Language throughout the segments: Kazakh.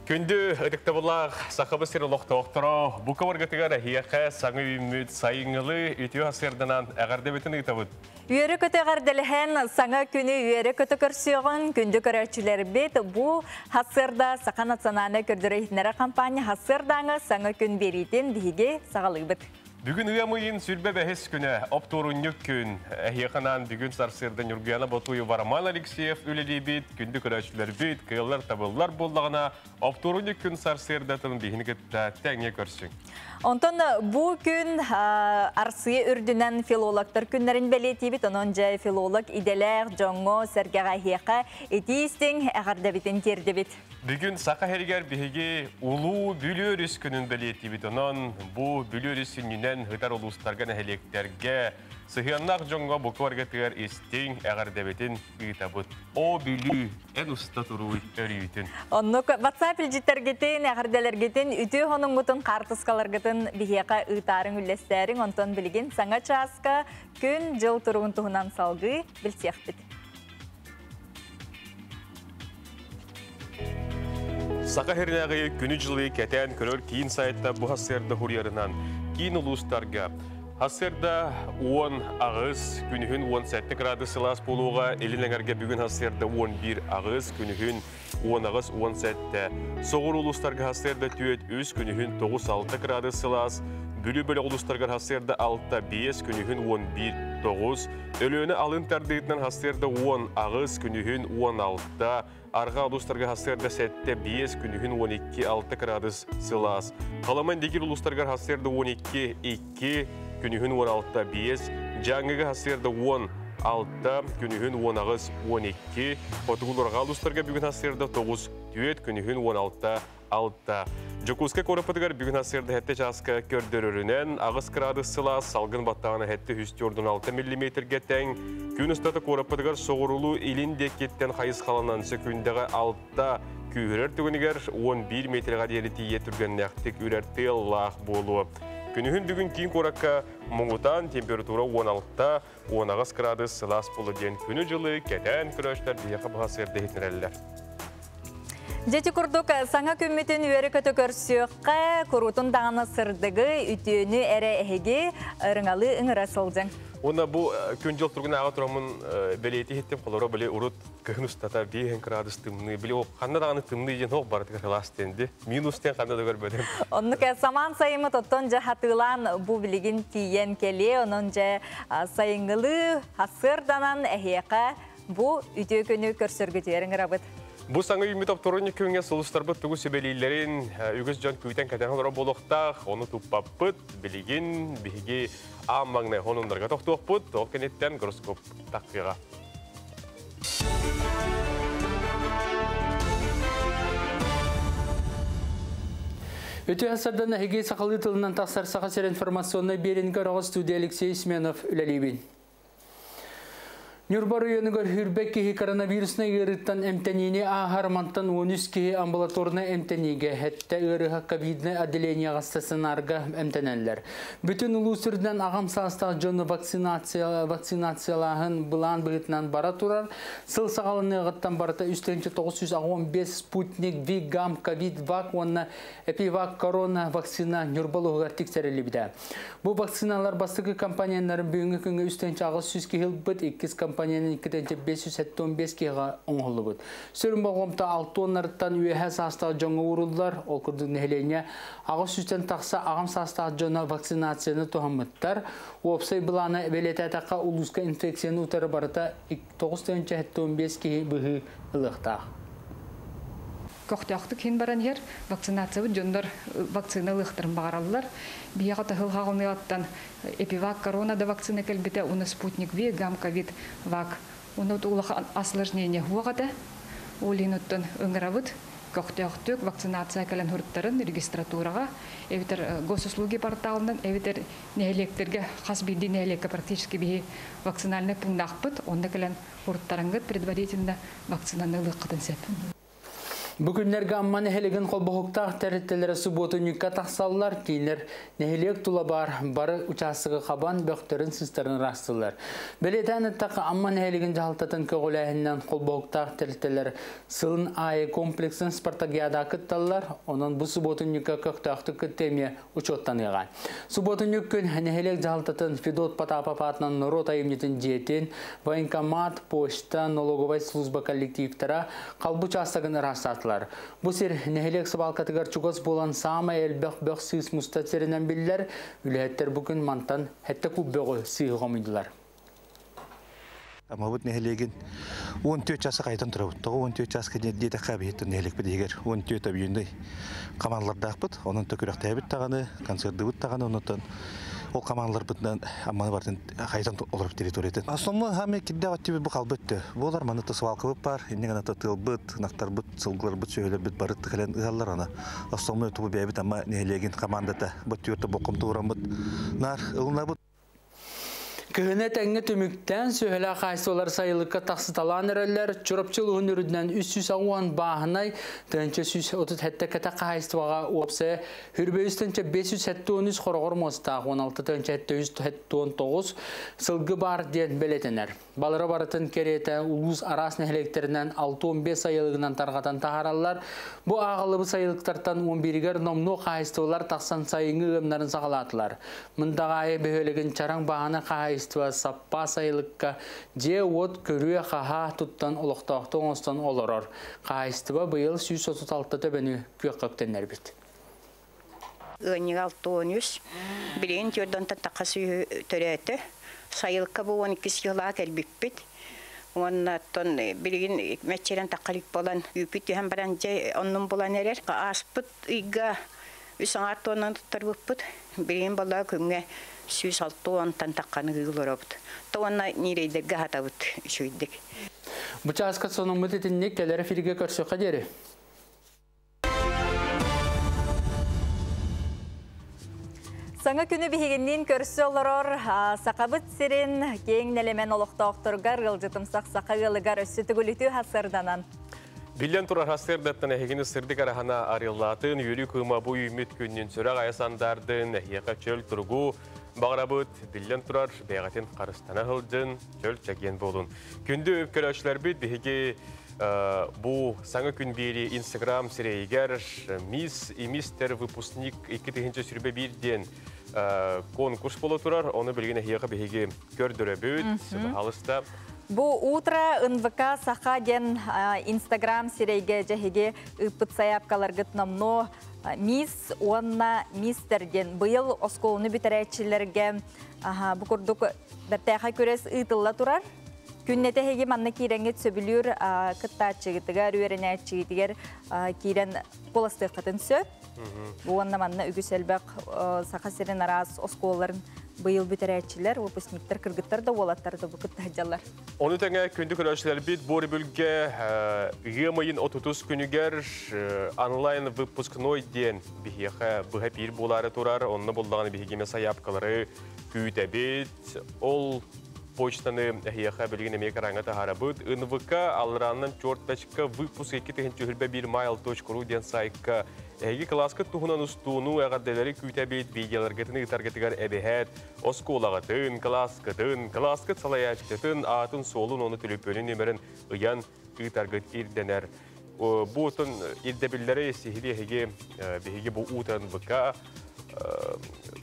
Күнді өтіктабылақ сақыбы сері лоқтауқтыру, бұқа варгатығар әхияқа саңы үміт сайыңылы үтіу асырдынан әғарды бетін ұйтабыд. Үйері көті ғардылыған саңа күні үйері көті көрсіғын күнді көрәтшілер бет бұл хасырда сақан атсананы көрдірейінері компания хасырдаңы саңа күн берейтін біге сағалығы бет. Бүгін ұямыйын сүрбе бәхес күні, оптуруннюк күн. Әхияқынан бүгін сарсырдың үргияны Ботуы Вараман Алексеев өлелей бет, күнді көрәшілер бет, қиылар табылар болдағына оптуруннюк күн сарсырдатын бейінігітті тәңе көрсің. Онтон бұл күн арсығы үрдінен филологтар күнлерін бәлеті бет, онын жай филолог иделер, жоңго, сәргеға хияқа, етейістің әғарда бетін терді бет. Бүгін сақа әргер бігеге ұлу бүлеріс күнін бәлеті бет, онын бұл бүлеріс үнінен ғытар ұлыстарған әлектерге сығыяннақ жоңға бұқварғатығар естің әғарда бетін ұйтабыд. О бүлі ән ұста тұруы өрійтін. Онық WhatsApp ilжеттергетін, әғардаларгетін, үті оның ғытын қартысқаларгетін бігеға ұйтарын үлестерін, онтон білген саңа часқа күн жыл тұруын тұғынан салғы білсек бет. Сақа хернағы күні жылы кәтән көрір кейін сайтта бұл хасырда хұрярынан кейін ұлыстарға. Хасырда 10 ағыз күнігін 17 градус сылас болуға, елініңерге бүгін хасырда 11 ағыз күнігін 10 ағыз 17. Соғыр ұлыстарға хасырда түйет өз күнігін 9-6 градус сылас, бүлі-бүлі ұлыстарға хасырда 6-5 күнігін 11-9. Өліні алын тәрдейтінен хасырда 10 ағыз күнігін 16. Арға ұлыстарға хасырда 7-5 күнігін 12-6 градус сылас. Қаламан дегер ұлыстарға хасырда 12-2 күнігін 16-5. Жаңығы хасырда 10-6 күнігін 10-12. Қотығыларға ұлыстарға бүгін хасырда 9-2 күнігін 16-6. Жокуска корапыдығар бүгін хасырда хәтті жасқа көрдірірінен ағыз градус сылас, салғын баттағаны хәтті 146 мм-ге тәң. Күн ұстаты корапыдығар соғырылу илінде кеттен қайыз қаланан сөкіндігі 6-та күйірер түгінігер 11 метрға дейірі тие түрген нәқтік үрерті лақ болуы. Күнігін бүгін кейін коракка мұңғытан температура 16-та 10 градус сылас болу ден күні жылы кәтән күрәштер дейіқі бұғасырды етінерелер. Жеті күрдік саңа көмметін үйері көті көрсіққа күрутын дағаны сырдығы үтіені әрі әйге ұрыңалы ұңыра сылжың. Оны бұл күн жыл тұрғын аға тұрамын бәлеті еттен қолыра біле ұрыт күн ұстата 5 градус тымны. Біле ол қанда дағаны тымны еген оқ бардығы қыластенді. Минустен қанда да көрбедім. Онық саман сайымы тоттон жа хатылан бұл білеген тиен келе, оның жа сайыңылы хасырданан әйеқа бұл үті күні көрсіргітерін ғырабыд. Бұл саңы үміт апторыны көнге сұлыстарбыт түгі сөбелейлерін үгіз жан көйтен кәтен олара болуқтақ, оны тұппаппыт, білеген, бігі аммаңны онындарға тоқтуақпыт, ол кенеттен гороскоп таққиға. Өте асардан әйге сақалы тылынан тақсар сақасер информационны берінгі рағыз студия Алексей Сменов үләлейбін. Нюрбар районығыр хүрбәк коронавирусна ғырыттан әмтәніне ағармантан 13 кеге амбулаторны әмтәнеге, әтті ғырыға ковидны отделение ғастасынарға әмтәнәлер. Бүтін ұлысырдан ағам састағы жоны вакцинациялағын бұлан бұғытынан бара тұрар, сыл сағалыны ғыттан барыта 915 спутник вигам ковид вак, онына эпивак корона вакцина Нюрбалығығар тексерілі біді. Бұл вакциналар бастығы компанияларын бүйінгі күнгі 300 кеге бұд 2 компанияның 575 кеға оңғылы бұд. Сөрін бағымта 6 тоннарыттан үйәхә састағы жоңы ұрылдар, ол күрдің нәхелене ағыз сүстен тақса ағам састағы жоңы вакцинацияны тұхамыттар. Опсай бұланы бәлеті атаққа ұлысқа инфекцияны ұтары барыта 975 кеге бұғы ұлықтақ. Коқтяқты кен баран ер вакцинация жондар вакцина лықтырын бағаралылар. Бияға тағыл қағылны аттан эпивак корона да вакцина кәлбеті, оны спутник Ви, гам ковид вак. Оны ұлық асылыржнене хуағады. Олин ұттын өңіравыд. Коқтяқтық вакцинация кәлін хүрттарын регистратураға. Әвітер госуслуги порталынан, әвітер нәйлектерге, қас бейді нәйлекке практически бейі вакцинальны пұндақпыд. Онда кәлін хүрттарыңғыд предварительно вакцинаны лыққыдын сәп. Бүгінлерге амма нәхелеген қолбақықтақ тәреттелері сұботу нүкка тақсалылар, кейлер нәхелек тұла бары учасығы қабан бөктерін сыстарын растылар. Беледен әттақы амма нәхелеген жағалтатын көғіләйіннен қолбақықтақ тәреттелері сылын айы комплексін спартагиада күтталылар, онын бұл сұботу нүкка көқтақты күттеме учоттан еған. Сұботу нүккін нәхелек жағалтатын Федот Потапапатынан рота емнетін жетен, военкомат, почта, налоговай служба коллективтара қалбы участығын растатылар. Бұл сер нәхелек сыбалқатығар чугас болан сама әлбәқ сыз мұстатерінен білілер, үләттер бүгін мантан әтті күббеғі сыйғамыдылар. Ama bu nehlegin 14 yaşa qaytan turabıt. 14 yaşa deyde қабиеттен нехлек бедегер 14 табыйындай командаларда ақпыт. Оның төкірек тәбіт тағаны, концерты бұт тағаны, онытын ол командалар бұтынан амманы бардың қайтан олырып территориятын. Основны хаме кидде аттебі бұл қалбытты. Болар маныты свалка бұт бар, еннен анаты тыл бұт, нақтар бұт, сылғылар бұт, сөйлер бұт, барытты қылен ұғалар ана. Основны тұбы бәйбіт, ама нехлегин командата бұт үйірті боқым тұғыран бұт, нар ұлына бұт. Кыһыны тәңге түмүктән сөһөлә хайсолар сайылыкка тақсыталан әрәлләр чурапчылығын үрдінен 300 ауан бағынай тәнче 130 хәтті кәтә қайыстываға опсы хүрбейістінче 513 қорғыр мостақ 16 тәнче 119 сылғы бар ден белетенер. Балыра барытын кереті улус арас нәхелектерінен 6-15 сайылығынан тарғатан тағаралар. Бұ ағылыбы сайылықтартан 11-гер номну қайыстывалар тақсан сайыңы ғымнарын сағалатылар. Мұндағайы бөхөлігін чараң бағаны қайыстыва саппа сайылыққа же от көруе қаға тұттан олықтақтың остан олырыр. Қайыстыва бұйыл 136 төбені көк көктенер біт. Önüge 6-13, bileğin törden tatakası töreti. Sayılıkka bu 12 yıla gelbipit. Ondan bileğin meçeren takalik bolan yüpit hem baranje onun bolan erer. Aspıt iga üsanat onun tutarıpıt. Bileğin bola künge 106 ondan takanı gıgılırıpıt. Toğuna nireyde gahatabıt şuydik. Bu çağızka sonun müddetinlik gelere filge körsüqa deri. Саңа күні бігігіннен көрсі олырыр, сақабыт сирен кейін нәлемен олықтауқтырғар ғылжытымсақ сақағылығар өссі түгіліті хасырданан. Билен турар хасырдаттан әхегіні сырдық арахана арылатын, үйрі күма бұй үмет күннен сүрақ аясандардың әхеқа чөл тұрғу бағырабыт, билен турар бәғатын қарыстана ғылжын, чөл чәген болын. Күнді өпкөрәшілер біт бігіге bu саңа күн бері Instagram сірейгер мис и мистер выпускник 2-тігінші сүрбе бірден конкурс болу тұрар. Оны білген әйеға бігеге көрдірі бүт, бағалыста. Бұл утра НВК сақа ден Instagram сірейге жәхеге үппіт саяпкаларғыт намно мис, онна мистер ден. Бұйыл осколыны бітірәтшілерге бұқырдық бәртәға көрес ұйтылла тұрар. Күннете хеге манна киреңет сөбілер кыттачығытыгар, үйеренәтчігітігер кирен қоласты қатын сөп. Бұғанна манна үгіс әлбәқ сақа серен арас осколарын бұйыл бітірәтчілер, выпускниктер, кыргыттар да олаттар да бұқытты хаджалар. Оны тәңе күнді көрәшілер бит, бори бүлге ғымайын 30 күнігер онлайн выпускной ден бігеға бұға пир болары тұрар, онны болдағаны бігеме саяпқалары күйті бит, ол почтаны әхияға білген әмек араңата харабыд. НВК алыранын 4-5-ка выпуск 2-1 mail.ru ден сайыққа әйгі класқы тұғынан ұстуыну әғадделері күйтәбейт бейгелергетіні ұтаргетігер әбәхәт, осколағатын, класқы салаяқтетін, атын солын оны түліпөнін емерін ұян ұтаргет ирденер. Бұтын ирдебілері сихили әйге бұл ұтан НВК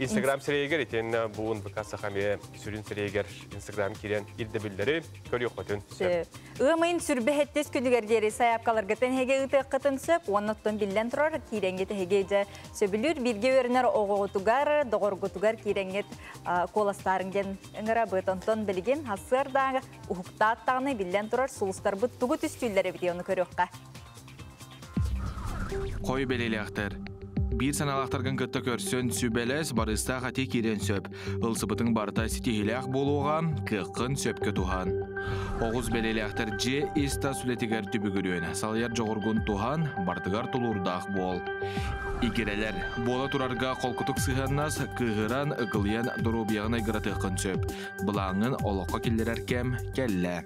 Instagram сірейгер етен бұғын бұқа сақамия сүрін сірейгер Instagram керен ирдебілдері көрі қотын сөп. Үмейін сүрбі әттес күнігердері саяпқаларғытын әге ұты қытын сөп, оннаттан білден тұрар керенгеті әгеже сөбілер бірге өрінер оғығытуғар, доғырғытуғар керенгет қоластарыңден үңіра бұтынтон білген хасырдағы ұхықтаттағыны білден тұрар сұлыстар бұт тұғы түстүйлері біде оны көрі оққа. Қой белелі ақтар. Bir sanalaqtargan kötті көрсен сүбелес барыста қате керен сөп. Ұлсыбытың барыта сетихилях болуға кыққын сөпке туған. Оғыз белелі ақтар же иста сүлетігер түбігірен. Салияр жоғырғын туған бартығар тұлурдақ бол. Игерелер бола турарға қолқытық сығаннас кығыран ұқылиян дұрубияғын айғыратықын сөп. Бұлаңын олыққа келдер әркем келі.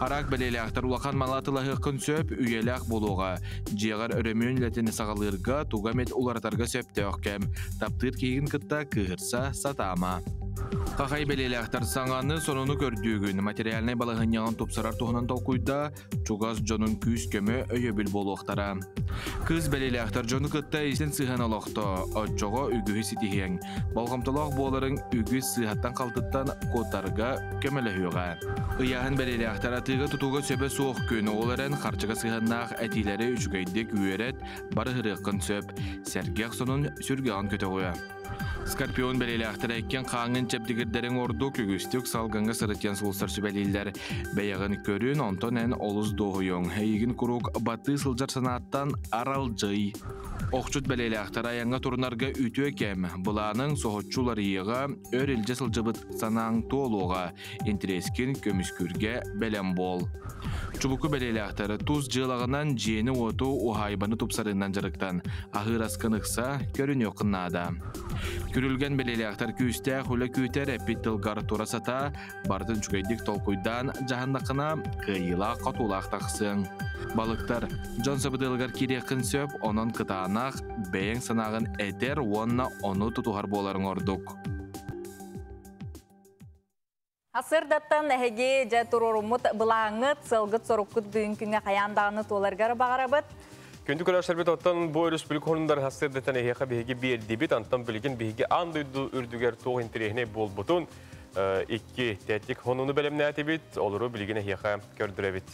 Арак белелектер улахан малатылығы күнсөп үйелек болуға. Жеғар өрөмін ләтіні сағалырға туғамет уларатарға сөпті өккем. Таптыр кейгін кытта кығырса сатама. Қақай белелектер саңаны сонуны көрдігін материалнай балығын яғын топсарар туғынан толкуйда чугаз жонун күз көмі өйөбіл болуқтара. Кыз белелектер жоны кытта есен сыған олықты, отчоға үгігі сетихен. Балғамтылақ боларын үгі сыхаттан қалтыттан котарға көмілі хүйға. Ыяғын белелектер атыға тұтуға сөбі соқ күні оларын қарчыға сығаннақ әтилері үшігейдік үйерет бары ғырыққын сөп. Сәргек сонун сүргеған көті қоя. Скорпион белелектер әккен қаңын чәптігірдерін орду күгістік салғанға сырытен сұлыстар сөбәлейлер. Бәяғын көрін онтон ән олыз доғыйон. Әйгін күрук баты сылжар санаттан арал жый. Оқчут белелектер аяңға турнарға үті өкем. Бұланың соғытчулар иеға өр елже сылжыбыт санаң толуға. Интерескін көміскүрге бәлем бол. Чубуку белелектері туз жылағынан жені оту уайбаны тупсарынан жарықтан. Ахыр аскынықса көрін өқыннада. Күрілген белелектер күйісті құлы күйтер әппет тылғар турасата, бардың жүгейдік толкуйдан жағындақына қиыла қатулақ тақсын. Балықтар, жон сабыдылғар керекін сөп, онын қытағанақ бәйін санағын әтер онына оны тұтуғар боларын ордық. Асырдаттан әхеге жа тұрорумыт бұлаңыт, сылғыт сорыққыт бүгінкіңе қаяндағыны толарғары бағарабыт. Күнді көрәштербет оттан бұл республика орындар хасырдаттан әхеға бейге бердебет, антан білген бейге андойды үрдігер тоғы интерегіне бол бұтын. Икки тәттік хонуны бәлемне әтебет, олыру білген әхеға көрдіребет.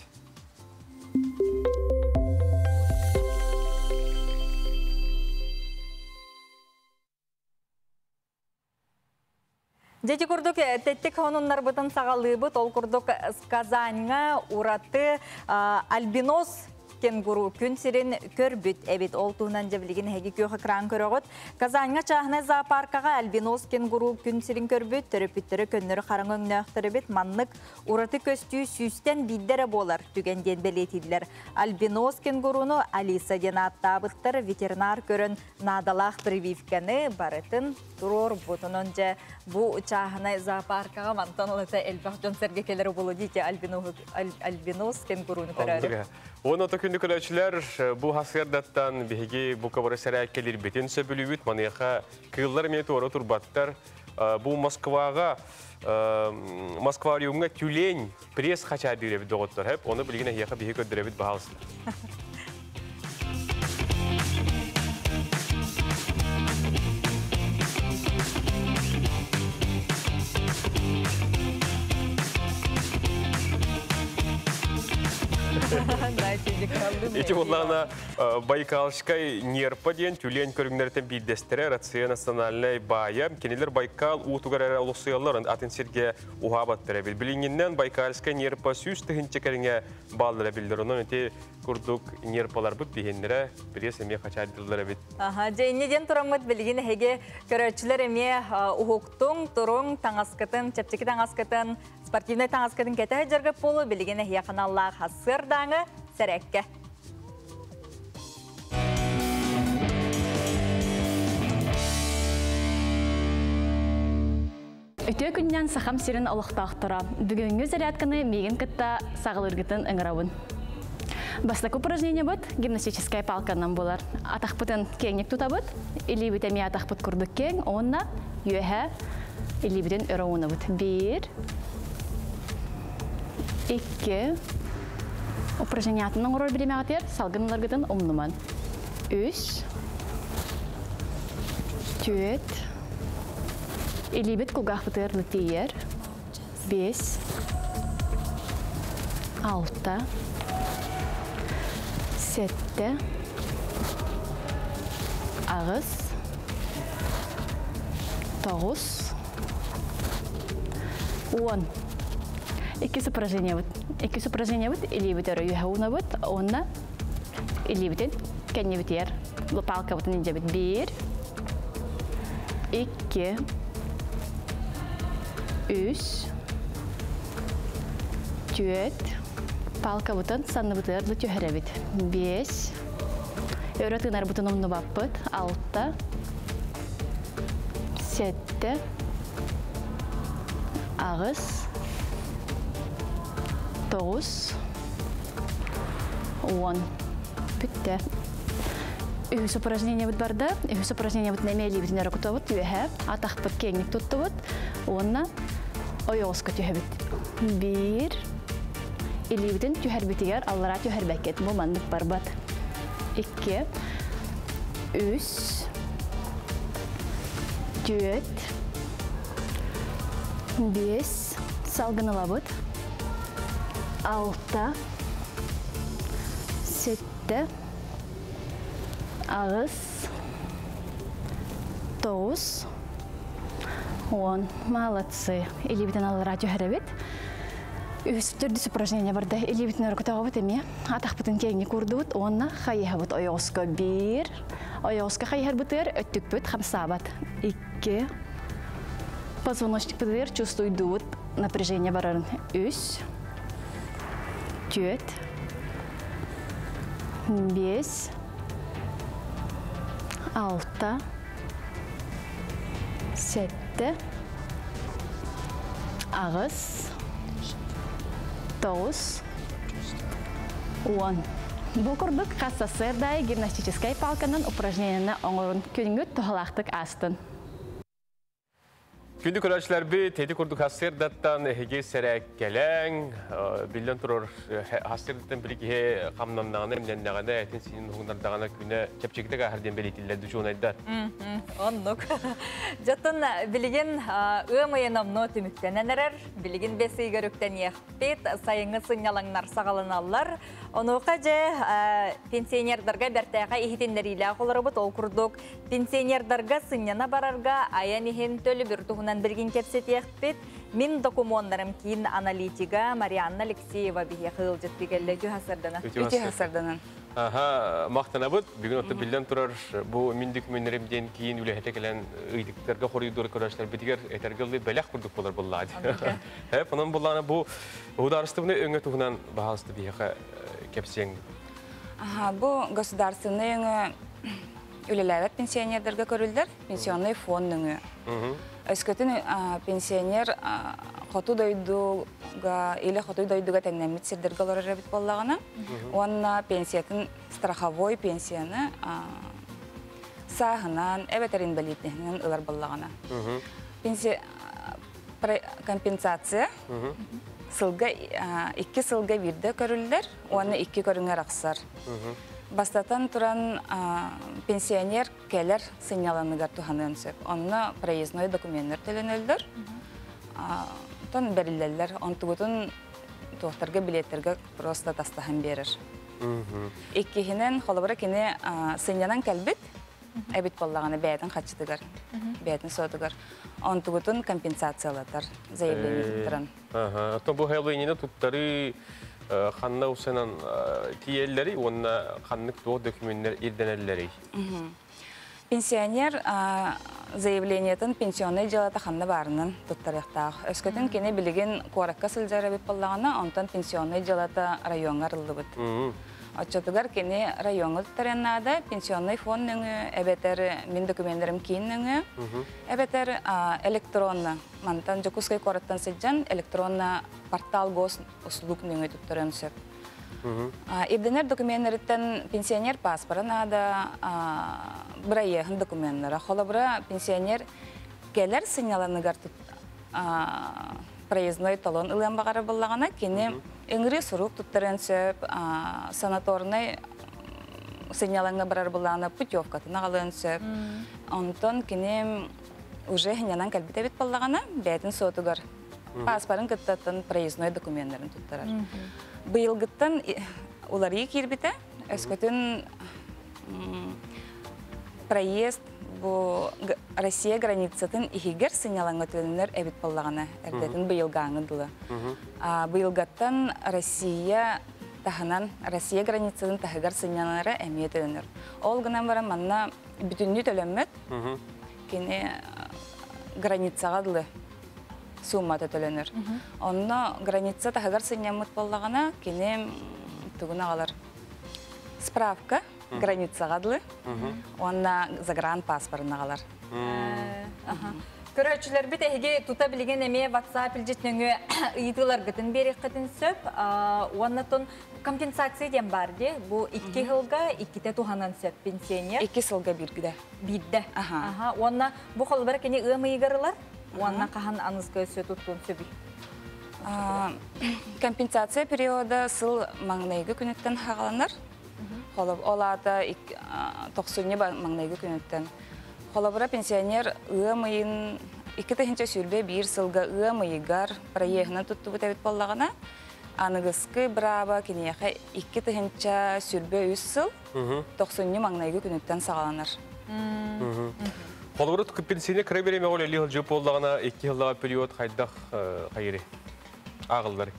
Дети курдук теттик хонуннар бытын сағалыбыт, ол курдук Казаньга ураты альбинос кенгуру күн сирен көрбүт эбит ол туынан жабилигин хеги күйөк экран көрөгөт. Казаньга чахна зоопаркага альбинос кенгуру күн сирен көрбүт, төрөпүттөрү көннөрү караңың нөктөрөбүт, маннык ураты көстүү сүүстен биддере болар түгенден белетилер. Альбинос кенгуруну Алиса ден аттабыттар ветеринар көрөн надалах прививканы барытын турор бутунун же бу чахна зоопаркага мантанылыта элбах жон сергекелери болу дейти альбинос кенгуруну көрөрү. Оны күнді көрәчілер бұл хасырдаттан беге бұл кабары сәрәк келер бетін сөбілуіт, манеға кыллар мен туары тұрбаттар. Бұл Москваға районға тюлень пресс қача дүйребіт доғыттар. Оны білген әйеға беге көддіребіт бағалысында. Эти воллана Байкалскай нерпа ден тюлень көрүңнәртен билдестире рация национальный бая. Кенелер Байкал утугара улусыялар атын серге ухабаттыра бил. Билингеннен Байкалскай нерпа сүстігінче кәріңе балдыра билдер. Онын өте күрдік нерпалар бұд дегендері бірес әме қачардылар бит. Жайнеден тұрамыд білген әге көрәтшілер әме ұхуқтың, тұрың, таңаскатын, чәптекі таңаскатын, спортивный таңаскатын кәті жәргіп болу білген әге қаналлағы хасырдаңы сәрәкке. Өте күннен сақам сирен олықтақтыра. Бүгінгі зарядканы меген кітта сағылыргітін ұңырауын. Бастық упражнение бұд, гимнастическая палканан болар. Атақпытын кеңнек тұта бұд, или бітәме атақпыт күрдік кең, онына үйәе или бітін өрауыны бұд. 1, 2, упражнение атының ұрыр білеме атыр, салғынларғытын ұмныман. 3, 4, или бит кулгах бітір лытейер. 5, 6, 7, ağız, 9, 10. İki упражнения вот. İki упражнения вот. Или бит юхауна вот. Онна. Или бит кенне битер. Лопалка вот нинджа бит. 1, 2, 3, 4. Палка бутын санны бутыр лүтү хәрәбит. 5. Өйрәтгәннәр бутын умны баппыт. 6. 7. Ağız. 9, 10. Бүтті. Үхіс упражнение бұд барды. Үхіс упражнение бұд нәмейлі бітін әрі күті бұд. Үйәхі. Атақ бұд кеңік тұтты бұд. Онына ойоғыз көті бүд. 1. Илі бітін түйәр бітігер аллара түйәр бәкет. Бұл мандық бар бұд. 2. 3. 4. 5. Салғыныла бұд. 6. 7. Ağız 9 10. Молодцы. Или битен аллара төхәрәбет. Үстүрдүс упражнение барда. Или битен өркөтөгө бит эме. Атак битен кеңни курдут. Онна хайя бит оёска 1. Оёска хайя битер өттүк бит хамсабат. 2. Позвоночник битер чувствуйдут напряжение барарын. 3. 4. 5. 6, 7, ağız, 9, 10. Бұл күрдік қассасырдай гимнастическай палканын упражнениені оңырын күнгіт тұғалақтық астын. Күнді көрәшілер бі, тейді күрдік хасырдаттан әхеге сәрәк кәләң, білден тұрыр хасырдаттан біліге қамнамнағаны, әмненнағаны, әтін сенің ұғындардағаны күні чәпчекті ғахырден білетілерді жоғын айдар. Оннук. Жаттын білген ұмайын омно түміктенен әрір, білген бесі көріктен еқпет, сайыңы сыңалаңнар сағалыналар. Онуға же пенсионердарға бәртәға ехетендерілі ақылары бұт ол күрдік. Пенсионердарға сыңяна барарға аян ехен төлі бір тұғынан бірген кепсет еқпет. Мен документарым кейін аналитига Марианна Алексеева біге қыл жетпегелі үті хасырданын. Мақтана бұд, бүгін отты білден тұрар бұл мен документаримден кейін үләхеті кәлін ұйдықтарға қоридоры көрәшілер бітігер әтергілі бәләқ күрдік болар бұллады. Бұнан бұлланы бұл ұдарысты бұны өңі тұғынан бағалысты бігеға кепсең. Бұл государственный үлеләвет пенсионердерге көрілдер, пенсионный фондың. Өскөтін пенсионер хоту дойдуга или хоту дойдуга тәннәмит сирдерге олар рәбит боллағына. Онна пенсиятын страховой пенсияны сағынан, әбәтер инвалиднігінен ұлар боллағына. Компенсация сылға, 2 сылға бірді көрілдер, оны 2 көріңер ақсар. Бастатан туран пенсионер келер сигналаныгар туханын сөп. Онна проездной документтер төленелдер. Тон берилелер. Онтугутун туохтарга билеттерге просто тастахан берер. Иккихинен холобара кини сигналан келбит. Эбит боллаганы бәйтін хачытыгар, бәйтін сотыгар. Онтугутун компенсациялатар, заявление туран. Аттан бұл хайлыйнені туттары Ханна усенан тиеллери, онна ханнык туох документтер ирденеллери. Пенсионер заявлениетін пенсионный жалата ханна барынан туттарықтақ. Өскөтін кені білген қуараққа сылжары біп болағына, онтан пенсионный жалата районға рылды бұд. Отчетыгар кені районғы туттарыннады, пенсионный фондың әбетер мен документтерім кейіннің әбетер электронны, мантан жокускай қораттан сылжан электронны портал гос услугның туттарын сөп. Ирденер документтен пенсионер паспорын ада бір айығын документтері. Холобыра пенсионер келер сигналаныгар проездной талон ылан бағары болағына кені өңірі сұруқ туттарын сөп, санаторный сигналаңға барар болағына путевкатына қалын сөп. Онтон кені уже хинянан кәлбіте бет болағына бәйтін сотығар. Паспорын кіттаттын проездной документтерін туттарар. Бұйылғыттан олары кербіті, өскөтін проезд Россия границатын ихигер сигналаңға төленер әбіт болағына әрдетін бұйылғаңы дылы. Бұйылғаттан Россия границатын тахыгар сигналары әмие төленер. Ол ғынан бара манна бүтінні төленмет, кені границаға дылы сумматы төленер. Онна граница тахыгар сигналмыт болағына кені түгіна қалар. Справка границаға дылы, онна загран паспорына қалар. Көрөчүлөр бит эге тута билген эме WhatsApp илжетнөңө ыйдылар гытын берек кытын сөп, оннотон компенсация дем бар де. Бу 2 жылга 2 туханан сөп пенсионер. 2 жылга биргиде. Бидде. Онна бу холбар кене ымыйгырылар. Онна кахан анызга сөп туттун сөбү. Компенсация периода сыл маңнайгы күнүттен хагаланар. Холоб олада 90 маңнайгы күнүттен. Холобра пенсионер ымыйын 2 сүрбе 1 сылга ымыйгар проектны тутту бит боллагана. Аныгыскы браба кинеха 2 сүрбе 3 сыл 90 маңнайгы күнүттен сагаланар. Холобра пенсионер кыра береме ол эле жыл боллагана 2 жылга период хайдах кайры. Агылдар.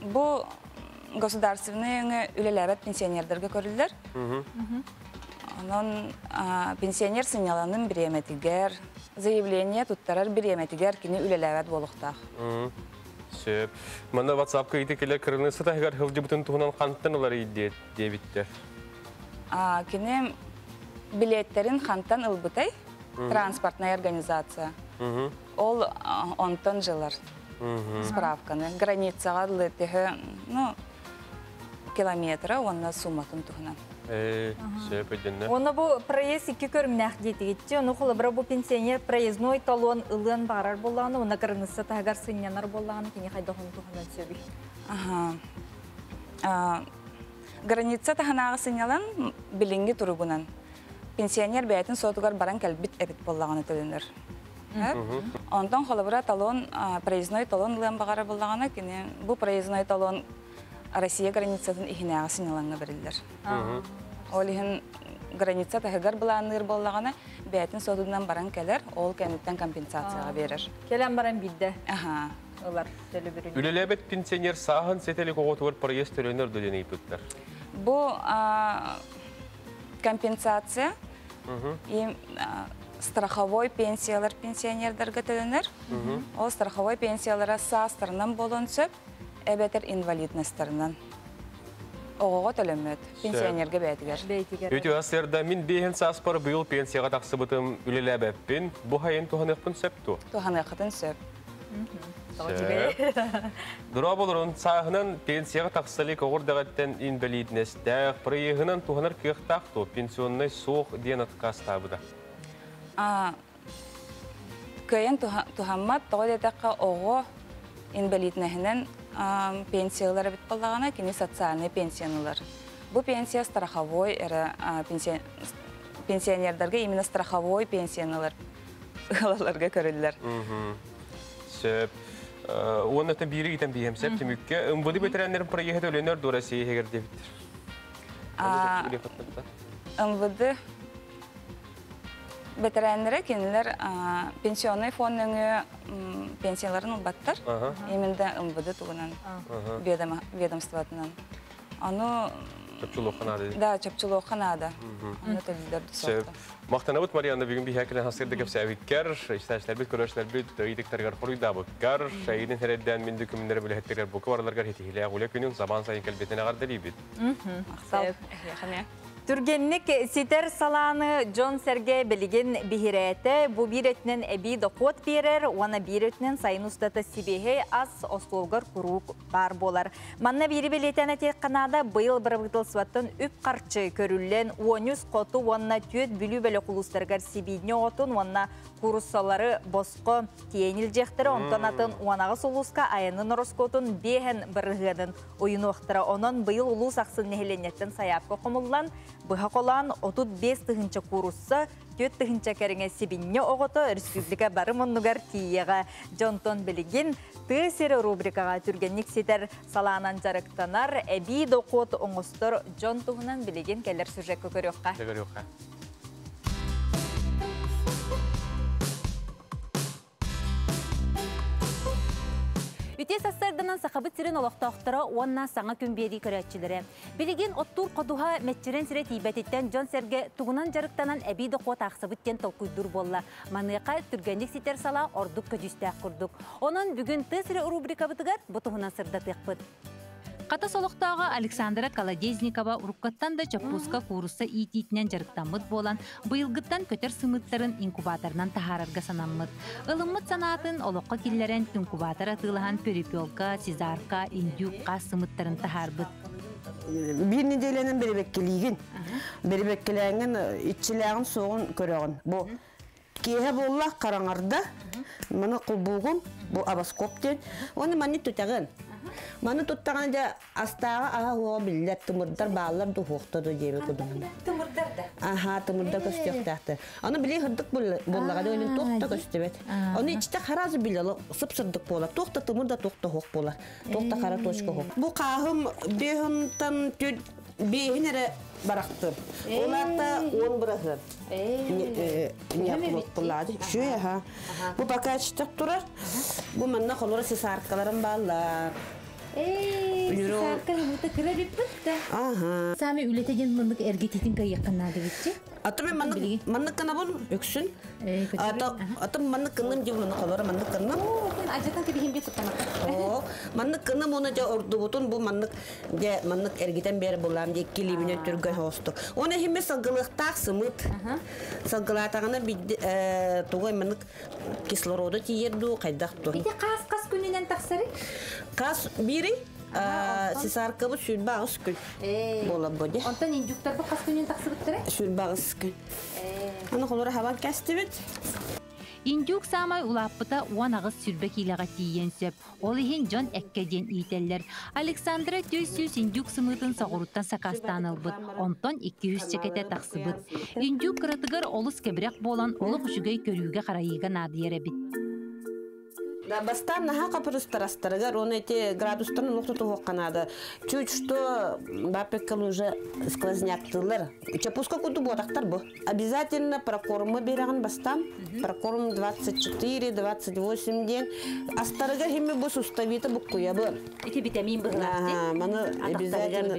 Бу государственные үлеләбәт пенсионердерге көрүлдер. Онон пенсионер сыйналанын биреметигер, заявление туттарар биреметигер кини үлеләбәт болуктак. Сөп. Мында WhatsApp-ка итекелер кырынысы тагар хылжы бутун тугунан канттан алар идет дебиттер. Кини билеттерин ханттан ылбытай транспортная организация. Ол онтон жылар справканы. Границага летеге, километра, онна сумматын тугунан. Сөп эденне. Оны бу проезд 2 көрүмнәк детигитти. Оны холобра бу пенсионер проездной талон ылын барар боллаганы, оны кырынысы тагар сынянар боллаганы кини хайда хон тугунан сөбү. Граница таханага сынялан билинги тургунан. Пенсионер бәйтін сотугар баран кәлбит әбит боллаганы төленер. Онтан холобра талон, проездной талон ылын багара боллаганы кини бу проездной талон Россия границатын ихинеға сыналанға берілдер. Олихин граница тахыгар бұланыр болағаны бәйтін содудан баран кәлер, ол кәнеттен компенсацияға берір. Келен баран бидді. Олар төлі бірін. Үлеләбет пенсионер сағын сетелік оғытуыр проезд төленер дөдені ипіттер. Бұл компенсация страховой пенсиялар пенсионердерге төленер. Ол страховой пенсиялара састырынан болын сөп, әбәтер инвалидностарынан. Оғыға төлөмөт, пенсионерге бәйтігер. Өте асырда мен бейін саспар бұйыл пенсияға тақсы бұтым үлеләбәппен, бұ хайын туғанықпын сөпту? Туғанықпын сөп. Дұра болырын сағынан пенсияға тақсылық оғырдағаттен инвалидностәқ, прыйығынан туғаныр күйіқтақту, пенсионный соқ ден атқастабыда. Көйін туғанмат, тоғы детаққа оғы инвалиднәхінен пенсиялары бит болағана, кені социальный пенсиянылар. Бұл пенсия страховой, пенсионердерге именно страховой пенсиянылар ғалаларға көрілдер. Сөп. Оны өтін бейірі етен бейім сөп, темікке. Үмбуды бөтірәнлерін проехет өлінер дұрасы егер дебіттір. Үмбуды бөтірәнлері кенілер пенсионный фондыңы пенсияларын ұлбаттар. Емінде үмбуды туғынан ведомстватынан. Аны... Чөпчілі оқынады. Да, чөпчілі оқынады. Аны төлілдерді соқты. Мақтана бұд, Марияна, бүгін бейхәкілен хасырды кәпсі әвіккер, іштәшілер біт, көрөшілер біт, өйдіктергер құруйда бұққар, шайының әрәдден мен дүкіміндері білі әттергер бұқы бараларғар хетихілі әғулі күнің забан сайын кәлбетіне ғарды лейбіт. Түргенник ситер саланы Джон Серге білген бихиреті, бұ биретінен әбі доқот берер, оны биретінен сайын ұстаты сибехе аз ослуғыр құруқ бар болар. Манна бері білетен әтек қанада бұйыл бір бұтыл сваттын үп қарчы көрілен, онюс қоту онына түйет бүлі бөлі құлыстарғар сибейіне отын, онына куруссалары босқы тиенил жектері, онтан атын уанағы солуска айынын ороскотын бейхен бірғыдын ойын оқтыра. Онын бұйыл ұлу сақсын нехеленеттен саяпқа қомылдан, бұға қолан 35 тұхынча курусса, 4 тұхынча кәріңе себінне оғыты республика бары мұнығар тиеға Джонтон білігін түйсері рубрикаға түргенник сетер саланан жарықтанар әбей доқот оңыстыр Джон тұғынан білігін кәлер сүржек көкөріққа. Үте састардынан сақабыт сирен олақтақтыра онна саңа күнбері көрәтчілері. Білеген оттур қодуға мәтчерен сірет ибәтеттен Джон Серге туғынан жарықтанан әбейді қот ақсабыттен толқуйдур болла. Маныға түргенлік сетер сала ордық көдістәк құрдық. Онын бүгін тесірі рубрика бұтығар бұтығынан сырда текпіт. Қата солықтағы Александра Колодезникова уруккаттан да чаппуска курсы ититінен жарықтамыд болан, бұйылгыттан көтер сымыттарын инкубаторынан тахарарга санаммыд. Илыммыд санатын олыққа келлерен инкубатор атылыған перепелка, сезарка, индюкка сымыттарын тахарбыд. Bir nedeленен беребеккелигин. Беребеккелеңин итчилегин соғын көрөгүн. Бу кеһе болла караңарда. Маны кулбугун, бу абаскоп ден. Оны маны төтөгөн. Маны туттаганда астага ага биллер тымырдар баалар духуктоду жебе кудум. Тымырдарда. Аха, тымырдар көстөктактыр. Аны биле хырдык боллага да өлүн тохта көстөбөт. Аны ичте харазы биле сыпсырдык болот. Тохта тымырда тохта хок болот. Тохта кара точка хок. Бу кахым бехынтан бехинере барактыр. Оларда 10 бырахыр. Не булады. Шуя ха. Бу пока чыктык турар. Бу мында холора саркаларым баллар. Саркалы бута кырабит бутта. Ага. Сами үлетеген мындык эргетитин кайякканады битчи. Атым маннык кана бул өксүн. Атым маннык кынным жеп мына холора маннык кынным. Ажатан кебихим бет туттана. Маннык кынным оны жа орду бутун бу маннык эргетен бери булам же килибинен түргө хосту. Оны химме сагылыктак сымыт. Сагылатагына бит тугай маннык кислороду тиерду кайдакту. Бите кас күнүнөн таксары? Кас бири сесарка бу сүлбагыс күн. Бола боде. Онтан индюктар бу кас күнүнөн таксыбыттыр? Сүлбагыс күн. Аны холора хаван кастыбыт. Индюк самай улаппыта уан агыс сүрбек илага тиен сөп. Ол ихин жон эккеден ийтеллер. Александра 400 индюк сымытын сағыруттан сакастан албыт. Онтон 200 чекете таксыбыт. Индюк кыратыгар олыс кебірек болан олық үшігей көрүүге қарайыға надыер бит. Бастан наха капырыстарастарыгар, он эти градустан луктуту хокканады. Чуть что бапеккал уже сквозняктылар. Чапуска куду бодактар бу. Обязательно прокормы береган бастан. Прокорм 24-28 ден. Астарыгар химме бу суставита буккуя бу. Эти витамин быгылар. Маны обязательно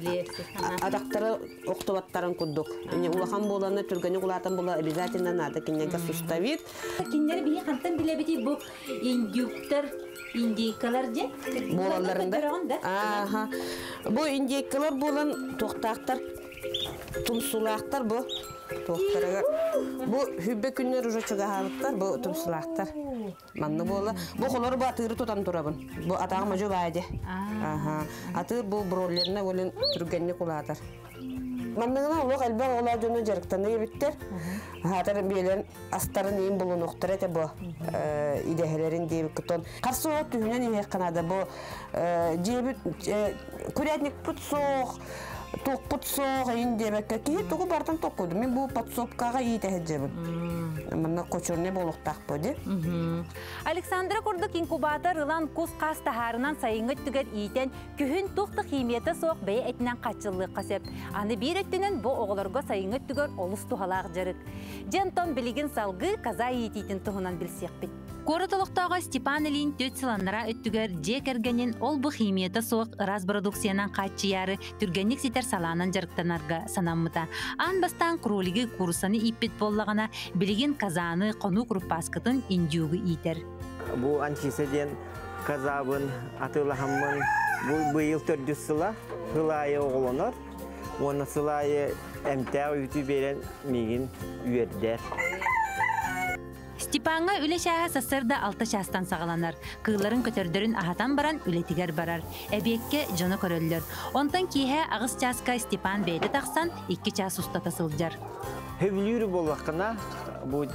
адактары октубаттарын куддук. Улахан боланы түргені улатан бола обязательно надо кинега суставит. Киндер бии хантан билебити бу индюктар индейкалар же? Болаларында. Аха. Бу индейкалар болан тоқтақтар, тумсулақтар бу. Тоқтарыгар. Бу хүббе күннер уже чыгаһалыктар, бу тумсулақтар. Манны бола. Бу холор бу атыры тутан турабын. Бу атагыма жо байде. Аха. Атыр бу броллерне олен түргенне кулатар. Манныгына улук элбе ола жөнө жарыктан эбиттер. Хатар белен астарын эң булунуктар эте бу. Идехелерин дейбик кытон. Карсы от түнөн эме канада бу жебит курятник путсох, ток путсох индебекке ки тогу бартан токуду. Мен бу подсобкага ийтехежебин. Манна кочурне болуктак боди. Александра курдук инкубатор ылан кус кас тахарынан сайыңгы түгер ийтен күхүн тухты химията соқ бей этинен качыллык касеп. Аны бир эттинен бу оголорго сайыңгы түгер олус тухалак жарык. Жентон билигин салгы каза ийтитин тухунан билсекпит. Коратолуктагы Степан Илин төт сыланнара өттүгер жекергенин ол бу химията соқ ырас продукциянан качыяры түргенник ситер саланан жарыктанарга санаммыта. Ан бастан кролиги курсаны иппит боллагана билигин казаны кону группаскытын индюгы итер. Бу антиседен казабын атылахаммын бу быйыл 400 сыла хылайы оголонор. Оны сылайы эмтәү үтү берен мигин үйердер. Степанга үле шаха сасырда 6 шастан сағаланар. Кыыларын көтөрдөрүн ахатан баран үлетигер барар. Эбекке жоны көрөллөр. Онтан киһе агыс часка Степан бейді тақсан 2 час устата сылжар. Хөбүлүр боллакына, бу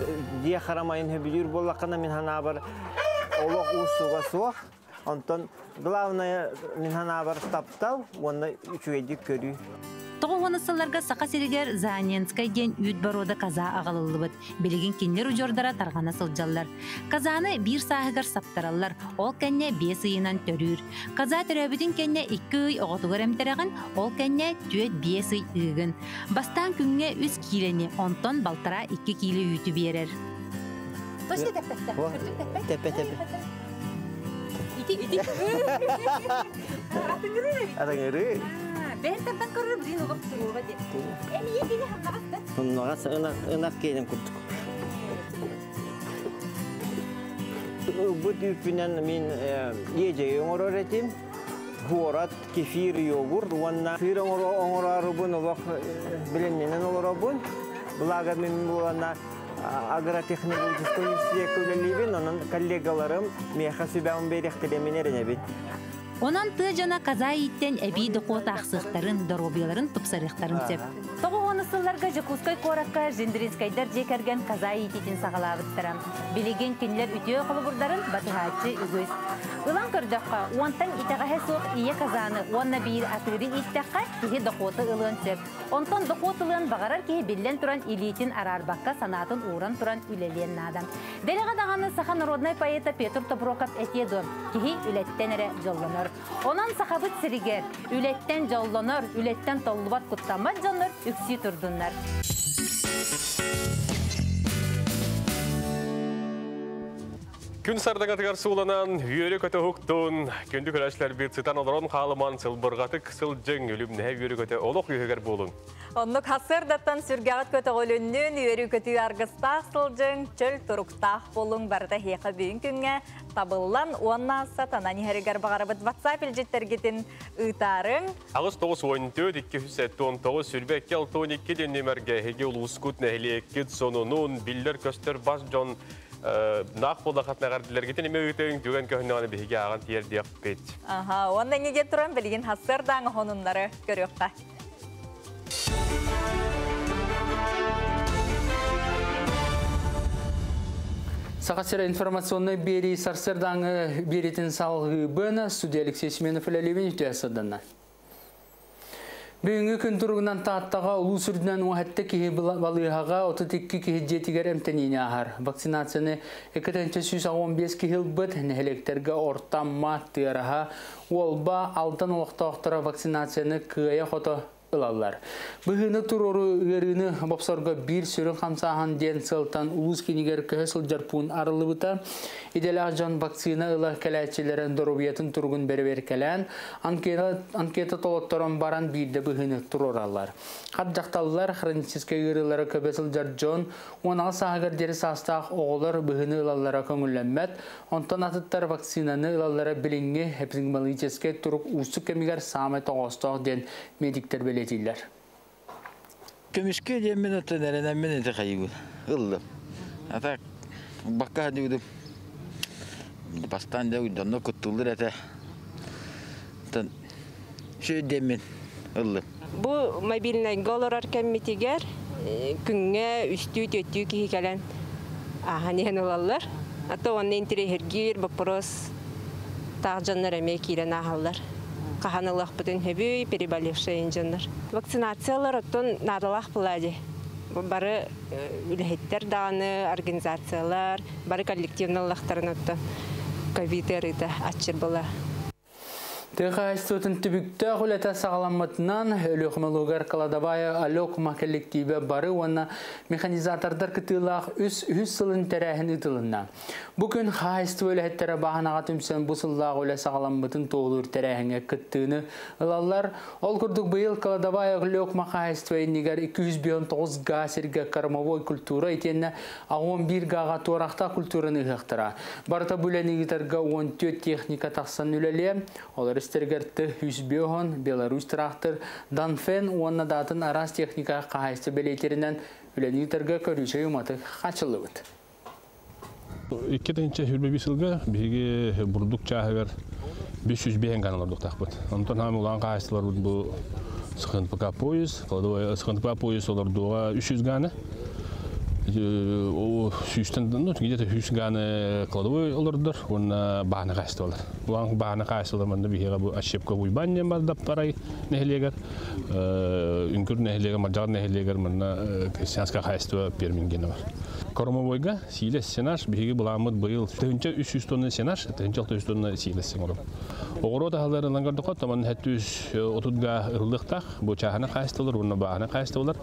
дия харамайын хөбүлүр боллакына мен хана бар олок усуга суак. Онтан главное мен хана бар таптал, оны үчүгедик көрүү. Тоғуаны сылларга сақа серегер Заненскай ген үйт барода каза ағалылыбыт. Белеген кеннер ұжордара тарғана сылжалар. Казаны бір сағығар саптаралар, ол кәнне 5 ыйынан төрүр. Каза төрөбүтін кәнне 2 ый оғытуғар әмтерағын, ол кәнне 4-5 ый ыйғын. Бастан күнге 3 килені, онтон балтара 2 килі үйті берер. Точно тәппәтті? Тәппә-тәппә. Ити. Атыңыры. Бән тардан көрір бірін оғып тұруға де. Әне егені хамнағасты? Хамнағас ынақ кейден күрдік. Бұд үпінен мен ежеге оңыр өретім. Город, кефир, йогурт, уонна сыр оңорарыбын олох биленненен олорабын. Благо мен буана агротехнологический университет көлелибин, онун коллегаларым меха сүбәун беректелеминеренебин. Онан ты жана каза иттен әбейді қот ақсықтарын, дорубияларын тұпсарықтарын сөп. Тоғы онысылларға Жекускай қораққа Жиндринскайдар жекерген каза иттетін сағалабыттырам. Білеген кенілер үтеу қылыбырдарын батығатшы үгіз. Улан көрдіққа, уантан итағаһы соқ ие казаны, уанна бейір атыры иттаққа кеге доқоты ылын сөп. Онтан доқот ылын бағарар кеге беллен тұран илетін арарбаққа санатын уран тұран үлелен надам. Делеға дағаны саха народной поэта Петр Топроков әтедон, кеге үлеттен әрі жолланыр. Онан сахабыт сиригер, үлеттен жолланыр, үлеттен толлубат куттамат жоныр, үксі тұрдынлар. Күн сардаңатығар суыланан, үйері көті хуқтун, күнді көрәшілер бір цитан оларын қалыман сылбырғатық сылжың өлім нәе үйері көті олық үйегер болың. Оннық хасырдаттан сүргағыт көті олүннен үйері көті арғыстақ сылжың, чөл тұрықтақ болың барда хеқа бүйін күнге табылан онна сатанан ехерігер бағарабыт WhatsApp елжеттергетін ұйтарын. Ағыз 9-14-219 сүрбәкке 6-12 денемерге хеге ұлғызкут нәхілі сонунун биллер көстер бас жон нақ болда қатнағар ділергетін еме өйтің түген көхіннағаны бейге аған тиердек бет. Ондан неге тұрын білген хасырдаңы хонунлары көріққа. Сақасыра информационный бери сарсырдаңы беретін салғы бұны студия Алексей Семенов әлелевен үтіясыдына. Бүгінгі күн тұрғынан тағаттаға ұлы сүрдінен уәтті кеге балығаға 32 кеге жетігер әмтәнейіне ағар. Вакцинацияны 215 кеге бұд нәхелектерге ортам маттыраға олба алтын олықтақтыра вакцинацияны күйе қоты ылалар. Бұғыны тұроры үйеріні бапсарға бір сүрін қамсаған ден сылтан ұлыс кенегер көхесіл жарпуын арылы бұта. Иделақ жан вакцина ұлы кәләтчілерін дұрубиятын тұрғын бәрі кәлән, анкета толықтырын баран бірді бұғыны тұроралар. Қат жақталылар хроническе үйерілері көбесіл жар жон, онал сағығыр дері састақ оғылар бұғыны ұлалара көңілленмәт, онтан атыттар вакцинаны ұлалара білінге эпидемиологическе тұрық ұсы кемегер самай тоғыстақ ден медиктер белетілер. Көмішке демен өттен әрінен мен әті қайығы ұлды. Ата баққа әдеуді бастан да ұйданы күттілдір әті. Шөй демен ұлды. Бұл мобильный голорар кәмметегер күнге үсті-төттүү кейі кәлін ағанен ұлалар. Ата оны интерегергер бұпырыз тағжанлар әме кейлен ағалар. Қағанылық бұтын хөбүй переболевшайын жанлар. Вакцинациялар оттон надалақ бұлады. Бары үліхеттер дағаны, организациялар, бары коллективнылықтарын отты ковид-эріді атшыр бұла. Тыға әстөтін түбікті құлета сағаламытынан өліқмалуғар Каладабая алёқма коллективі бары оны механизатордар күтілақ үс сылын тәрәхін үтілінна. Бүкін қайсты өліхеттері бағанаға түмсен бұсыллағы өлі сағаламытын тоғылыр тәрәхінге күттіні ұлалар. Ол күрдік бұйыл Каладабая алёқма қайсты өйінігер 259 ғасырға кармовой культура етені 11 ғаға туарақта культураны ғықтыра. Барта бүләнігітерға 14 техника тақсан үлелі. Олар істергерті Хүзбеғын, Беларусь трактор, Данфен, уанна датын арас техника қағайсты белейтерінен үләнігітерге көріші ұматы қачылы бұд. 2025 жылға бігі бұрдық чағығар 500 бейін ғаналардық тақпыд. Онтан ғам ұлан қағайстылар бұл сықынтпыға пойыз, сықынтпыға пойыз олардуға 300 ғаны. Где-то 100 ганы кладовой олордор, он бахна кайстолар. Улан бахна кайстолар манда бихега бу ошибка буйбанне барды парай нехлегер. Үнкүр нехлегер, маджар нехлегер манда крестьянска кайство пермингенова. Кормовойга силес сенаш бихеги буламыт быйыл тынча 300 тонна сенаш, тынча 600 тонна силес сеңором. Огорода халдары лангардыкка таман 730 га ылдыктак бу чахана кайстолар, уна бахна кайстолар.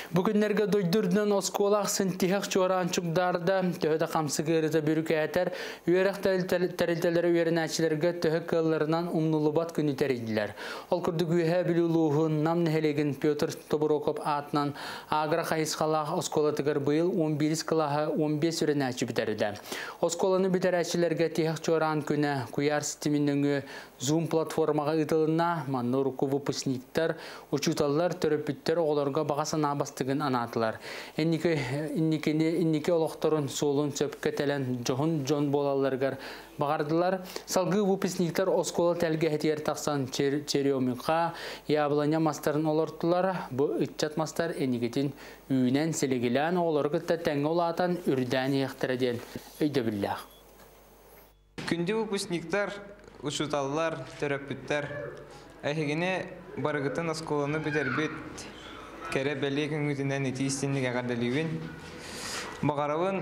Бүгінлерге дойдырдың осколақ сынтихақ чоран чугдарда төхеді қамсығырыта бүрік әтер үйерек тәрілтелері үйерінәчілерге төхі кылларынан умнулубат күні тәрейділер. Ол күрдік үйе білулуғын нам нәхелеген Петр Тобуроков атынан агра қайысқалақ осколатығыр бұйыл 11 қылағы 15 үйерінәчі бітәрді. Осколаны бітәрәчілерге тихақ чоран күні куяр системінің Zoom платформаға ұтылына манны руку выпускниктер, учуталар, төрөпүттер оғыларға бағасын абастығын анатылар. Иннеке олықтырын солын сөпке тәлін жон болаларғар бағардылар. Салғы выпускниктер осколы тәлге әтер тақсан череомиқа, ябланя мастарын олыртылар. Бұл үтчат мастар әнегетін үйінен селегілән оғыларғытта тәңі олатан үрдән еқтірәден өйді білләқ. Күнде выпускниктер учуталлар, терапевттер әйгене барыгытын осколаны бетербет кәре бәле күнгүтінен етейістенлігі ғадалуын. Бағарауын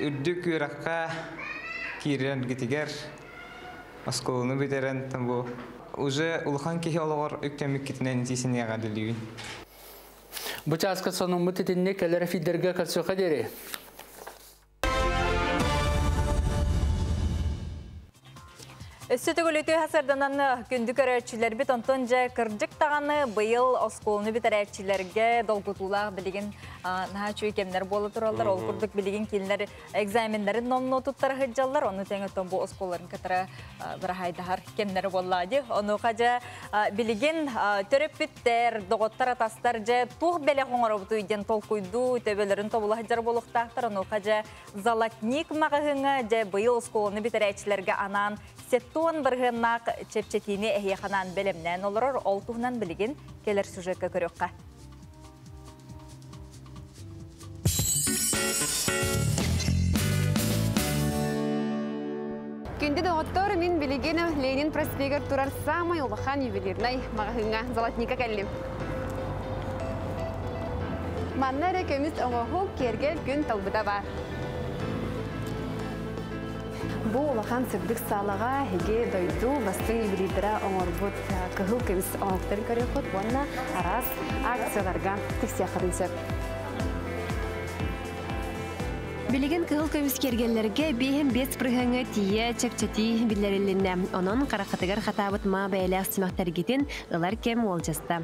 үрдік үйраққа кейрен кетігер осколаны бетерен тамбу. Уже улхан кехе олығыр өктемік кетінен етейістенлігі ғадалуын. Бұча асқа соның мұтетінне кәлері фидерге қарсуға дере. Сөтігіліті хасарданан күнді көрәтшілер бет онтон жа кірджік тағаны бұйыл осколыны бет әрәтшілерге долгутулақ білеген наға чөй кемнер болы тұралдар. Ол күрдік білеген келінер экзамендерін номны тұттар ғыджалар. Оны тәңеттен бұл осколарын кітара бір хайдағар кемнер болады. Оны қажа білеген төріп біттер, доғыттар атастар жа туқ бәлі қоңыр бұты үйден тол қойду, төбелерін тобылы ғыджар болуқтақтыр. Оны қажа залатник мағығыңа жа бұйыл осколыны бет әрәтшілерге анан Сеттуан біргіннақ чепчетіне әйеқанан бәлемнен олырыр, ол туғынан білген келер сюжетке көріққа. Күнді доғыттор мен білген Ленин проспектер тұрар самай олақан ювелирнай мағығыңа золотника кәлім. Маннары көміс оңығы кергел күн талбыда бар. Бұл олақан сүрдік салаға хеге дойду бастың ювелирдера оңырбұт кығыл көміс оңықтарын көріқұт, онына арас акцияларға тіксияқырын сөп. Білеген кығыл көміс кергелерге бейхін бес бірғыңы тие чепчети білдерілінне. Оның қарақытығар қатабыт ма бәйләқ симақтаргетін ұлар кем ол жаста.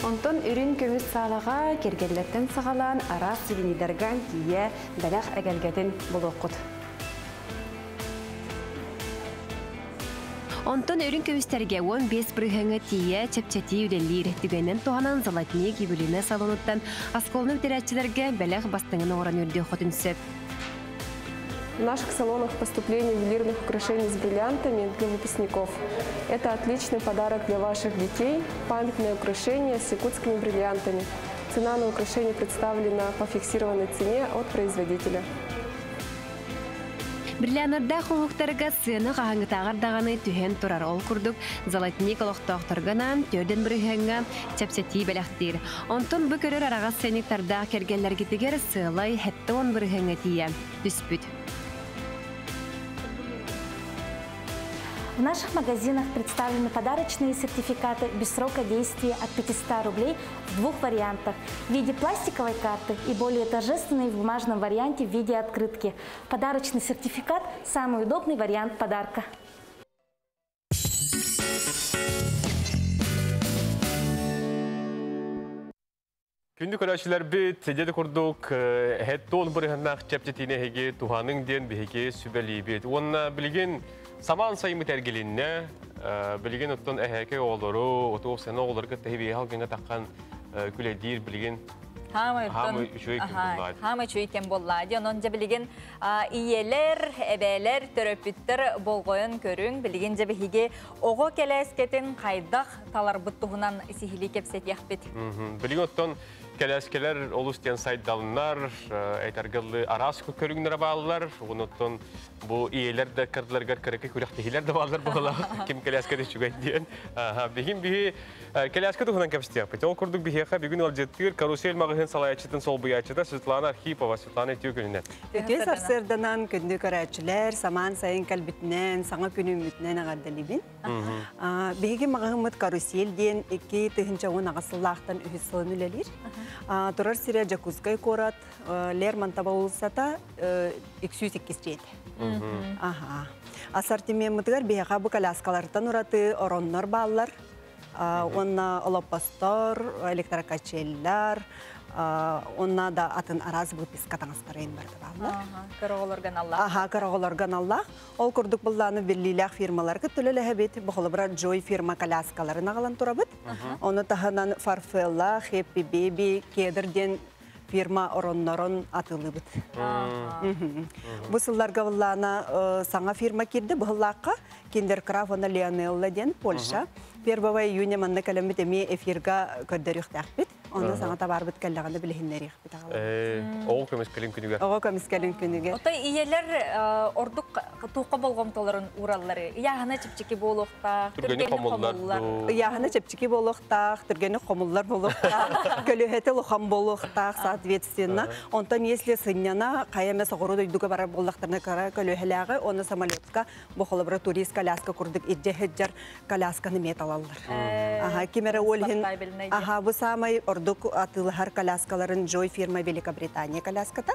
Онтон үрін көміс салаға кергелерден сағалан арас сүйінидерген тие бәләқ әгелгетін бұл оқыд. Онтон өрін көмістерге 15 бірғыңы тие чепчети үлелер түгенен туғанан золотник юбилейна салонуттан асколны бітірәтчілерге бәләқ бастыңын оғыран үрді құтын сөп. В наших салонах поступление ювелирных украшений с бриллиантами для выпускников. Это отличный подарок для ваших детей. Памятное украшение с якутскими бриллиантами. Цена на украшение представлена по фиксированной цене от производителя. Бриллианарда қоңықтарға сыны қағаңытағардағаны түхен тұрар ол күрдік золотник олықтақтырғанан төрден бірігіңі чәпсети бәләқтер. Онтон бұл көрір араға сәніктарда кергеллергетігер сылай хәтті он бірігіңі тие. Түспүт. В наших магазинах представлены подарочные сертификаты без срока действия от 500 рублей в двух вариантах – в виде пластиковой карты и более торжественной в бумажном варианте в виде открытки. Подарочный сертификат – самый удобный вариант подарка. Күнді көрәшілер бет, деді күрдік, әттон бұрығынақ чәптетіне хеге, туғаның ден бігеге сүбәлі бет. Онына білген саман сайымы тәргелінне, білген ұттын әхәке олыру, ұты офсаны олырғы тәйбе халғыңа таққан күләдейір білген Хамы үшөй кен болады. Онын жа білген иелер, әбәлер, төрөпіттер болғойын көрің. Білген жа бігі оғы кәләскетін қайдақ талар бұттығынан сихили кепсет яқпет. Білген ұттын Келескелер олустен сайдалынар, әйтергілі арас көріңдері балылар, оныттон бұл иелер де кірділергер кірікі көректігілер де балылар болы, кем келескеді жүген дейін. Бігін бігі келескеді ғынан кәпістен пәті. Ол күрдік бігеға бүгін ол жеттігір карусель мағығын салайчыдың сол бұйачыда Светлана Архипова, Светлана Етеу күнінен. Өте сарсырданан күнді көрәтшілер, саман сайын кәлбітінен, саңа күнін бүтінен ағаддалибін. Бігі мағығымыд карусель ден, екі тұхынчауын ағасыллақтан үхіз сылын үлелер. Турар сире джакузкай корат, Лермонтова улсата 208 рейд. Ассортиментыгар бияға бұл коляскалардан ураты ороннор баллар, онна олопастор, электрокачеллар, онна да атын араз бұпис катаңыстарайын барды баллар. Карағоларған Аллах. Карағоларған Аллах. Ол күрдік бұлланы беллилях фирмалар күттілі әбет, бұқылы бұра Joy фирма коляскаларын ағалан тұрабыд. Оны тағынан Farfella, Happy Baby, Кедірден фирма ороннорон атылы бұд. Бұл сылларға бұлланы саңа фирма керді бұғыллаққа Киндеркрафт, оны Леонелла ден, Польша. 1 июня манна кәлембет әме эфирға көрдері ұқтақ Оны саңа табар бұд кәллағаны білігіндері ұқпет ағылы. Оғы көмескелін күніге. Оғы көмескелін күніге. Ота иелер ордық туққа болғым толарын ураллары. Яғына чепчеке болуқтақ, түргені қомуллар. Яғына чепчеке болуқтақ, түргені қомуллар болуқтақ, көліхеті лұқам болуқтақ, соответственно. Онтан если сынняна қаямес оғыру дойдуға бара болуқтарына кара көліхеліғі, оны самолетка бұқылы бұра турист коляска күрдік иджі-хеджар колясканы металалар. Кемері олхин, бұл самай ордук атылыхар коляскаларын Joy фирма Великобритания коляската.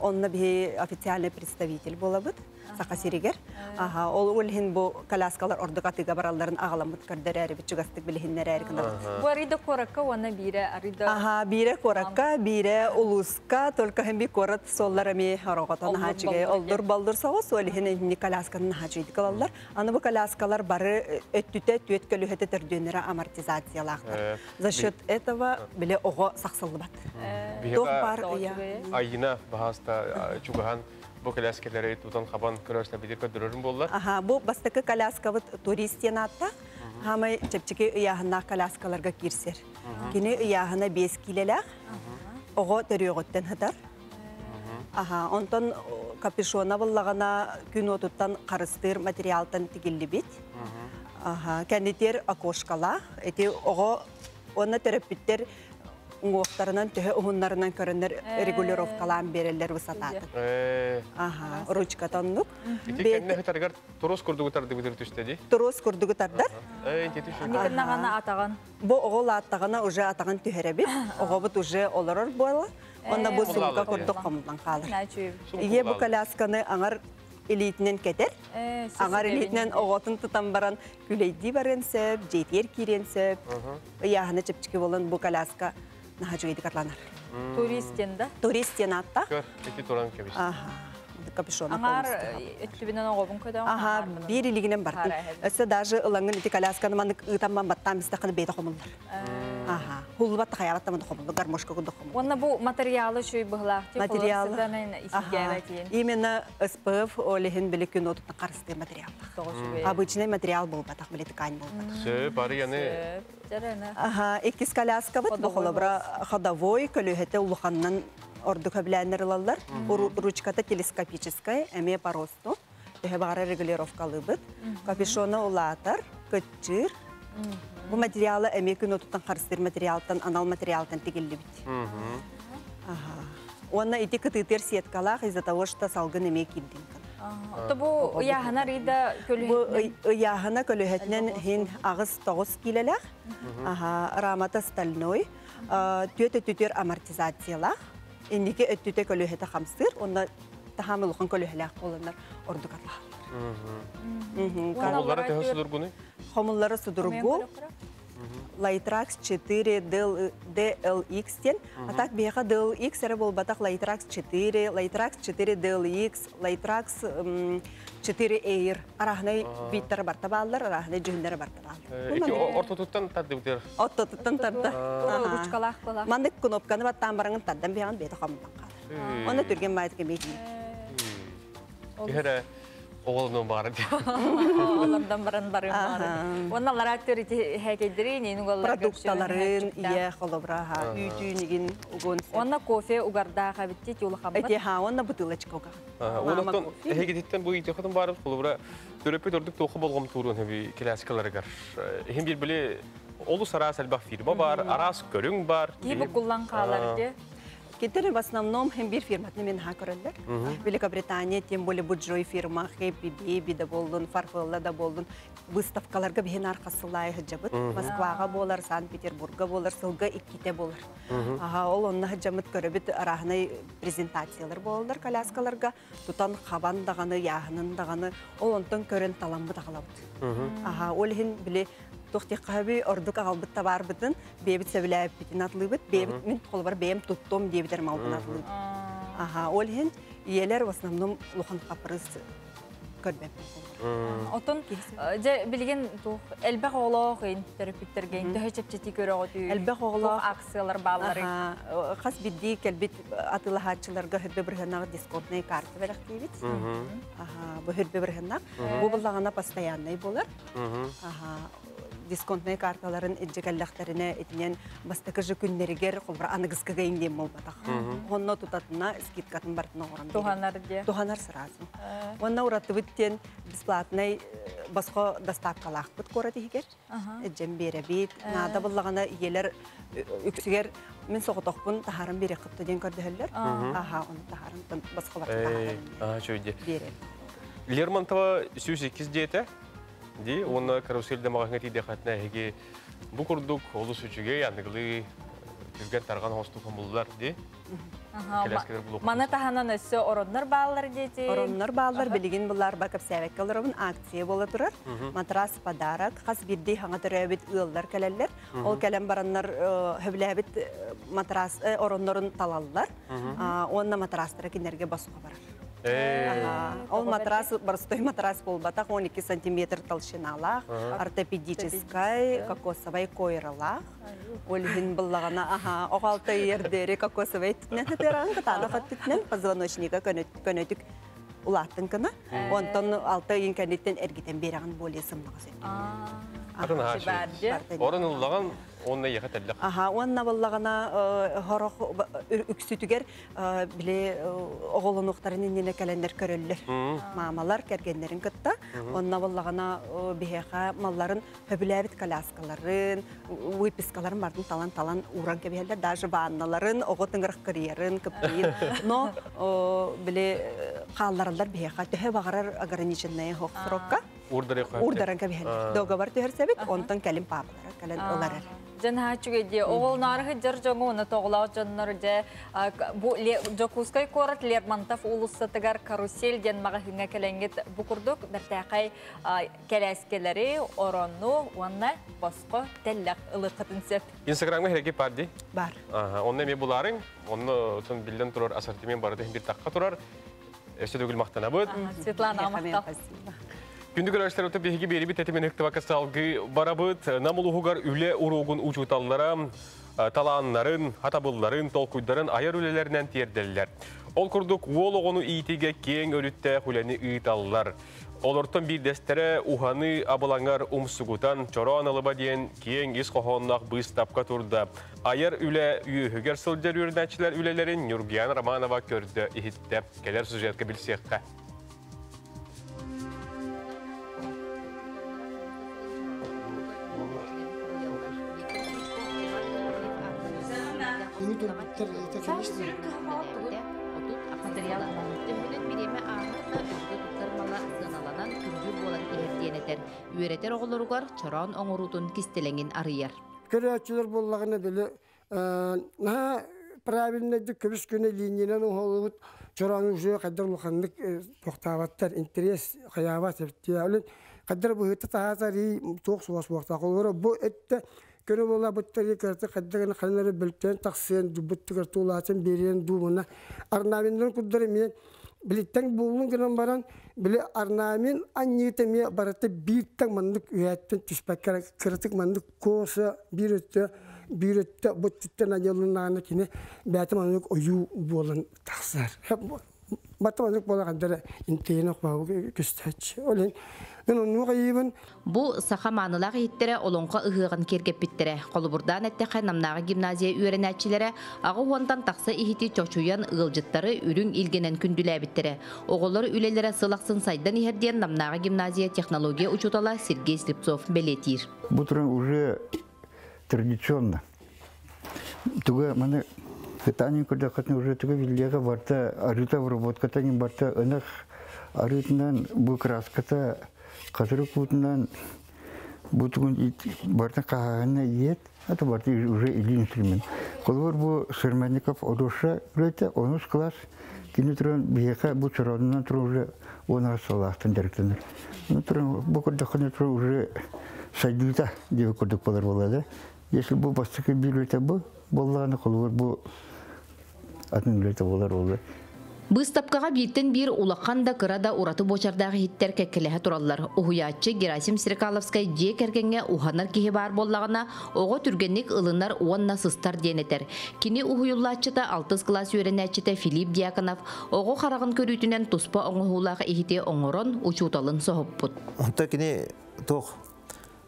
Онна бі официальный представитель болабыд, сақа серегер. Ол олхин бұл коляскалар ордук атыға бараларын ағаламыд көрдері әрі бітчігастық білігіннері әрі кінар. Бұл арида коракка, оны бире арида... Бире коракка, бире улуска, только хем би корат солларами арогатан хачыгай. Олдур балдур соғыз, олхин әйміне колясканы хачыйды калалар. Аны бұл коляскалар бары өттүтә түйет көліхеті түрденері амортизациялақтыр. За счет этого біле оғы сақсылы бат. Айына бағаста чугахан бұл коляскелері тұтан қабан көрерсіне бедер көдірерін болылар? Бұл бастықы коляска туристен атта. Хамай чепчеке ұяғына коляскаларға кирсер. Кені ұяғына 5 килеләқ, оғы төріғыттен хыдар. Онтан капюшона боллағына күн отыттан қарыстыр материалтан тігілі бет. Кәндетер окошкала, әте оғы оны терапевттер уңуқтарынан түхі ұғынларынан көрінер регулировкалан берелер высатады. Ручка тоннук. Кәнне хытарғар тұрос күрдігі тарды бүдір түстеді? Тұрос күрдігі тардар. Никіннағана атаған? Бұл оғыл аттағына уже атаған түхері бет. Оғы бұт уже оларыр болы. Онда бұл сумка күрдік қомылдан қалыр. Е бұл колясканы аңар элитінен кетер. Аңар элитінен оғытын тұтан баран күлейді барен сөп, жетер керен сөп. Яғына чепчіке болын бұл коляска наға жүйді қарланар. Туристен да? Туристен атта. Көр, еті тұран кемеш. Капюшона аңар өттүбінен оғабын көді? Bir ilginin bardı. Öse даже ылаңын ити колясканы мандык ытаман баттан бістақыны бейді қомылдар. Хулбатты қаябаттамын қомылды, гармошка күнді қомылды. Онна бұл материалы шөй бұғылақ? Материалы. Именно СПФ олихин білі күн отыптың қарысты материал. Обычный материал бұл батақ, білі ткань бұл батақ. Сөп, бары яны? Эккіз коляска бұд, бұқылы бұра ходовой, көлігеті ұлықаннан ордук өбіләнер ылалар. Ручката телескопическая, әме по росту. Бары регулировкалы бұд. Капюшона ұлатар, көтчір. Бұл материалы әме күн отыптың қарыстыр материалтан, анал материалтан тегілі бұд. Онна ити кытытыр сеткалақ из-за того, что салгын әме келден. Бұл ұяғына рейді көлігетінен? Ұяғына көлігетінен хен ағыз 9 келеләқ. Рамата стальной. Төті-төтер амортизациялақ. Индеке өттүте көлігеті қамсыр. Онда тахамы лұқын көлігеләқ болынар ордық атлақ. Қомыллары тәхі сұдырғыны? Қомыллары сұдырғы. Litrax 4 DLX-тен. Атақ бейға DLX әрі бол батақ Litrax 4, Litrax 4 DLX, Litrax 4 Air. Арағынай биттері барта балылар, арағынай жүгіндері барта балылар. Ортотуттан тарды бітер? Ортотуттан тарды. Ручкалақ бола? Мандық кнопканы баттан барыңын таддан бейған бейді қамылдан қалыр. Оны түрген майты кемейді. Oğlunun bari. Олардан баран барын бары. Онналар актер хәкедерин, ен уголлар продукталарын, ие холобраха, үтүнигин угон. Онна кофе угардаға битти юлы хамбат. Эти онна бутылочка уга. Онтон хәкедеттен бу итехтен барып, холобра төрөппе төрдүк тохы болгом турун хәби классикаларга. Хем бир биле олу сара сәлбах фирма бар, арас көрүң бар. Кибу куллан калар. Кеттере в основном бир фирматны мен хакырылдар. Великобритания, тем более Буджой фирма, Happy Baby да болдун, Farfalla да болдун. Выставкаларга бен аркасылай хаҗабыт. Москвага болар, Санкт-Петербургга болар, сылга икките болар. Ол онна хаҗамыт көрөбит арахны презентациялар болдар коляскаларга. Тутан хабан даганы, яһынын даганы, ол онтон көрөн таламбы тагалабыт. Ол хин биле Тохтикаби ордук албыт табар битин, бебит сәбиләп битин атлыбыт, бебит мин холбар бем туттом дебитер малбын атлыбыт. Ол хин иелер в основном лухан капрыз көрбеп. Отон же билген элбек оглох терапевттерге инде хечепчети көрөгөтү. Элбек оглох акциялар баллары. Хас бидди келбит атылахатчыларга хөрбе бирхенага дисконтный карта берек дейбит. Бу хөрбе бирхенак. Бу буллагана постоянный болар. Дисконтный карталарын эджекелләхтерине этинен бастакыжы күннәригер холбар аныгыскага индем болбатак. Онно тутатына скидкатын бартына орам. Туханар сразу. Онно уратыбыттен бесплатный басқа доставкалах бут коратигер. Эджем беребит. Нада буллагана иелер үксүгер мен соготокпун тахарын бере кытты ден көрдөһөллөр. Он тахарын басқа бар. Чөйде. Лермонтова 108 дете. Ди, оны каруселде мағаңа тиде қатына әге бұ күрдік олы сүчіге яндығылы жүрген тарған хостуқын бұлдар, ди? Маны таханан өсі ороннар бағалар дети? Ороннар бағалар білген бұлар бақып сәвек қалырабын акция болы тұрар. Матрас подарок, қас бірдей хаңа түрі өбіт ұлдар кәлелер. Ол кәлем бараннар хөбілі өбіт матрас ороннарын талалар. Онна матрастыры кенерге басуға барар. Ол матрас, простой матрас болбатақ, 12 сантиметр толщиналақ, ортопедическай, кокосовай койралақ. Ол хин бұллағана, оғалты ердері кокосовай түтінен әтеран, қатанық түтінен позвоночника көнөтік ұлаттың кіні. Онтан алты енкәнеттен әргетен беріған боле сымлығы сен. Атын ашы. Орын ұллаған онна еға тәлліқ. Онна бұллағана үксүтігер біле оғылын ұқтарының нені кәлендер көрілілер. Мамалар кәргендерін күтті. Онна бұллағана бейеға малларын хөбіләбіт коляскаларын, выпискаларын бардың талан-талан уран кәбейлер. Даже ванналарын, оғытыңғырық кірерін, күптейін. Но біле қалларылар бейеға түхе бағарар ограниченные хоқ-срокка. Урдарын кәбейлер. Договор түхерсәбіт, онтан кәлім папалары, кәлін оларар. Жана чугеде оғыл нарығы жыр жоңы оны тоғылау жоннар же жокускай корат Лермонтов улуссатыгар карусель ден мағахыңа кәләнгет бұқырдық дәртәқай кәләскелері оронну онна босқы тәлләқ ылықытын сөп. Инстаграмға хереке парди? Бар. Онна ме бұларың, онны білден тұрар ассортимент барды бір таққа тұрар. Өсі дөгіл мақтана бұд. Светлана мақтал. Күндік өрәштер өтіп бейгі бері біт әтімен үктівақы салғы барабыт, намылуғығар үлі ұруғын ұчуталлара, таланларын, атабылларын, толкуйдарын айыр үлелерінен терделілер. Ол күрдік ол оғыны иетеге кең өлітті хүләні ұйталылар. Олортын бір дәстері ұғаны абылаңар ұмсығутан чорон алыба дейін кең ес қоғыннақ бұйыстапқа тұрды. Айыр үлі үйігер сылдер үрінәтшілер үлелерін Нұргиян Романова көрді ихітті. Келер сюжетке білсеққа. Үйретер оғылырғар чаран оңырудың кистеленген арыяр. Көрәтшілер болағына білі, правильный көбіс көне линиянан оғылығыт чаран ұжы қадар мұқандық тоқтаваттар, интерес қаябат әбіттеуілін. Қадар бұғыты тағатар тоқ суас уақта қолғыры. Бұл әтті көне бола бұттары көрті қаддағын қанары білттен тақсыен бұтты көрті олатын берен думына. Арнаменден күддері мен білеттен болуын көнен баран, біле арнамен анниеті мен бараты бейттен мандық үйәттен түспәккер кіртік мандық косы бір өтті бұттыттен ажалын ағына кені бәті мандық ойу болын тақсар. Батаманlık bola kadar inteyinok bağ küsteç. Olen onu qayıbın. Bu saha manılaq hittere olonqa ıhığın kergep bittere. Qolburdan etteqe namnağı gimnaziya ürenetçilere ağı ondan taqsa ihiti çoçuyan ığılcıtları ürün ilgenen kündüle bittere. Oğulları ülelere sılaqsın saydan iherdiyen namnağı gimnaziya технология учутала Сергей Слепцов белетир. Bu turun уже традиционно. Туга мана питание куда катны уже туга вильяга барта арыта обработката не барта анах арытнан бу краската казыры кутнан бу тугун барта кахана ет это барта уже или инструмент. Колор бу Шерменников одоша рыта онус класс кинетрон бияка бу чароднан турун уже она салахтан директор. Ну турун бу куда катны турун уже сайдылта деп көрдік болар болады. Если бұл бастықы билеті бұл, болғаны қолуыр бұл атын билеті болар олы. Быстапкаға биртен бир улақан да кырада ураты бочардағы хиттер кәккелеге тураллар. Ухуячы Герасим Сиркаловскай же кәргенге уханар кихи бар боллағына оғы түргенник ылынар уанна сыстар денетер. Кини ухуюллачыта 6 класс үйренәчіте Филипп Дьяконов оғы қарағын көрүтінен туспа оңығулағы ихите оңырон учуталын соғыппыт. Онта кини тоқ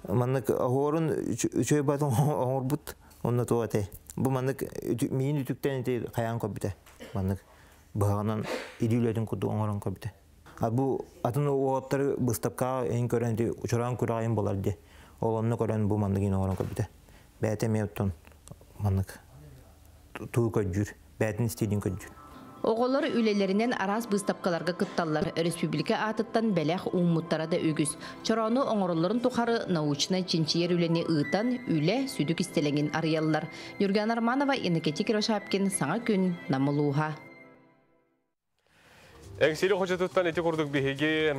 маннык агорун үчөй батың оңорбут онна тоате. Бу маннык миин үтүктен ите каян көбүтө. Маннык баганан идүлөдүн куду оңорон көбүтө. А бу атын оттар быстапка эң көрөнди учуран курайын болар ди. Олонну көрөн бу манныгын оңорон көбүтө. Бәте меоттон маннык туу көжүр, бәтин стилин көжүр. Оғолар үлелерінен арас быстапкаларға кытталлар. Республика атыттан бәләқ уңмуттара да өгіз. Чорону оңырыларын тұқары научны чинчиер үлені ұйтан үле сүдік істелеңін арыялылар. Юрген Арманова, Иннекети Кирошапкин, Саңа күн, Намылуға. Әңселі қожатыттан әте құрдық бейге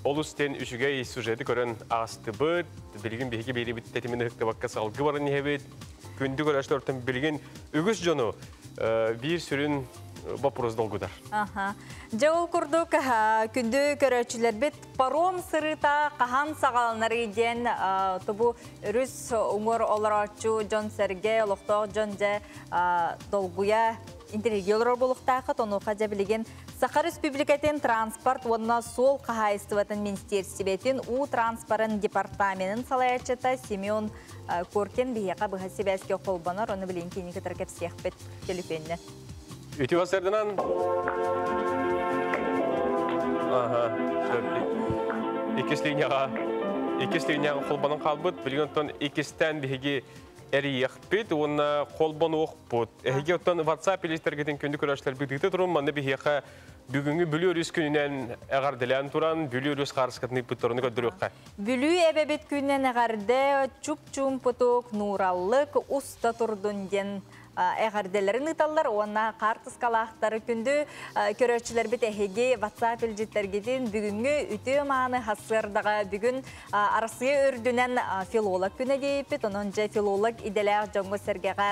олыстен үшіге сюжеті көрін ағасты бұд, білген бейге бейді біттетімені үкті баққа салғы барын ебет, күнді көрәшті ортын білген үгіз жону bir sürün vapuruz dolguдар. Жауыл күрдік күнді көрәчілер бет паром сырыта қахан сағалынары еден тұбу үріс ұңыр оларачу Джон Серге, Лоқтоқ Джон Же долгуя интерегиялар болуқтақы тонуға жабілеген Сахар Республикатын транспорт онына сол қағайыстыватын министерстебетін у транспорын департаментін салаячыта Семен Коркен бейеқа бұға себәске қолбанар, оны білейін кейіне кітіркеп сияқпет телефеніне. Үті басырдынан? Икес линияға қолбанын қалбыт, білген оттан икестен бейге әрі еқпет, оны қолбан оқпыт. Әйге оттан WhatsApp елестергетін күнді көрәшілер бігдікті тұрын, маңды бейеқа бүгінгі бүлі өріс күнінен әғарділән тұран, бүлі өріс қарысқатыны бұттырыны көдір өққа. Бүлі әбәбет күнінен әғарды чүп-чүм бұтық, нұраллық, ұста тұрдың ден әғарделерін ұталар, оңа қартыс қалақтары күнді көрерчілер бет әхеге WhatsApp елжеттергеден бүгінгі үті мағаны хасырдаға бүгін арасы өрдінен филолог күні дейіппет, оның жа филолог иделәғ жоңғы сәргеға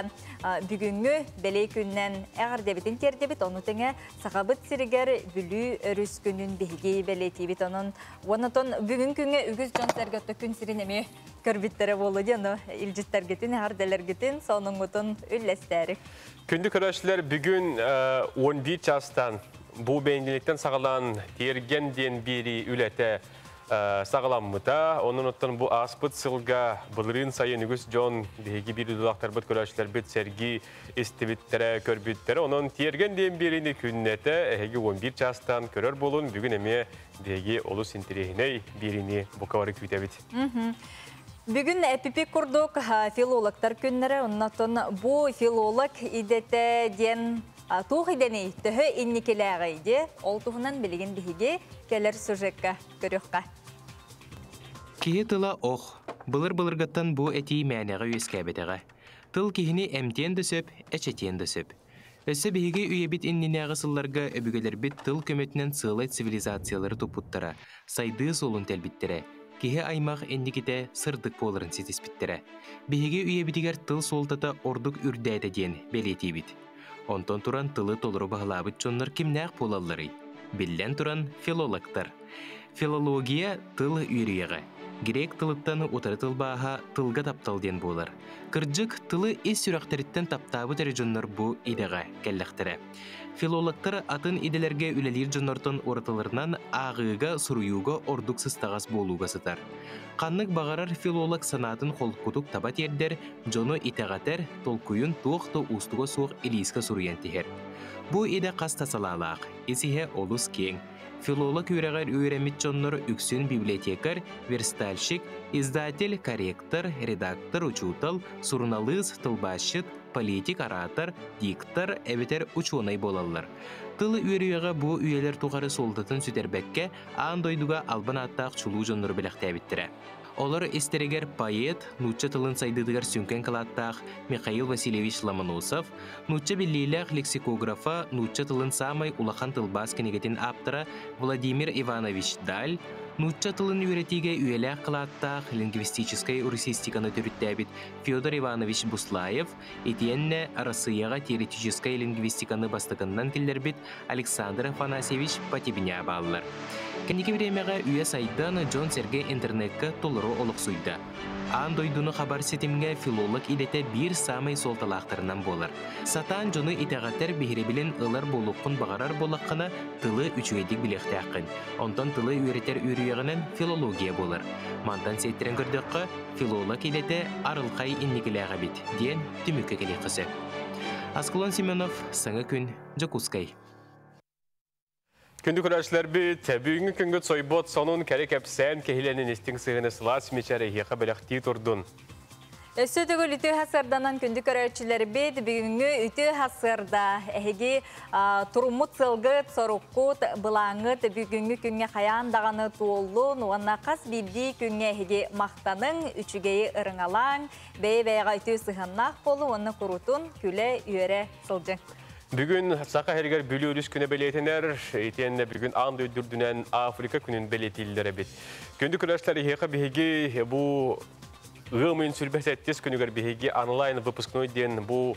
бүгінгі бәлей күннен әғардебетін тердебет, оны тәңі сағабыт сірігер бүлі өріс күнін бәйге бәлетейбет, оның бүгін күнге үгіз жон сәргетті күн сірін әме көрбеттері болу ден, елжеттергетін, әғарделергетін, соның ұтын үлләстәрі. Күнді көрәшілер бүгін 11 жастан бұл бәйінділіктен сағалан тергенден бері үләті сағаламыта. Оның ұттан бұл аспыт сылға бұлырын сайын үгіз жон бейгі бір ұдылақтар бұд көрәшілер бұд сәргі істебіттері, көрбеттері. Оның тергенден беріне күннеті әйгі 11 жастан көрер болуын бүгін әме бейгі олыс интерегіне беріне бұқавары күйтәбіт. Бүгін әпіпек күрдік филологтар күннері, оннатын бұл филолог идеті ден туғы идені түхі иннекеләғі иде, ол тұғынан білген бейге келер сюжетқа көріққа. Кихи тыла оқ, бұлыр-бұлырғаттан бұл әті мәнеға өскәбетіға. Тыл кихini әмтен дөсіп, әчетен дөсіп. Өсі бейге үйебет инненеға сылларға өбігелер бет тыл көметінен сылай цивилизациялары тұпуттара, сайды солын тәлбіттері. Кихи аймақ әндекеті сырдық болырын сетеспіттері. Бейге үйебетігер тыл солтата ордық үрдәді ден белеті бит. Онтон туран тылы толыры бағылабыт жонлар кімнәқ полалары. Білден туран филологтар. Филология тыл үйріяғы. грек тылыттан утары тылбааха тылга тапталден болар. Кырджык тылы ис сүрәхтериттен таптабы тәрежоннор бу идеға кәлләхтере. Филологтар атын иделерге үлелер жоннортон оратыларынан ағыға суруюга ордук сыстағас болуға сытар. Қаннык бағарар филолог санатын холкутук табат ердер, жону итағатер толкуюн туқты устуға суық илиска суруян тихер. Бу иде қас тасалалақ, исихе олус кең. Филолог үйрәгәр үйрәмит жоннор үксін библиотекар, верстальщик, издатель, корректор, редактор, учутал, сурналыз, тылбашыт, политик, оратор, диктор, әбетер учуонай болалар. Тылы үйрәгә бу үйелер туғары солдатын сүтербәкке аан дойдуга албан аттақ чулу жоннор біләқті әбеттірі. Олар истерегер поэт, нучча тылын сайдыдыгар сүнкен калаттақ Михаил Васильевич Ломоносов, нучча биллилях лексикографа, нучча тылын самай улахан тылбас кенегетін аптыра Владимир Иванович Даль, нучча тылын үйретиге үйелях калаттақ лингвистической урсистиканы түріттәбіт Федор Иванович Буслаев, етенне Россияға теоретической лингвистиканы бастығыннан келдербіт Александр Афанасьевич Потебня балылар. Кәнеке времяға үйе сайдан Джон Сергей интернетка толыру олық суйда. Аан дойдуны хабар сетімге филолог идете бір самай солталақтарынан болар. Сатан жоны итағаттар бейребілін ылар болуқын бағарар болаққына тылы үчуедік білекті ақын. Онтан тылы үйретер үйрейгінен филология болар. Мантан сеттерен көрдіққа филолог идете арылқай иннекіліға бит, ден түмікке келе қысы. Асқылон Семенов, Саңы күн, Жакускай. Күнді көрәшілер бі, тәбүйінгі күнгі цойбот сонын кәрі кәпсән кәхіленін істің сығыны сылас мечәрі еқі біліқті тұрдың. Өсі түгіл үті хасырданан күнді көрәшілер бі, бүгінгі үті хасырда әхеге тұрмыт сылғыт, сорыққыт, бұлаңыт, бүгінгі күнге қаяндағаны туолын, уанна қас бейді күнге әхеге мақтаның, үчігейі ырыңалаң, бәй-бәйға үті сығаннақ болу, оны құрутын күлі үйері сылжың. Бүгін сақа әргер бүлі өріс күні бәлетінер, етенне бүгін аңды өдірдінен Африка күнін бәлетілдері бет. Күнді күрәшілері еқі бігеге бұл ғылмын сүрбәс әттес күнігер бігеге онлайн выпускной ден бұл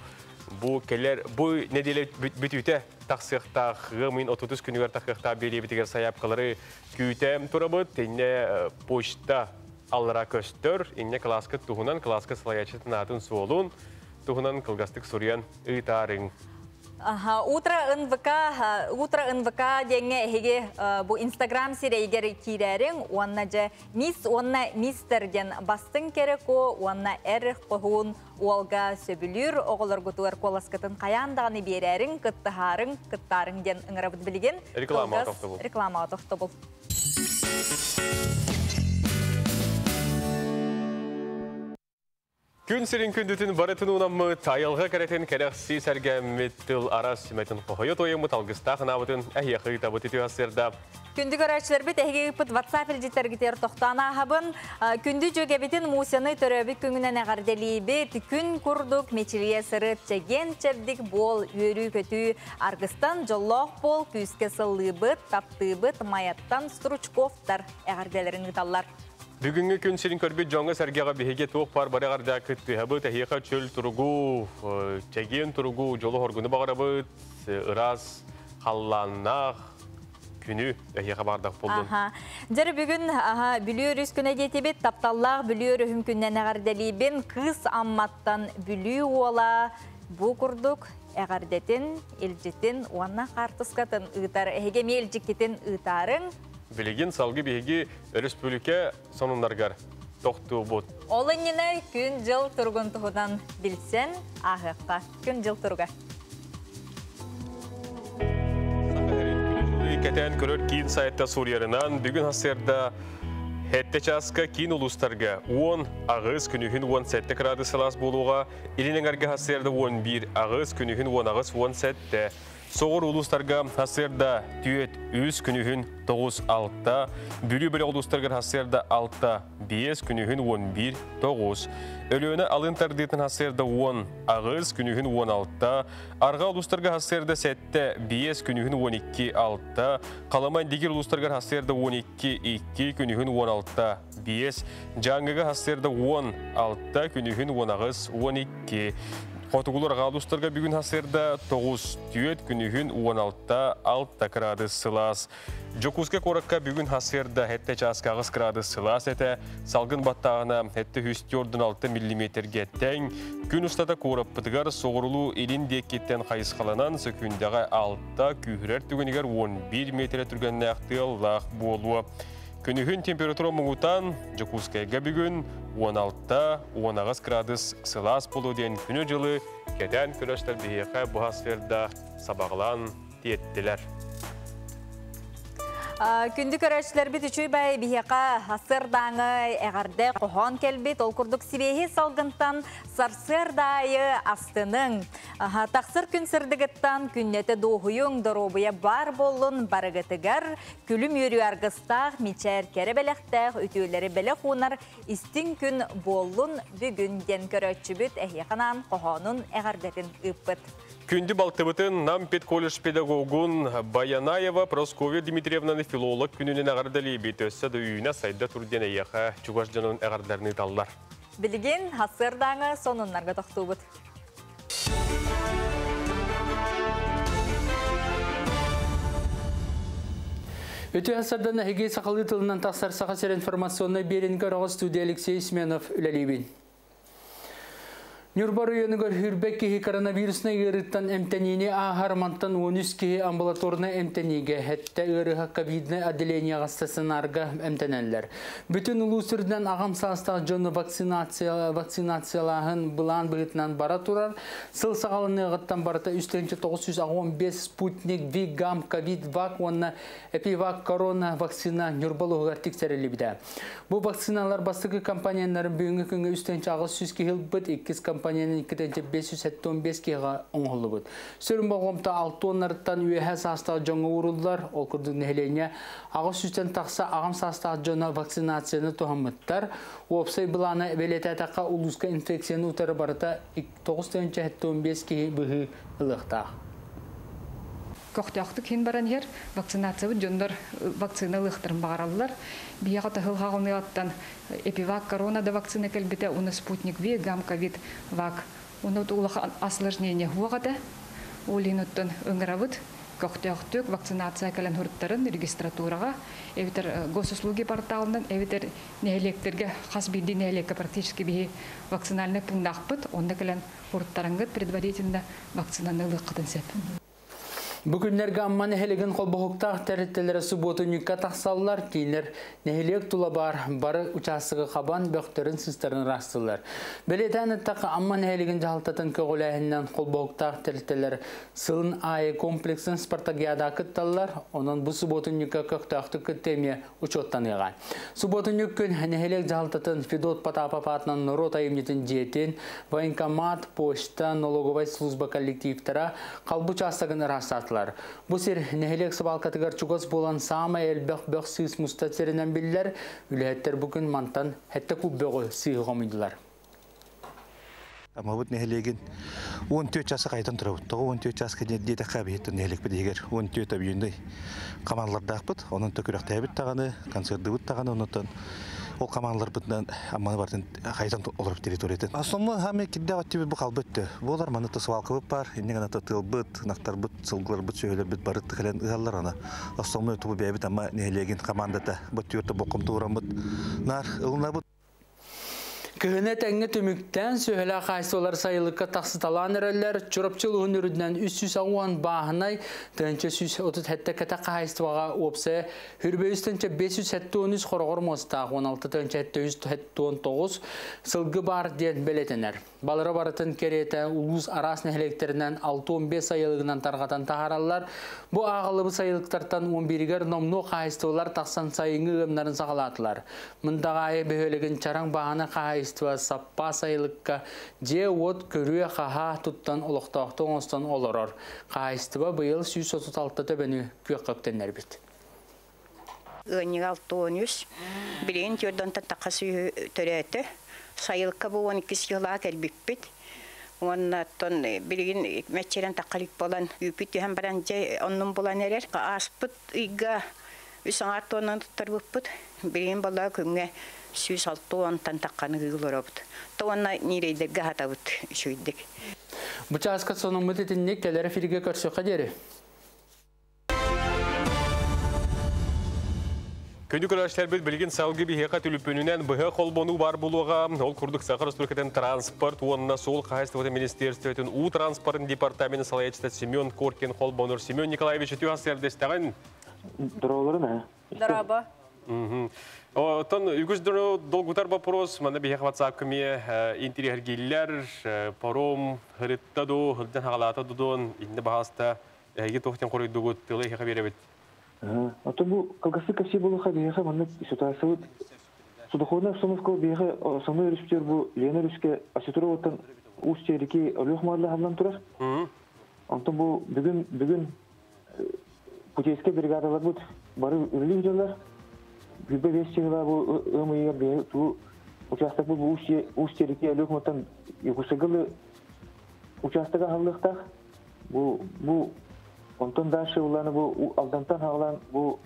неделі бүтіте тақсықтақ ғылмын 30 күнігер тақсықтақ бері бітігер саяп қылары күйтем тұрабыд, енне почта алыра көстір, енне классқы тұғынан классқы сылаячытын атын суолун, тұғынан қылғастық сұриян ұйтарың. Утро НВК денге хеге бу Инстаграм сирейгер кирерин, уанна же мистер ден бастын керек о, уанна әріх қоғуын уалга сөбілір, оғылар ғытуар коласкатын қаяндағаны берерін, кыттарың ден ұңырабыд білген. Реклама тоқты бұл. Күн сирин күндітін барытын ұнамы тайылға кәретін кәрәқсі сәргәмет тыл арас сүметін қоғайот ойымы талғыстағын абытын әйеқі табыт еті асырда. Күнді көрәшілер біт әйге үпіт WhatsApp елжеттергітер тоқтана ағабын. Күнді жөгебетін мусыны төрөбік күңінен әғарделі бет. Күн күрдік, мечілие сырыт, чәген чәбдік бол, өрі көті арғыстан жоллақ бол, күске сылы бұт, тапты бұт, майаттан стручковтар әғарделерін ғыталар. Бүгінгі күн сирин көрбет жоңға сәргеға бігеге тоқ бар барағарда күтті. Әбіт әйеқа чөл тұрғу, чәген тұрғу, жолы хоргыны бағарабыт, ырас, қалланнақ, күні әйеқа бардақ болдың. Жәрі бүгін бүліөр үз күні детебет, тапталлақ бүліөр үхім күннен әғарделейбен қыз амматтан бүлі ола бұ күрдік. Әғардетін, елжетін, уанна қартысқатын ұйтар, әйгеме елжікетін ұйтарын. Білеген салғы бейге республика сонындарғар тоқты бұд. Олыннені күн жыл тұрғын тұғыдан білсен, ағыққа күн жыл тұрға. Кәтән көрір кейін сайтта Сурьярынан бүгін асырда Хәтті часқа кейін ұлыстарға 10 ағыз күнігін 17 градус селас болуға, елінің әргі асырда 11 ағыз күнігін 10 ағыз 17. Соғыр ұлыстарға асырда түйет 3 күнігін 9-6, бүлі-бүлі ұлыстарға асырда 6-5 күнігін 11-9. Өліөні алынтар дейтін асырда 10 ағыз күнігін 16, арға ұлыстарға асырда 7-5 күнігін 12-6, қаламан дегер ұлыстарға асырда 12-2 күнігін 16-5, жаңғыға асырда 16 күнігін 10 ағыз 12. Қотығылыр ғалустарға бүгін хасырда 9 түйет күнігін 16 градус сылас. Жокузге қораққа бүгін хасырда 7 градус сылас әті, салғын баттағына 7,6 мм-ге тәң, күн ұстата қорап бұтығар соғырылу елін деккеттен қайысқаланан сөкіндіға 6 күйірер түгінігер 11 метр түргенне ақтығыл лақ болуы. Күнігін температура мұғытан Жокузкайға бүгін 16-19 градус сылас болу ден күні жылы кәден көріштер бейеқі бұғасферда сабағылан тиеттілер. Күнді көрәшілер біт үші бәй бейеқа асырдаңы әғарды қоған келбет ол күрдік сібейі салғынтан сарсырдайы астының. Тақсыр күн сырдығыттан күннеті доғыйың дұробыя бар болын барығытығар күлім өрі арғыстақ, мечер кәрі бәліқтақ, өтеулері бәлі қонар істің күн болын бүгін ден көрәші біт әйеқанан қоғанын әғардетін үппіт. Күнді балтыбытын Нампет колледж педагогун Баянаева Прасковья Дмитриевнаны филолог күнінен ағардали бет өссі үйіне сайда түрден әйеқа чуғашжанын әғардарыны талдар. Білген хасырдаңы сонынларға тоқты бұд. Өте хасырдан әге сақалы тылынан тақсар сақасер информационны берінгі рағы студия Алексей Сменов үләлейбін. Нюрба районығыр хүрбәк кеге коронавирусна ғырыттан әмтәнені ағармантан 13 кеге амбулаторны әмтәнеге, әтті ғырыға ковидны отделения ғастасынарға әмтәнәлілер. Бүтін ұлысырдан ағам састағы жоны вакцинациялағын бұлан бұғытынан бара тұрар, сыл сағалыны ғыттан барыта 915 спутник V гам ковид вак, онына эпивак корона вакцина Нюрбалығығар тексерілі біді. Бұл вакциналар бастығы компанияларын бүгінгі күнгі 300 кеге бұд 2 компанияларын 575 кеға оңғылы бұд. Сөрін бағымта 6 тоннарыттан үйәхә састағы жоңы ұрылдар, ол күрдің нәхелене ағыз сүстен тақса ағам састағы жоңа вакцинацияны тұхамыттар. Опсай бұланы бәлеті әтаққа ұлысқа инфекцияны ұтары барыта 975 кеге бұғы ұлықтақ. Көқтяқты кен баран ер вакцинация жондар вакцина лыхтырын бағаралылар. Бияға тахыл ғағылны аттан эпивак корона да вакцина кәлбеті, уны спутник V гам ковид вак. Уны ұлыға осложнение хуағады. Олин ұттын өңірабыд. Көқтяқтық вакцинация кәлін хұрттарын регистратураға. Әвітер госуслуги порталынан, әвітер нәйлектерге, қас білді нәйлекке практически бейі вакцинальны пұңнақпыд. Онда кәлін хұрттарыңғыд предварительно вакцинаны лыққыдын сәп. Бүгінлерге амман әхелеген қолбақықтақ тәріттелері сұботы нүкка тақсалылар, кейінер нәхелек тұла бары учасығы қабан бөктерін сыстарын растылар. Белетән әттақы амман әхелеген жағалтатын көғіләйіннен қолбақықтақ тәріттелері сылын айы комплексін спартагиада күтталылар, онын бұл сұботы нүкка көқтақты күттеме учоттан еған. Сұботы нүккін нәхелек жағалтатын Федот Патапапатынан Нұрот айымнетін жетін, военкомат, почта, налоговай служба коллективтара қалбы участығын растатылар. Бұл сер нәхелек сыбал катығар чугас болан сама әлбәқ сыз мұстатерінен білілер, үләттер бүгін мантан әтті көп бөғі сыйға мұйдылар. Ама бұд нәхелеген 14 жасы қайтын тұра бұд. 14 жасы кәден дейті қабиеттін нәхелек бұд егер 14 әбейінді қаманларда бұд. Оның төкірек тәбіт тағаны, концерті бұд тағаны онытын. Ол қаманлар бұдынан амманы бардың қайтын олырып территориятын. Асылмы хаме кедде аттебі бұл қалбытты. Болар маныты свалқы бұд бар, еннен анаты тыл бұд, нақтар бұд, сылғылар бұд, сөйлер бұд, барытты кәлен ұғалар ана. Асылмы өтібі бәйбіт ама нәхелеген қамандата бұд түйірті боқымты ұрам бұд. Нар, ұлына бұд. Кыһынет әңгі түміктен сөйлі қайсылар сайылыққа тақсыталан әрелер, чұрапчылығын үрідінен 300 бағынай, тәнче 130 кәті қайсываға опсы, хүрбе үстінче 513 қорғыр мостақ, 16 тәнче 119 сылғы бар ден белетенер. Балыры барытын кереті ұлыз арас нәхелектерінен 6-15 сайылығынан тарғатан тағаралар. Бұ ағылыбы сайылықтартан 11-гер номну қайсывалар тақсан сайыңы ғымнарын сағалатылар. Мұндағайы бөхелігін чараң бағаны қайсыва саппа сайылыққа же от көрі қаға тұттан олықтақты оңыстан олырыр. Қайсыва бұйыл 136 төбені көк көктенер біт. Өңіг 6-13, білейін түрден тақасы түрәті. Сайылыққа бұл 12 жылға кәлбіппет. Оннаттан білген мәтчерен тақалик болан үпіт үйен баран жай онның болан әрер. Аспыт үйға үсіңар тонын тұттар бұппыт. Білген болға күнге сүйс алтуантан таққаны ғылыробыд. Тоғанна нерейдерге хатабыд шүйдік. Бұчасқа соның мұтетінне кәлері филге көрсі қадері? Күнді көрәштер біз білген салғы бейхеқа түліппөнінен бұғы қолбону бар болуға, ол күрдік сақыр үстіркетін транспорт, онына сол қайыстығыты министерстветін у транспортын департаменті салаячыста Семен Коркин қолбоныр. Семен Николаевич, өте асырдестіғын? Дұралырын, Дұраба. Тон үгіздірі долгутар вопрос, манда бейхеқа ватсап көме интерьергейлер, паром, ғырыттаду, ғырден ғалатадудон, инді бағаста әйге тоқтен қорыйдығыт тылы хеқа беребет. А то был колгасы капси было ходиха, манна ситуация вот судоходная обстановка бега, основной режиссер был Лена Русская, а ситуация вот устье реки Олег Мадла Хамлан Турас. Он там был бегун путейская бригада лабут, бары люди Гибе вестила был мы я ту участок был устье реки Олег Мадла и гусегалы участка Хамлахтах был Онтон дальше уланы бу алдантан хагылан бу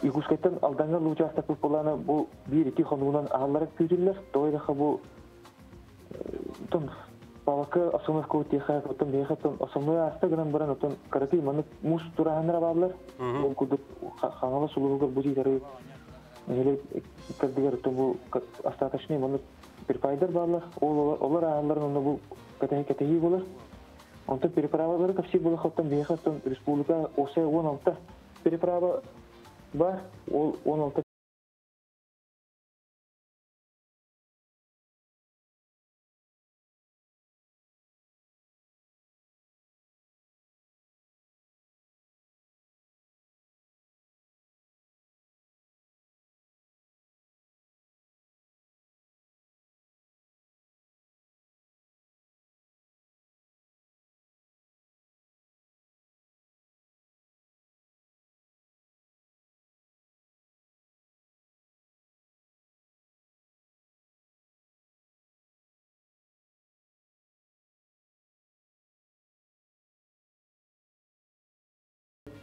игускеттен алданган участок буланы бу бир-iki хонугунан агалларак күтүллер. Тойдаха бу тон балакы асымык көтеха, тон бехатон асымы астагынан баран тон карати маны мус тураганнар баалар. Бу куду хангала сулууга будитары. Эле каддигер тон бу остаточный маны перпайдар баалар. Олар агалларын бу катаhi болар. Онтон переправалары капси было хоттан бехаттан республика осе 16 переправа бар, ол 16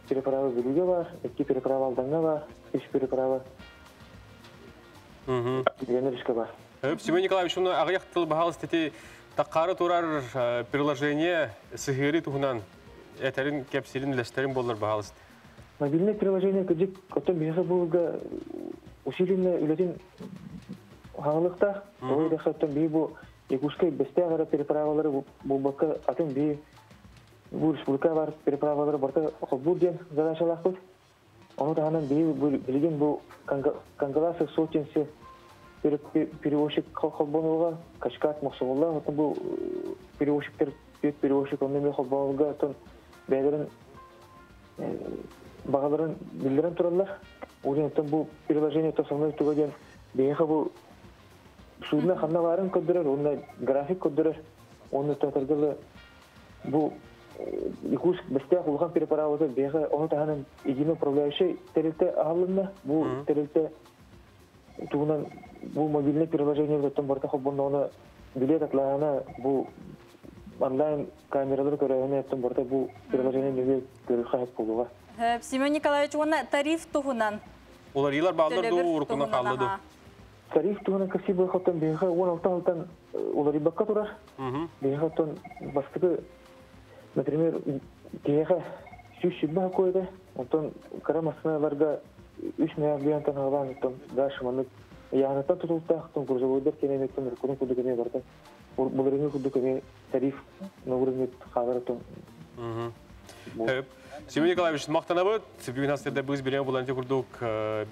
переправа Белуге бар, 2 переправа Алданга бар, 3 переправа Ленеришка бар. Семен Николаевич, он ағаяқтыл бағалыз тәте таққары турар приложение сығыры тұғынан әтәрін кәпсерін ләстерін болыр бағалыз. Мобильное приложение көдік көттен бейгі болуға усиленно үлетін ғағылықта, ойда көттен бей бұл екушкай бәсте ағара переправалары бұл баққа атын бей bu республика бар переправалары барта хоббуден задачалар кылып. Оны тагынан билген бу Кангаласы сотенсе перевозчик хоббонуга Кашкат Мосулла, вот бу перевозчик он неме хоббонуга тон бәдерин багаларын билдирен туралар. Уен тон бу приложение тосомной тугаген бейха бу судна ханна барын көддөрөр, онда график көддөрөр. Оны татыргылы бу Якуш бәстә кулган переправада бега оны таһанын идея управляющий терелте алынна бу терелте тугунан бу мобильный приложение белән барта хоббонны билет атлана бу онлайн камералар көрәгәне тон барта бу приложение неге көрүп хәп булуга. Семен Николаевич, оны тариф тугунан. Олар елар балдар ду уркуна калды. Тариф тугунан каси бу хаттан бега 16 алтан олар ибакка турар. Бега тон бастыгы Например, тега сүйшібі қойды, онтан қарамасыналарға 3 миллион алған, онтан дальше маны яғынаттан тұтылықтақ, онтан күрзавойдар кенеметтен үркінің күдігіне барды. Бұл реңі күдігіне тариф нөғіріне қағыр онтан. Семен Николаевич, мақтана бұд, бүгін астырда біз берең боланте күрдік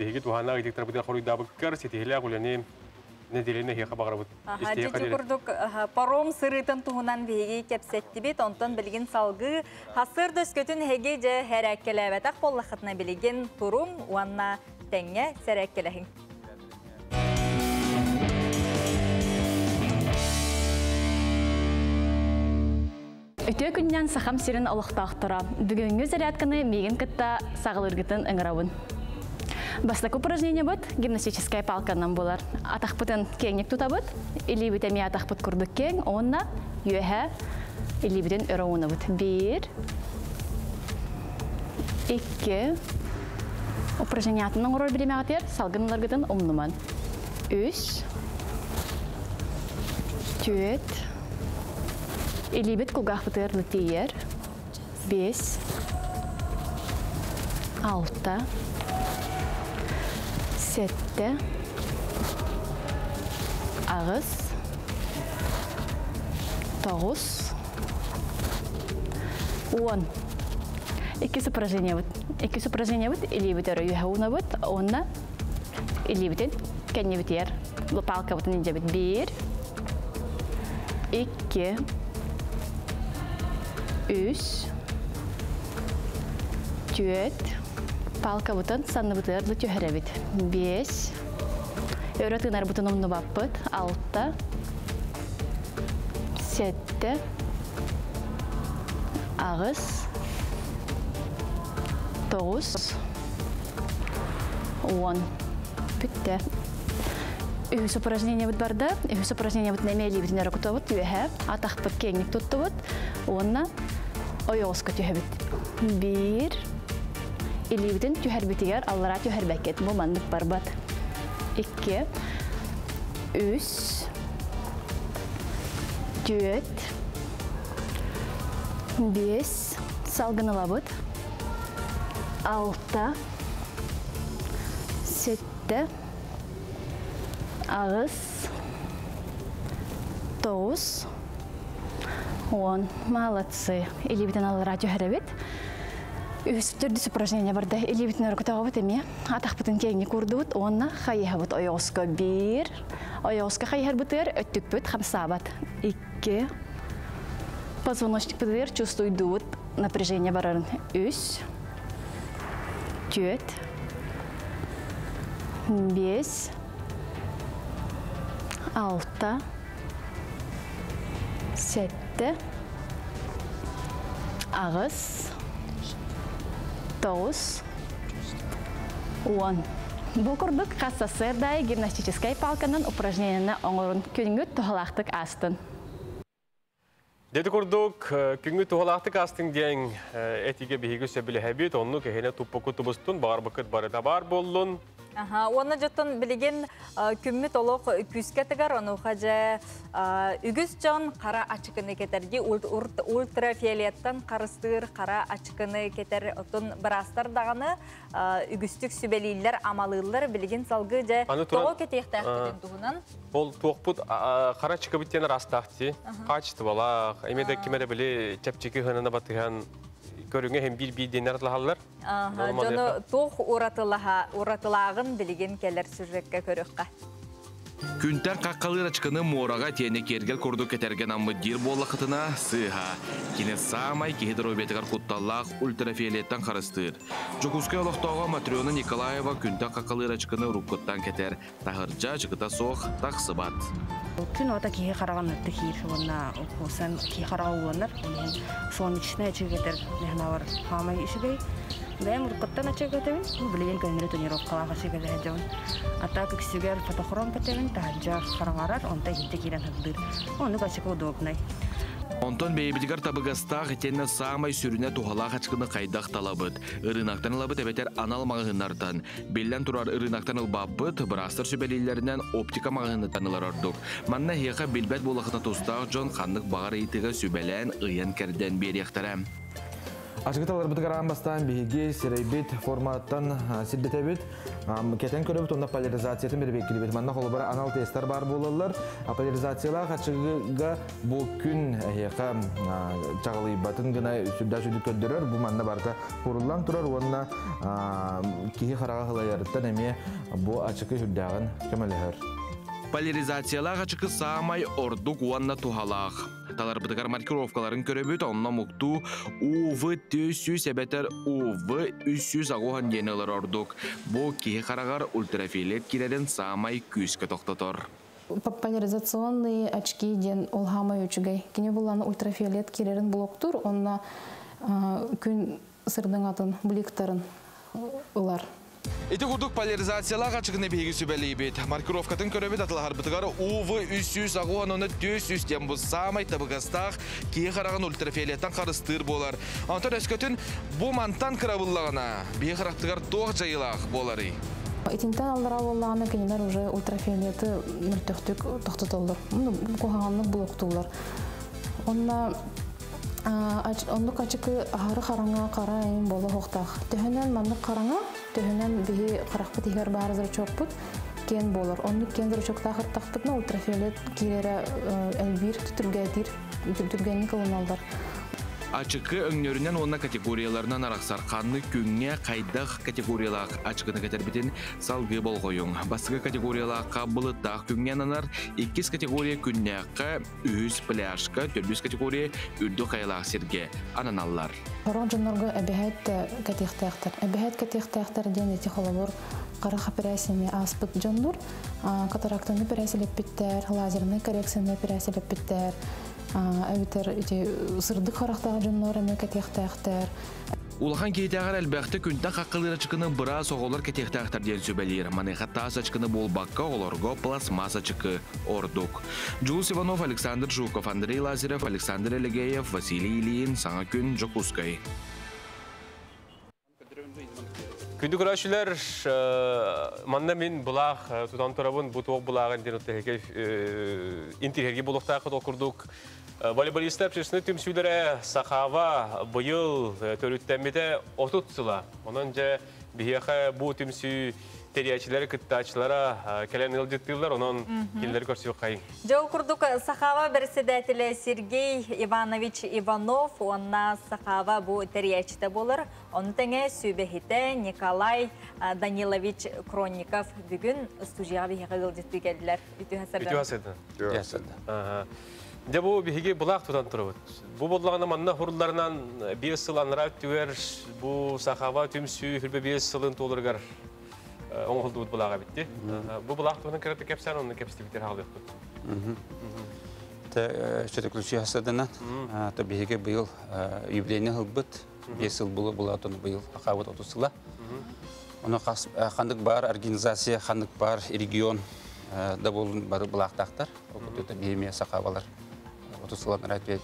бейгет ұғана ғедектар бұдар қорыйда бұққар, сетігілі құләне неделене хеқа бағыра бұд. Жеті күрдік паром сырытын тұғынан бейге кепсетті бет, онтан білген салғы хасыр дөскөтін хеге же әрәккелі әбәтақ боллақытына білген тұрым уанна тәңе сәрәккеліхін. Өте күннен сақам сирін олықтақтыра. Бүгінгі зарядканы меген кітта сағылыргітін ыңырауын. Бастық упражнение бұд, гимнастическая палканан болар. Атақ бұтын кеңнік тұта бұд, или бітәме атақ бұд күрдік кең, онына үйәе или бітін өрауыны бұд. 1, 2, упражнение атының ұрыр білеме ағатер, салғынларғытын омныман. 3, 4, илибет кулгах бытыр лытиер, 5, 6, 7, ağız, 9, 10. İki упражнения вот. İki упражнения вот или вот юхауна вот, онна или вот кенне вот ер. Лопалка вот не дебет 1, 2, 3, 4. Палка вот санны вот ер лучше херебит 5. Öğretmenler butonumunu bakıp 6, 7, ağız, 9, 10. Bitti. Ühüs упражнение вот барда, ühüs упражнение вот немели бит не ракута вот юhe, атах бит кеңник тутты вот, онна оёска тюhe бит. 1, или битен тюхер битигер, аллара тюхер бекет, bu mandık barbat. 2, 3, 4, 5, salgını labut, 6, 7, ağız, 9, 10. Молодцы. Или битен аллара тюхер бит. Үстүрдүс упражнение барда. Или битен өркөтөгө бит эми. Атак битен кеңни курдут. Онна хайя бут оёска 1. Оёска хайя бутер өттүк бут 5 сабат. 2. Позвоночник бутер чувствует дут. Напряжение барарын. 3. 4. 5. 6. 7. Ağız. 9, 10. Бұл күрдік қассасырдай гимнастическай палканын упражнениені оңырын күнгіт тұғалақтық астын. Деді күрдік күнгіт тұғалақтық астын дейін әтіге бейгі сөбілі әбет, оны кәхене тұппықы тұбыстын, бағар бұқыт барыда бар болын. Оны жөттін білеген күммет олық күскетігер, оны қажа үгіз жон қара ачықыны кетерге ультрафиолеттен қарыстыр қара ачықыны кетер отын бірастар дағаны үгістік сүбелейлер, амалылар білеген салғы жа тоғы кетектәк деген тұғынан. Ол тоқпұт қара чықы біттені растақты, қачты балақ, әмеді кемері білі чәпчекі ғынына батыған көріңе hem bir denер лағалар. Жоны тоқ уратылағын білген келер сүррекке көріққа. Күнтер қаққалыр ачқыны мораға тені кергел көрді кетерген амы дир болақытына сыға. Кені самай кехидробетігар құтталлақ ультрафиолеттен қарыстыр. Жокускай олықтауға Матриона Николаева күнтер қаққалыр ачқыны руккоттан кетер. Тағыржа жықыта соқ тақсыбат. Күн ота кейі қараған өтті кейір, онна оқусан кейі қарау оланыр. Соның ішіне әчі кетер, нехна бар хамай ішігей. Дайым рукоттан әчі кетемін, білеген көңірі тонировкалаға шекелі әжауын. Ата күксігер фотохром кетемін, тағаджа қараңарар, онта хитте кейрен хылдыр. Оны қачықы удобнай. Онтон бейбідігер табығастақ етені самай сүріне туғалақ ачқыны қайдақ талабыд. Ирынақтан ылабыд әбетер анал мағынартан. Беллен тұрар ирынақтан ылбабыд, бірастыр сүбелейлерінен оптика мағынытан ылар ордық. Манна хеқа білбәт болақына тұстақ жон қанлық бағар ейтігі сүбелен ұйын кәрден беректірі. Ашығыталар бұтығараған бастан бейге серейбет форматтан сілбетебет. Кетен көрі бұт, онда поляризациятын бір бекілі бет. Манна қолы бары анал тестер бар болалар. Поляризациялар қачығыға бұл күн әйеқа чағылы батын ғына сүрді сүрді көндірер. Бұл манна барда құрылан тұрар, онына кейі қараға қылайарыттан әме бұл ашықы сүрдіғын көмелігір. Поляризациялар қачықы самай ордық уанна тухалақ. Талар бұтығар маркировкаларын көребет, онна мұқту UV-300 әбәтер UV-300 ағуған денелер ордық. Бұл кейі қарағар ультрафиолет керерін самай күскі тоқтатыр. Поляризационные очки ден олғамай өчігай. Кене бұланы ультрафиолет керерін блоктур, онна күн сырдың атын бликтарын ұлар. Эти курдук поляризациялар ачыгыны бейги сүбелейбет. Маркировкатын көрөбет атылар бытыгары UV-300 ағуан оны 400 дем бұл самай табығастақ кейі қараған ультрафиолеттен қарыстыр болар. Антон өскөтін бұл мантан қырабыллағына бейгі қарақтығар тоқ жайылақ болары. Итинтен аллара боллағаны кенелер уже ультрафиолеты мүртөктік тоқтытылдыр. Кухағанлық бұлықтылар. Ондық ачықы ағары қараңа қара әйін болы хоқтақ. Төхінен мандық қараңа, төхінен бігі қарақпы тегер барызыр чоқпыт кен болыр. Ондық кендір чоқтақ ұрттақпытна ультрафиолет кейлері әлбір түтіргенін қылын алдар. Ачықы өңнөрінен онна категорияларынан арақсар қанны күнге қайдақ категориялақ ачықыны кәтербетін салғы болғойың. Басығы категориялаққа бұлыттақ күнге ананар, 2 категория күннеққа, 3 пляшқа, 4 категория үрді қайлақ серге ананалар. Хорон жонорго әбәхәт катехтәқтер. Әбәхәт катехтәқтер ден еті қолабыр қарақ операцияны аспыт жонлар, катарактаны операциялеп біттер, лазерны коррекцияны операциялеп біттер. Әбітер сырдық қарақтағы жонлар әмі катехтәқтер. Улахан кейтәғар әлбәқті күнтен қаққылыр ачықыны бұра соғылыр катехтәқтер ден сөбәлер. Манайқаттағыз ачықыны болбаққа оларго пластмас ачықы ордук. Джулс Иванов, Александр Жуков, Андрей Лазарев, Александр Элегеев, Василий Ильин, Саңа күн Жокускай. Күнді көрәшілер, манда мен бұлақ тұтан тұрабын бұтуық бұлағын ден өттәхеке интерьерге бұлықтағы оқырдық. Волейболистер пшесіні түмсүйлері сақава бұйыл төріттәмеді отутсыла. Онан жа бігеқі бұ түмсүй терiyachilari кыттачылара келен ылжыттылар, онон келдер көрсөк кайын. Жау курдук Сахава председателі Сергей Иванович Иванов, онна Сахава бу терiyachita болыр. Оны тәңе сөйбехите Николай Данилович Кронников бүгін студияға бігеқі ылжытты келділер. Үті хасырдан? Де бұл бігеге бұлақ тұтан тұрып. Бұл болағына манна хұрыларынан 5 сыл аныра өттігер, бұл Сахава түмсүй хүрбе 5 сылын толырғар. Оңғылды бұд бұлаға бітті. Бұл бұлақ тұғынан кіріпті кәпсән, оның кәпсті біттер халы өқтір. Шетеклүші хасадынан, бігеге бұйыл юбилейні ғыл бұд, 5 сыл бұлы бұлатыны бұйыл ақауыт 30 сыла. Оны қандық бар организация, қандық бар регион да болын бары бұлақтақтар. Өте бейме сақавалар 30 сылатын рәтбет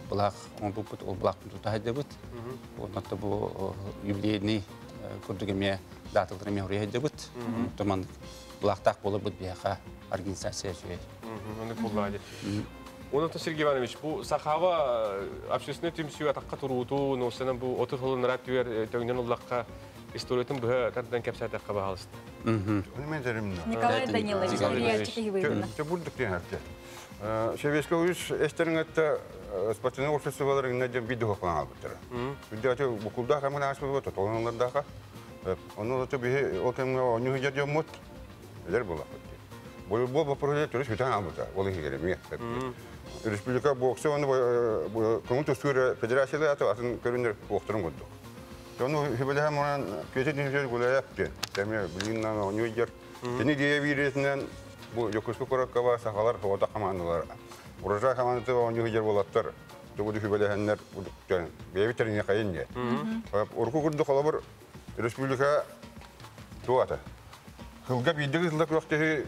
бұлақ, оң бұд, ол бұлақтың тұтайды бұд. Онатты бұл юбилейні көрдігіме датылдырыме орайды бұд. Тұман бұлақтақ болы бұд бияқа организация жүйе. Оны бұллады. Онатты Сергей Иванович, бұл сақава общественный түмсүй атаққа тұруыту, носынан бұл 30 сылын рәтбет төгінен ұллаққа историятын бұға тәрден кәпсі атаққа бағалысты. Николай Данилович, терiyachiki выборна. Шевеске уйш эстерин это спортивный обществолар иннеден видео кылган албыттыр. Видео букулда камера ашып отот, онлардака. Оны да бе о кемге оню жер жомот. Элер болот. Бол проект турис битан албыта. Ол егере ме. Республика боксы оны коммунитет сүре федерациялар атын көрүнөр бокстырын койду. Onu hibelhem olan köşedin jör gula yaptı. Temel bilinlen onu yer. Seni diye birisinden bu yokusku korakka var sakalar havada kamandılar. Buraya kamandı onu yer bolatlar. Bu hibelhenler bu beyviterin kayın ya. Orku kurdu kalabır Respublika tuata. Hılga bildiğizlik vakti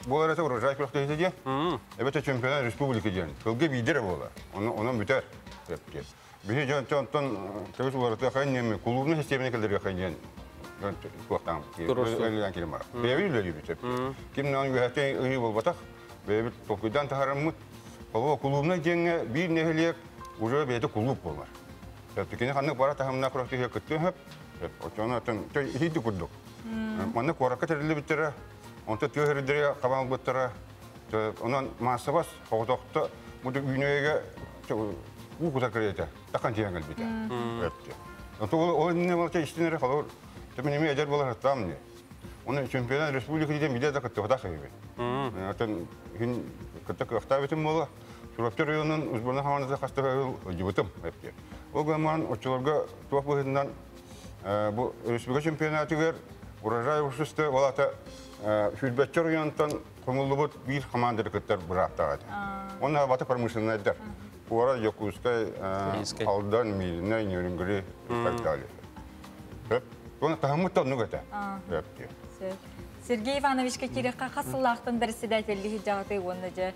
bu arada buraya vakti diye. Evet şampiyonlar Respublika diye. Hılga bildir bu. Onun biter. Yaptı. Bir can tantan tabii olarak kayınım kulübün sistemine kadar kayın. Ben kuattam. Öyle kelime var. Beğeniyor gibi. Kim ne yapıyor? İyi bol batak. Ve tokudan taharamut. Ama kulübüne gene bir nehliyek uca bir de kulüp var. Tabii kanı para tahamna kurakti hekti hep. O zaman hiç kurduk. Bana kurakta terli bitir. Onda tüyherdire kaban bitir. Onun masabas havadakta bu dünyaya bu kadar kredi. Takkan diyen gelbide. Evet. O ne varsa işinleri kalır. Tabii ne mi acar bolar tam ne. Onun şampiyonlar Respublika diye bir de kattı vada sahibi. Zaten hin katta aktabetim mola. Şuraptır rayonun uzmanı havanızda kastı cibutum hep. O zaman oçularga tuhaf boyundan bu Respublika şampiyonatı ver. Buraya uçuştu valata hürbetçi rayondan kumulubut bir komandırı kattar bıraktı. Onlar vata permission'ı eder. Bu arada Yokuskay, Aldan, Milne, Nürnberg, Spektalı. Hep, bunu tahammütten nügete. Hep diyor. Сергей Иванович Кирилка қасыллақтың председателі жағды онда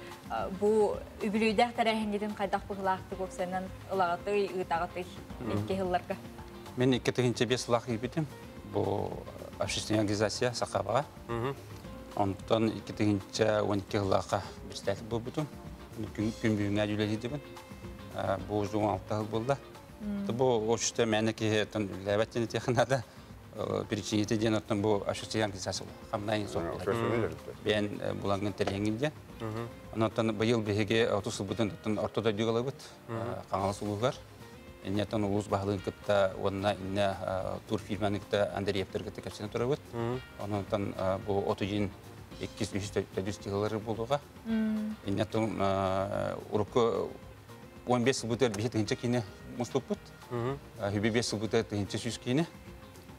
bu übülüydәк тәрәхенден қайдақ бұғылақты көксенен ылағаты, ұйтағаты етке ғылларға. Мен 2-5 лақ ебетім. Bu общественная организация Сахабаға. Онтан 2012 жылға бірістәтіп бұл бұтын. Күн бүйіңе жүлелі дебін. Бұл 16 жыл болды. Бұл общество мәнеке ләбәттені текінады. Перечинеті ден оттан бұл общественная организация қамнайын соқты. Бән бұлаңын тәреңінде. Онтан бұйыл бігеге 30 жыл бұтын ортада дүйгілі бұт. Қаңалы сұлуғар. Нетон улус бағылын кітті, онына инне тур фирманы кітті Андреевтер кітті кәпсені тұры бұд. Онытан бұл 32-300 тығылары болуға. Нетон ұрықы 15 жыл бұтыр бейт ғынча кейіне мұслып бұд. Хүбе 5 жыл бұтыр ғынча сүз кейіне.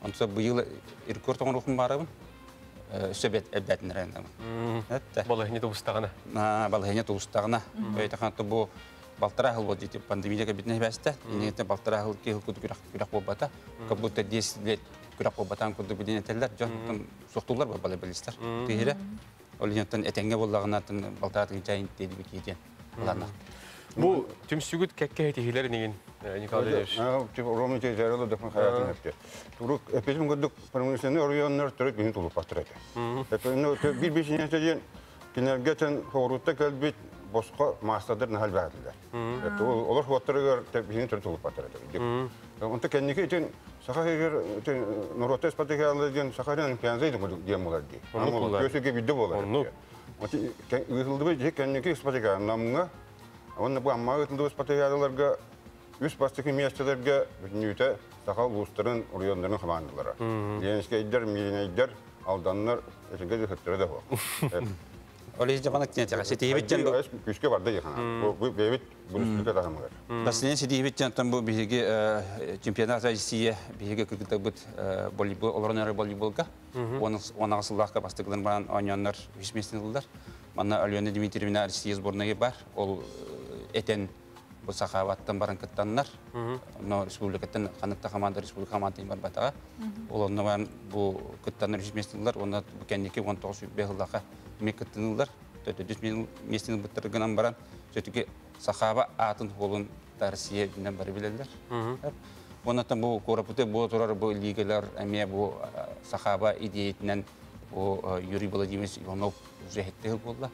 Онысы бұйыл иркор тоғын рухын барабын. Сөбет әбдәтін райындамын. Балығыне тұғыстағына? Балығыне тұғыстағына. Өйтіқанты бұл Балтара хыл вот эти пандемия кабинет бәсте, инете балтара хыл кел куд күрәк болбата, как будто 10 лет күрәк болбатан куд биденетелләр, жон соқтулар ба бала белистер. Тире. Олинтан этеңге боллагынатын балтара жайын деди бекеден. Лана. Бу түмсүгүт кекке хетилер неген Николай Ильич. Типа ромный жарылы да хаятын хепте. Турук эпизм годук промышленный районнар төрөт бин тулуп бастырат. Это бир бешинен сәден кинергетен хорутта калбит босқа мастадыр нахал бәділдер. Олар хуаттырығыр тәбейін түрі тұлып баттырады. Онта кәннеке етін сақа егер нұротта эспатекалы ден сақарынан кәнзайды дем болар дей. Көсеге бидді болар. Үйтілді бай кәннеке эспатекалы намыңа, онына бұл амма үйтілді эспатекалыларға үс бастықы местелерге бүтінүйті сақал ұлыстырын ұриондарын қамандылары. Ленеске айдар, мейін айдар, алданлар әтінге де хүттірі де бұл. Олей жабанак тенете сетибиттен күшке барды яхана. Бу бебит бүлүстүкө тагамгар. Баслен сетибиттен там бу биге чемпионат Россия биге кыгыта бут волейбол олорнары волейболга. Оны асыллакка бастыгылар баран ойноннор 5 месяцтылар. Мана Алена Дмитриевна Россия сборная бар. Ол этен бу сахаваттан баран кыттаннар. Но республикаттан канатта команда республика командасы бар батага. Олоннан бу кыттаннар 5 месяцтылар. Оны бу кеннеке 19 бегыллакка мекеттинилар, 400 местин бутыргынан баран, сөтүге сахаба атын холун Россия бинен бары билелер. Онотан бу корапуте бу турар бу лигалар, эме бу сахаба идеятинен бу Юрий Владимирович Иванов жехеттел болла.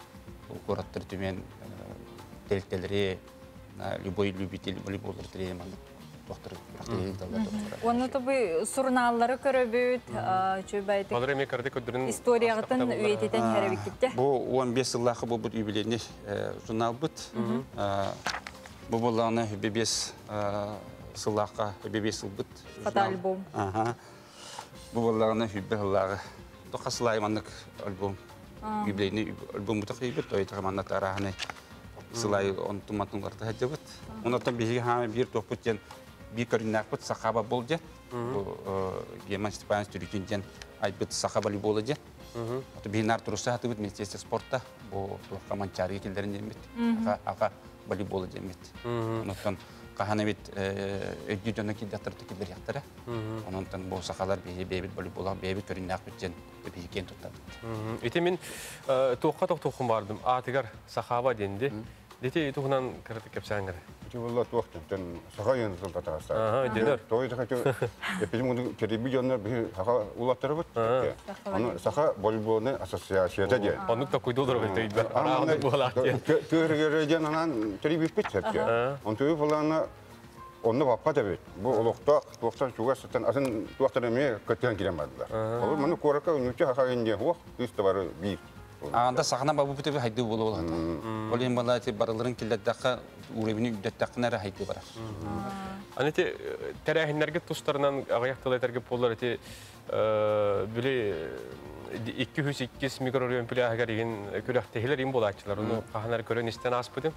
Бу кораттыр төмен телтелери, любой любитель волейболдыр тренер доктор Оны табы сурналары көрөбүт, чөбәйтик. Алар эме карды көдүрүн историягытын үететен хәрәбиккетте. Бу 15 жыллакы бу юбилейный журнал бут. Бу болганы бебес сыллакка бебес бут. Фотоальбом. Бу болганы хүббеллары. Токаслайманлык альбом. Юбилейный альбом бутакыбыт, ойтагаманна тараханы. Сылай он туматыңларда хәҗәбет. Онтан биге һәм бир топуттен bir körünlük sahaba bolca, Geman Stepanovich Türkçeden ayıp sahaba bolca. Otu bir nar turuşa hatıbıt Ministeriya Sport'ta bu kamançarı killerinde mit, aka bolca mit. Ondan kahane bit ödücüne kidatırtı killer yaktara. Ondan bu sahalar bir voleybola bir körünlük bitken bir kent tutar. Itemin toqum bardım. Atigar sahaba dendi. Dete tuğunan kırıtık yapsangır. Vallahi toqtun sahayın zıltatasa. Denir. Toyda kaçı bizim bunu televizyonlar bir saha ulattırı but. Onu saha voleybolun asosiyasiyete diye. Onu da koydular böyle. Arada bu halat diye. Türkiye'den anan televizyon bitecek. Onu tüy falan onu vappa tabii. Bu olukta toqtan şuga satan asın toqtan mı kötüyen giremediler. Olur bunu koraka ünlüçe hakayın diye huwa üstü var bir. Anda sahna babu bitebi haydi bolu hata. Olin balati baraların killetdaka urevini üddettaknara haydi barar. Anete terahinlerge tustlarından ayaktalaytarge pollar ete böyle 202 mikrorayon plağa gelen kürektehiler im bolakçılar. Onu kahanar gören isten aspıdım.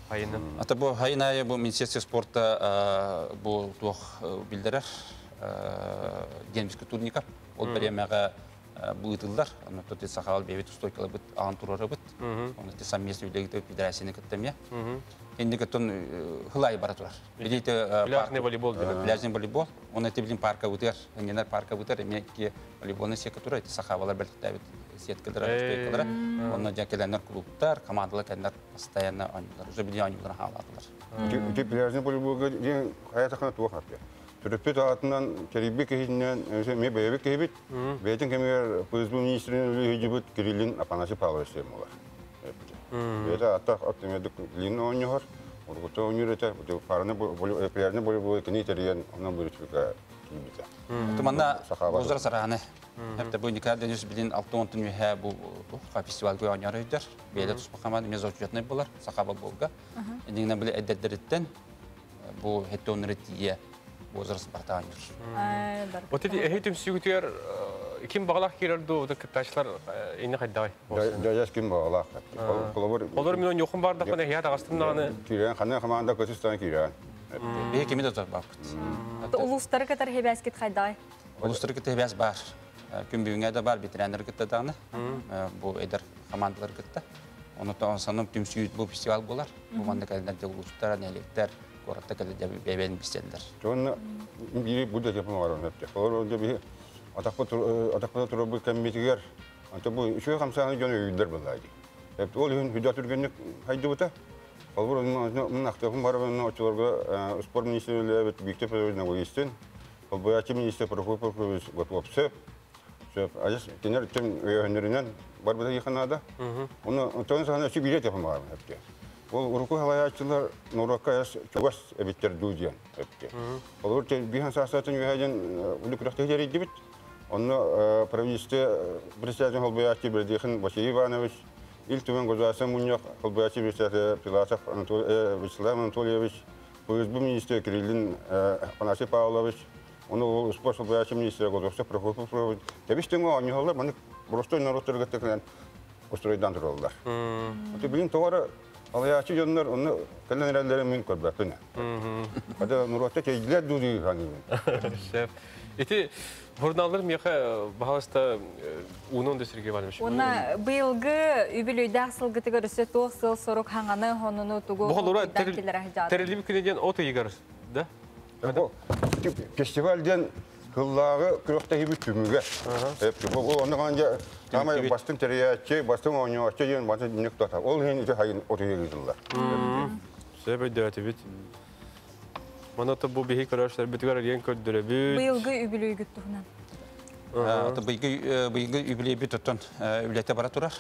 Hayının. Ata bu hayınaya bu Ministeriya Sport'ta bu tuğ bildirer. Gençlik turnikar. Ol beriyemağa bu yıllar, onu da sahal bebet stokyalı bit, anturları bit, onu da samimiyet üyelikte federasyonu katlamaya. Şimdi katon hılay baratular. Bilite plajne voleybol, plajne voleybol, onu da bilin parka biter, engeller parka biter, emek ki voleybolun sekatura, sahavalar belki bit siyetkeler, stokyalar, onu da kelenler kulüpler, komandalar kelenler pastayanlar oynuyorlar, uzun bir oynuyorlar havalar. Ki plajne voleybol diye hayata kanat tuğ hatta. Түріппет ағатынан керебе кейінен, мен бәйбе кейбет, бәйтін кемегер пызбу министрінің өлі өйдебет Кириллин Апанасий Павлович олар. Бәйті аттақ актемедік лин ойнығыр, Ургута университет, параны пиарны более кини терьян, она будет фика кибита. Туманда озар сараны. Хәтта бу никад денис билин 6 төн юха бу фестиваль гой ойнар өйдер. Бәйле туспа команда мезочетный булар, сахаба болга. Индигне биле әдәддәреттен бу хеттонрития озар спартанир. Вот эти этим сюгутер ким баглах кирерду докташлар ине кайдай. Да я ким баглах. Олар мен йохым бар да кана я тагыстымнаны. Кирен хана команда көтүстан кирен. Бе кимде тор бак. Улустар катар хебаскет кайдай. Улустар кете бар. Күн бүгүнгө да бар битрендер кете дагы. Бу эдер командалар кете. Оны та санап түмсүйт бу фестиваль болар. Бу манда кайдан улустар нелектер коратта кете бебен бистендер. Жон бири буда деп барам хепте. Олар онда би атакпа турбу комитетер. Anta bu şu kamsanı jonu üyler bulaydı. Hep ol hüda türgenlik haydi buta. Olbur onun aktörüm var ve açılarga spor ministerliği evet büyükte prezident koyuyorsun. Bu açım minister profesör Vatopse. Şöp ayas kenar tüm üyelerinden var burada yakınada. Onu sonra şu bilet yapım var hep. Ol uruku halayatçılar Norakayas çuvas ebitler duyan hep. Olur ki bir hassasatın üyelerin ulukrakta yeriydi bit. Onu правительство председатель Холбоячи Бердихан Василий Иванович, Ильтувен Гозаса Муньяк, Холбоячи председатель Пиласов Вячеслав Анатольевич, ФСБ министр Кириллин Апанасий Павлович, он спорт Холбоячи министр Годовса Прокопов. Табистимо они холлар, маны просто народ торгатеклен устроидан туралдар. Это блин товары Холбоячи жоннор, он календарьлары мен көрбәпне. Ада нуротта кейлер дуди хани. Шеф. Эти журналдар меха бахаста унон десерге бармыш. Уна быйылгы үбүлөйдө сылгыты көрсө тоосыл сорок хаңаны хонуну тугу. Бохолора терелип күнеден ото егер, да? Фестивальден кыллагы күрөктө хибит түмүгө. Бу оны канча тамай бастын териячы, бастын ойночу ден басы динек тота. Ол хен хайын ото егизилар. Себеп дөтө бит. Манаты бу бихи көрөшлөр бүтүгөр ген көддөрөбүт. Быйылгы үбүлөй гүттүгүнөн. Ата быйылгы үбүлөй бит оттон үлете бара турар.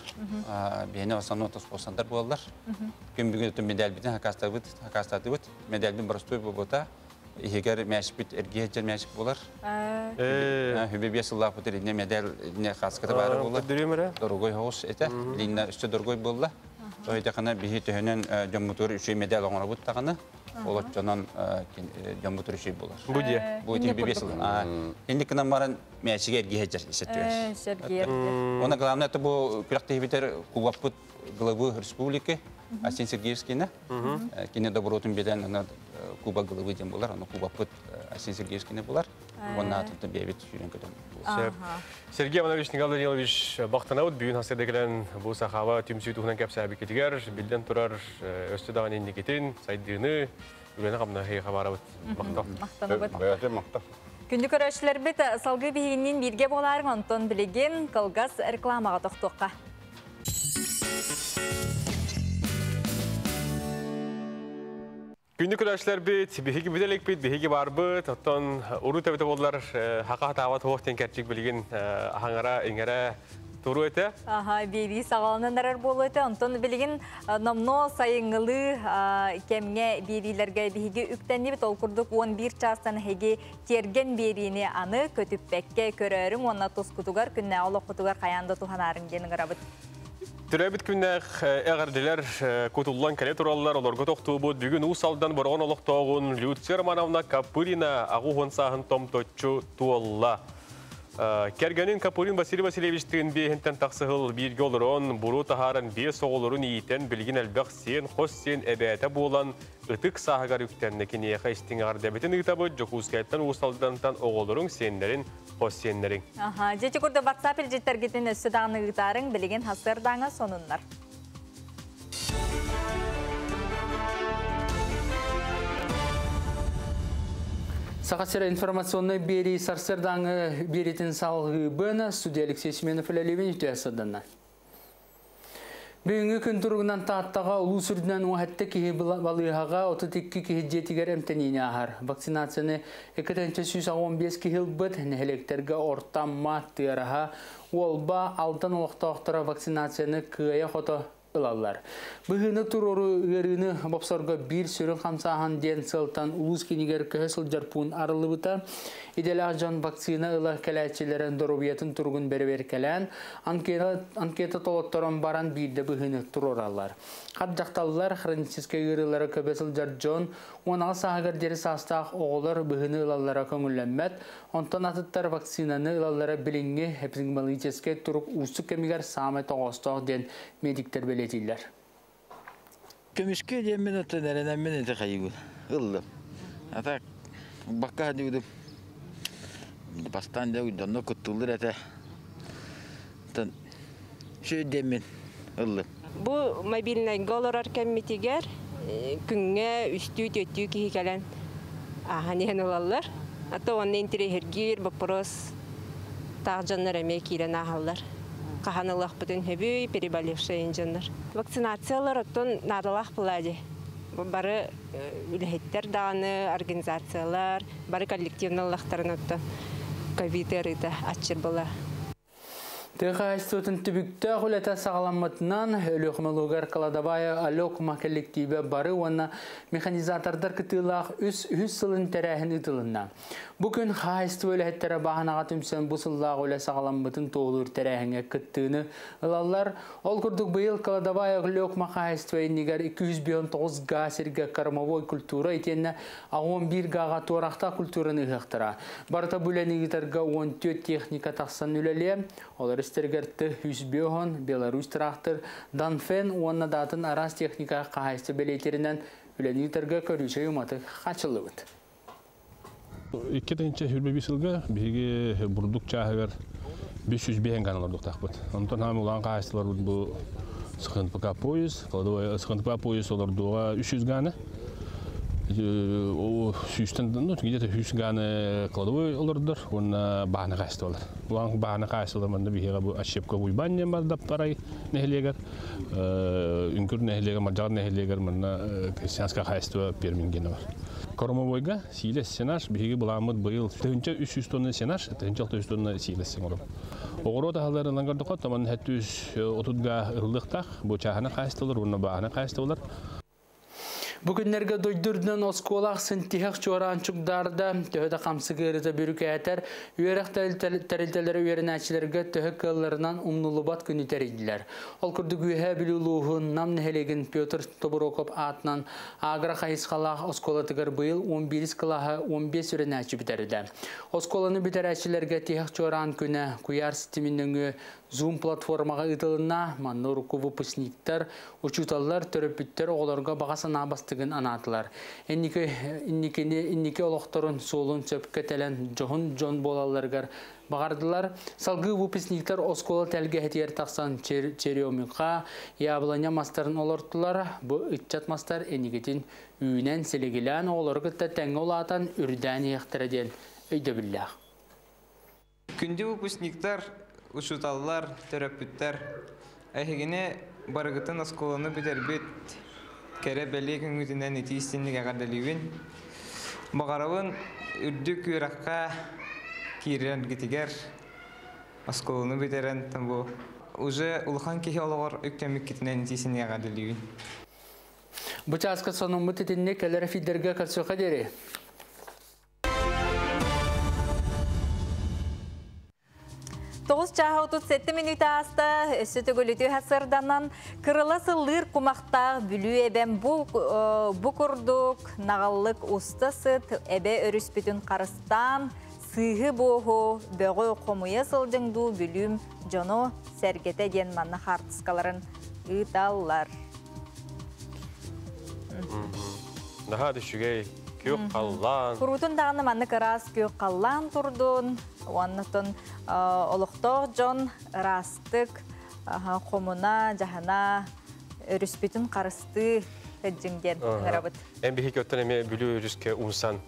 Бени асанот спонсордар болдулар. Күн бүгүн медаль битен хакастаты бит. Медальдин барыстой бота. Егер мәшбит эргеҗер мәшбит булар. Хүбебе сыллап бутыр не медаль не хаскаты бары булар. Дорогой хош эте. Линна үстө дорогой булла. Ойда кана бихи төһөнөн жоммутур үчү медаль оңора буттаганы. Олар жонан жоммутур үчү булар. Будия. Будия бебесил. Энди кана баран мәшиге эргеҗер исәтөс. Сергей. Она главное это бу күрәктә битер кубапут главы республики Асен Сергеевскийна. Кине добротун беден ана Куба главы дем булар, ана кубапут Асен Сергеевскийна булар. Онна тутта бебет жүрен көтөн. Сергей Иванович Николаевич бактанабыт бүгүн хасырдагылан бу сахаба түмсүй тугунан кепсаби кетигер, билден турар өстө даган индикетин, сайдыны, үлене камна хей хабарабыт мактап. Баяты мактап. Күндү көрөчлөр бит салгы бийинин бирге боларын онтон билеген кылгас рекламага токтокка. Күндү көрөчлөр бит, биһиги биделек бит, биһиги барбыт, оттон уру тебете болдулар, хака тават хоктен кертик билген ахаңара эңере туру эте. Бири сагаланандар болу эте, онтон билген номно сайыңылы кемге бирилерге биһиги үктенди бит, ол курдук 11 частан хеги терген берини аны көтүппекке көрөрүң, онна тоскутугар күннө олокутугар каянда туханарын ден гырабыт. Түрәбит күннәк әгәрділер көтуллан кәле туралылар, оларға тоқтуы бұд. Бүгін ұсалдан бұрған олықтауын Люция Романовна Капырина ағуғын сағын том тотчу туалла. Кәргенін Капырин Василий Васильевичтің бейхінтен тақсығыл бірге олырын, бұру тахарын бес оғылырын иетен білген әлбәқ сен, қос сен әбәті болан ұтық сағығар үктеніне кенеқі істің ағардабетін ұйтабы жоқұзкайттан ұсалдантан оғылырын сенлерін, қос сенлерін. Жеті күрді WhatsApp-ел жеттергетін өсі дағыны ұйтарын білген хасырдаңы сонынлар. Сақасыра информационный бери сарсырдаңы беретін салғы бұны студия Алексей Семенов әлелевен үте асырдана. Бүгінгі күн тұрғынан тағаттаға ұлу сүрдінен уәтті кеге балығаға 32 кеге жетігер әмтеніне ағар. Вакцинацияны 215 кегіл бұд, нәхелектерге ортам мат тыяраға олба алтын олықтақтыра вакцинацияны күйе қоты ылалар. Бұғыны тұроры үйеріні бапсорға бір сүрін қамсаған ден сылтан ұлыс кенегер көсіл жарпуын арылы бұта. Иделақ жан вакцина ұлы кәләтчелерін дұрубиетін тұрғын бәрі кәлән, анкета толықтырын баран бірді бұғыны тұроралар. Қат жақталылар хроническе үйерілері көбесіл жар жон, оңал сағығыр дері састақ оғылар бұғыны ылалара көңілленмәт, онтан атыттар вакцинаны ылалара білінге эпидемиологическе тұрып ұсы кемігер самай тоғыстық ден медиктер белетілер. Көмішке демен өттен әрінен мен әті қайығы ұлды. Ата баққа әді бастан да ұйданны күттілдір әті. Шөй демен ұлды. Бұл мобильный голорар кәмметігер күнге үстүү-төттүү кихи кәлән аханен олалар. Ата оны интерегергер вопрос тағжанлар әме кейлен ағалар. Қаханылық бұтын хөбүй переболевший инженер. Вакцинациялар оттон надалақ бұлады. Бары үліхеттер дағаны, организациялар, бары коллективнылықтарын отты ковид-эріді атшыр бұла. Тыға айстуытын түбікті құлета сағаламытынан өліқмылығар Каладабая алёкма коллективі бары оны механизатордар кытылақ үс сылын тәрәхін ұтылына. Бүгін қайсты өліхеттері бағанаға түмсен бұсыллақ өлі сағаламытын тоғылыр тәрәхінге күттіні ұлалар. Ол күрдік бұйыл Каладабая алёкма қайсты өйінігер 259 ға серге кармовой культура етені 11 ғаға туарақта культураны ұғықтыра. Барта бүләнігітарға 14 техника тақсан үлелі. Олар істергерті Хүзбеғын, Беларусь трактор, Данфен, онна датын арас техника қағайсты белейтерінен үләнігітарға көріші ұматы қачылы бұд. 2021 жылға бігі бұрдық чағығар 500 бейін ғаналардық тақпыд. Онтан хам ұлан қағайстылар бұл сықынтпыға пойыз, сықынтпыға пойыз олардуға 300 ғаны. Где-то 100 ганы кладовой олардыр, оны бағаны қайсты олар. Олан бағаны қайсты олар, мында бейге ашепқа ұйбаннен бар дап-тарай нәхелегер, үнкір нәхелегер, маржағыр нәхелегер, мында крестьянска қайсты пермингені бар. Кормовойға сейлес сенаш, бейге бұламыд бұйыл 300 тонны сенаш, 600 тонны сейлес сен орым. Оғыр отағалары лаңғардыққа, таман 30-ға ұрылдықтақ, бұл чағаны қайсты олар, оны бағаны қайсты олар. Бүгінлерге дойдырдың осколақ сынтихақ жоранчуқдарда төхеді қамсығырыты бүрік әтер, үйерек тәрілтелері үйерін әчілерге төхі кылларынан ұмнулыбат күні тәрейділер. Ол күрдік үйе білулуғын намнығелеген Петр Тобурокоп атынан ағыра қайысқалақ осколатығыр бұйыл 11 қылағы 15 үйерін әчі бітәрді. Осколаны бітер әчілерге тихақ жоран күні құяр системінің Zoom платформаға ұтылына маннор выпускниктер, учуталар, төрөпіттер оғыларға бағасын абастығын анатылар. Иннеке олықтарын солын сөпкі тәлін жон болаларғар бағардылар. Салғы выпускниктер оскола тәлге әтер тақсан череомиқа, ябылanya мастарын олыртылар. Бұл үтчат мастар әнегетін үйінен селегілән олырғытта тәңі олатан үрдән еқтірден өйді білләқ. Күнде выпускниктер Ушуталлар, терапевттер, әйгене барғытын осколаны бітер-бет кәрі бәлі күнгітінен етейістенлігі ғадалуын. Бағарауын үрдік үйраққа кейрен кетігер осколаны бітерен бұл. Уже ұлған кеге олығыр өктемік кетінен етейістенлігі ғадалуын. Бұчасқа соның мұтетінне кәлері фидерге қарсуға дере. Тоғыз чаға 37 минута асты өсі төгіліті ғасырданан кырыла сылыр құмақтақ бүлі әбән бұқырдық нағаллық ұстасыт әбә өріспетін қарыстан сығы бұғы бөғі қомуя сылдыңду бүлім жону сәргеті ден манны қартысқаларын ұйталар. Наға дүшігей күйік қаллан. Құрутын дағыны манны қарас күйік қаллан тұрдын. Уаннатын олықтоқ жон растық қомуна жағына өріспетін қарысты әджінген ғарабыт. Ән бейхек өттен әме бүлі өріске ұнсан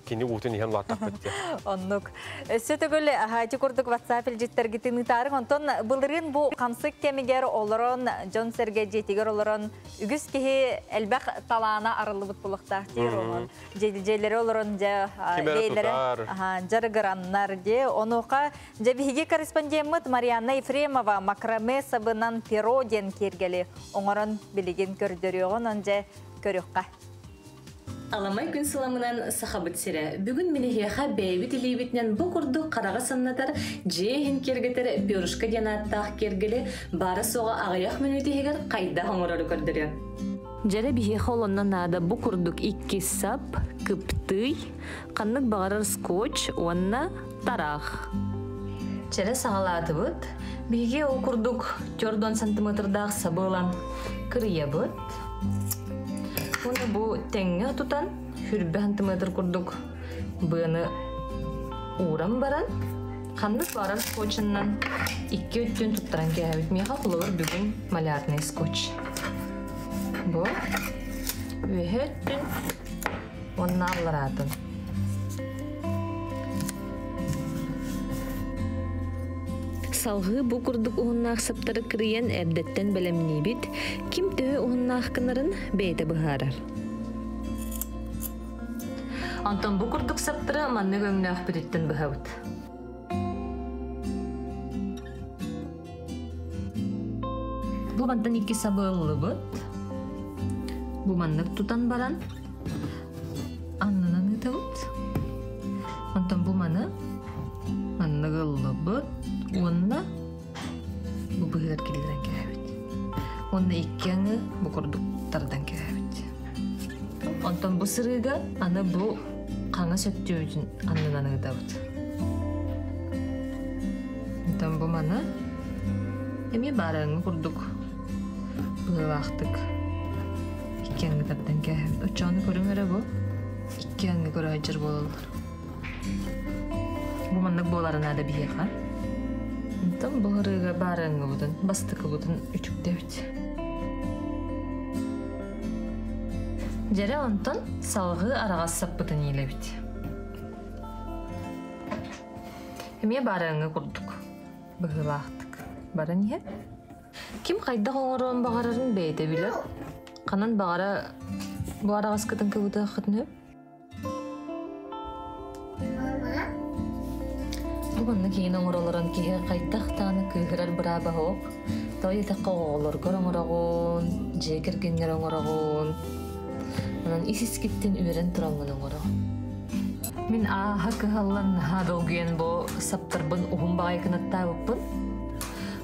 кини утын иһен латтак битте. Оннук. Сөтөгөл хати курдук WhatsApp илҗиттер гитини тарих онтон былырын бу камсык кемигер олорон Джон Серге жетигер олорон үгүс кихи элбак талаана арылыбыт булыкта тирон. Жеделери олорон жа лейлери жарыгыраннар де онука жабиге корреспондент Марианна Ефремова макраме сабынан пероден кергели оңорон билеген көрдөрөгөн онже көрөкка. Аламай күн сыламынан сахабыт сире. Бүгін минехеха бейбит илибитнен бу курду карага саннатар жехин кергетер бюрушка жанаттах кергели бары соға ағаяқ минутихегер кайда хоңорору көрдөрө. Жere бихеха олоннан нада бу курдук 2 сап, кыптый, каннык багарар скотч, онна тарах. Жere сагалатыбыт, биге ол курдук 4 сантиметрдах сабылан кырыябыт. Оны бу теңге тутан, хүрбе сантиметр курдук быны урам баран, кандык барар скотчынан 2 өттөн туттаран кәбит. Меха кулуыр бүгін малярный скотч. Бу өттөн онна алларатын. Салғы бу курдук уһуннаах саптары кырыйан эрдеттен белемнибит, ким төһө уһуннаах кынарын бейте быһаарар. Антон бу курдук саптары манны көңнөөх бүтүттен быһабыт. Бу мантан 2 сабыллыбыт. Бу маннык тутан баран. Аннынан ытыбыт. Антон бу маны манныгыллыбыт. Онна бу быһыгар килдерен кәбит. Онна 2 бу курдуктардан кәбит. Онтон бу сырыга аны бу каңа сөттүү үчүн аннан ыдабыт. Онтон бу мана эми барың курдук быылактык 2 тардан кәбит. Очону көрүңөрө бу 2 көрө ажыр бололор. Бу маннык боларына да бийеха. Там бұрыға барыңы бұдын, бастықы бұдын үтіктеуді. Жәрі онтон салғы араға саппытын елебіді. Әме барыңы құрдық, бұғылақтық. Барын е? Ким қайда қоңырын бағарарын бейді білер? Қанан бағара бұ арағас кітін көбіді қытын өп? Бұғынны кейін оңыроларын кейі қайттақтаны күйгірер бұраба хоқ. Той етаққа оғылырғыр оңырағын, жекергенгер оңырағын. Онан исіскеттен үйрен тұраңын оңырағын. Мен аға кығалан адылгүйен бұл саптырбын ұғын бағай кінатта өппін.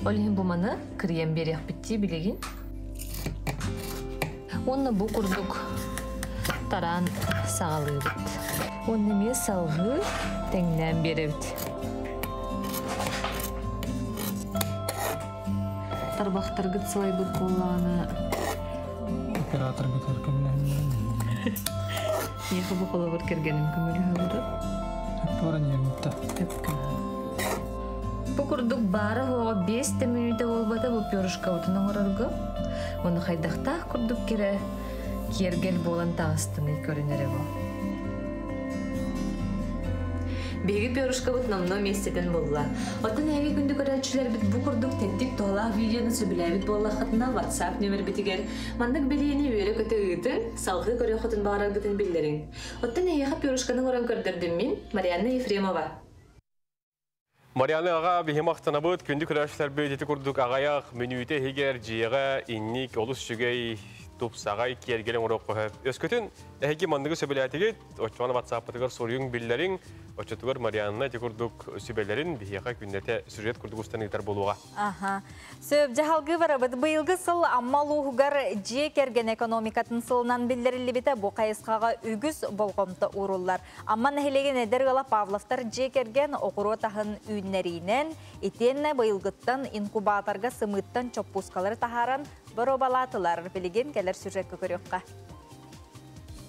Олеген бұл маны кірген берек бітті білеген. Оны бұл күрдік таран сағалы бұд. Оны мен салғы тәңнен бері бұд. Тарбақтар гыт сылай бұд болағына. Оператор бұд әркімінен. Ехі бұл қолы бұд кергенім көмілі ғылды? Әппорын емітті. Бұл күрдік бары хоға 5 минуты олбада бұл пөрішқа ұтын оңырырғы. Оны қайдақтақ күрдік кере кергел болан тағыстыны көрінері бұл. Беги пөрішқа бұт намно местеден болла. Оттан әге күнді көрәтшілер біт бұ күрдік теттік тоғалақ видеоны сөбілі біт болла қытына WhatsApp нөмір бітігер. Мандық білейіне өре көті ұйытын, салғы көрі қытын бағарар бұтын білдерін. Оттан әге пөрішқаның оран көрдірдім мен, Марианна Ефремова. Марианна аға бейхемақтана бұд, күнді көрәтшілер бөйт еті күрдік ағаяқ, мүнүйті хегер, жиыға, инник, олыс жүгей, тупсағай кергелен ұрық қойып. Өскөтін, әйге мандығы сөбіләтігет, очуаны WhatsApp-тығыр сорuyun биллерин, очутығыр Марианна текурдук сөбелерин бихияқа күннете сюжет күрдік ұстанығдар болуға. Сөп жағалғы бар, бұйылғы сыл аммал ұғығар же керген экономикатын сылынан білдерілі біті бұл қайысқаға үгіз болғымты ұрулар. Амман әхелеген әдергала Павловтар же керген оқыру тағын үйіннерінен, етенне бұйылғыттан инкубаторға сымыттан чоппускалары тахаран бұробалатылар білеген кәлер сюжеткі көріққа.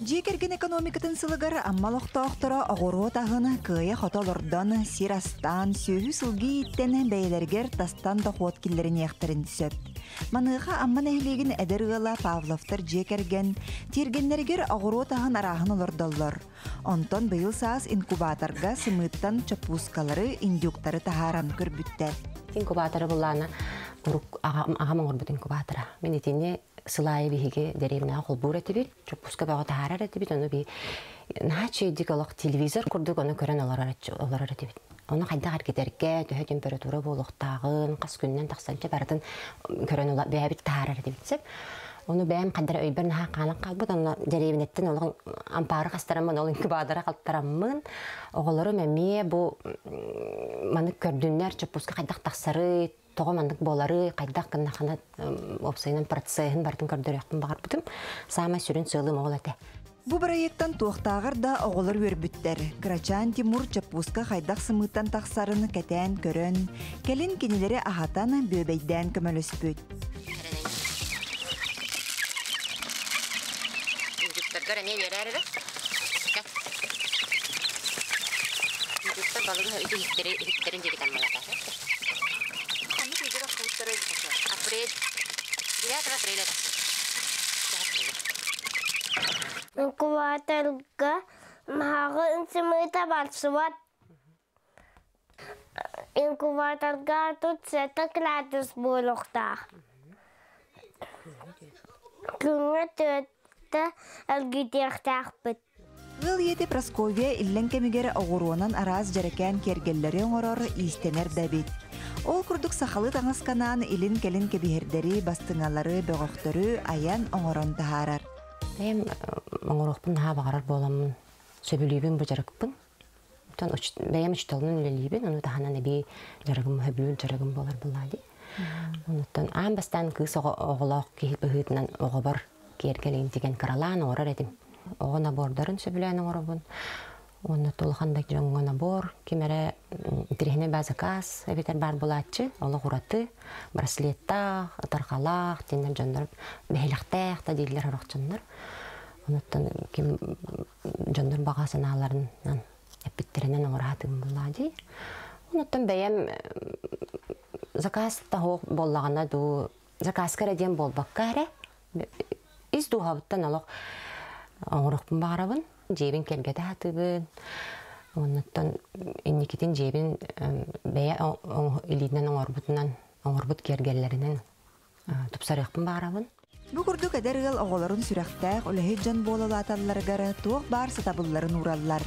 Жекерген экономикатын сылығар аммал оқтауқтыра оғыру тағыны күйе хотолордан сирастан сөйі сылғы иттені бәйлергер тастан да қуат келдерін яқтырын түсіп. Маныға амман әйлеген әдірғала Павловтар жекерген, тергенлергер ағыру тағын арағын олырдалар. Онтон бұйыл саас инкубаторға сымыттан чапускалары, индюктары тағаран көрбітті. Инкубаторы бұлланы ағам оңыр бұд инкубатора. Мен етіне сылайы бейге дәревіне ақыл бұр әтібет, чапуска бағы тағарар әтібет, оны бей начейдік олық телевизор күрдік, оны көрін олар әтібет. Оны қайда қаркетерге, төхі температура болуқтағын, қас күннен тақсанча бәрдің көрін олар бәйбет тағарар әтібетсіп. Оны бәйім қаддар өйбір наға қанын қалбыд, оны дәревінеттен олығын ампары қастарамын, ол инкубатора қалттарамын. Оғылары мәме бұл маны көрдіңнер чапуска қайдақ тақсары, тоғы мандық болары, қайдақ қынақаны опсайынан процесін бардың көрдір яқтын бағар бұдым. Сама сүрін сөйлім оғыл әті. Бу проекттан туақтағыр да оғылыр өрбіттер. Крачан Тимур чапуска қайдақ сымыттан тақсарын кәтән көрін. Кәлін кенелері ағатаны бөбейден көмөліс бүт. Görene verir. Yüzükte balığı öyle hitlerin dedik ama ya. Hani yüzüğe kutları öyle. Apret. Diğer taraf öyle. Inkubatorga mahaga insimita balsuat. Inkubatorga tut seta gratis bulukta. Күңе төтті әлгідерді Гыл еті Прасковия иллен кемігері оғыруынан араз жарекән кергеллері оңырары истенер дәбет. Ол күрдік сақалы таңысқанан илін келін кебігердері, бастыңалары, бөғіқтері аян оңырын тағарар. Бәйім оңырықпын наға бағарар боламын, сөбілейбін бұл жарықпын. Бәйім үшталының өлелейбін, оны тағанан әбей жарығым, хөбілін жарығым болар бұлады. Онуттан аң бастан кыз оғылақ кейіп үгітінен оғы бар кергелейін деген қаралан оғырар едім. Оғына бордарын сөбіләйін оғырабын. Оны толғандак жоңғана бор, кемері тірехіне бәзі қас, әбетер бар бұлатчы, олы ғұраты, браслеттақ, тарқалақ, тендер жондар, бәйліқтәқ та дейлер арақ жондар. Онуттан кем жондар бағасын аларынан әппеттерінен оғыратығын бұлады. Онуттан бәйім заказ тахо боллагана ду заказ креден болбакка харе из ду хабыттан алок оңрукпун барабын жебин келгеде хатыбын оннан инникитин жебин бая илинен оңорбут кергеллеринен тупсарыкпын барабын Бу күрдүк эдергел оголорун сүрәхтәк үлеһи жан болалаталларгара туох бар сатабылларын ураллар.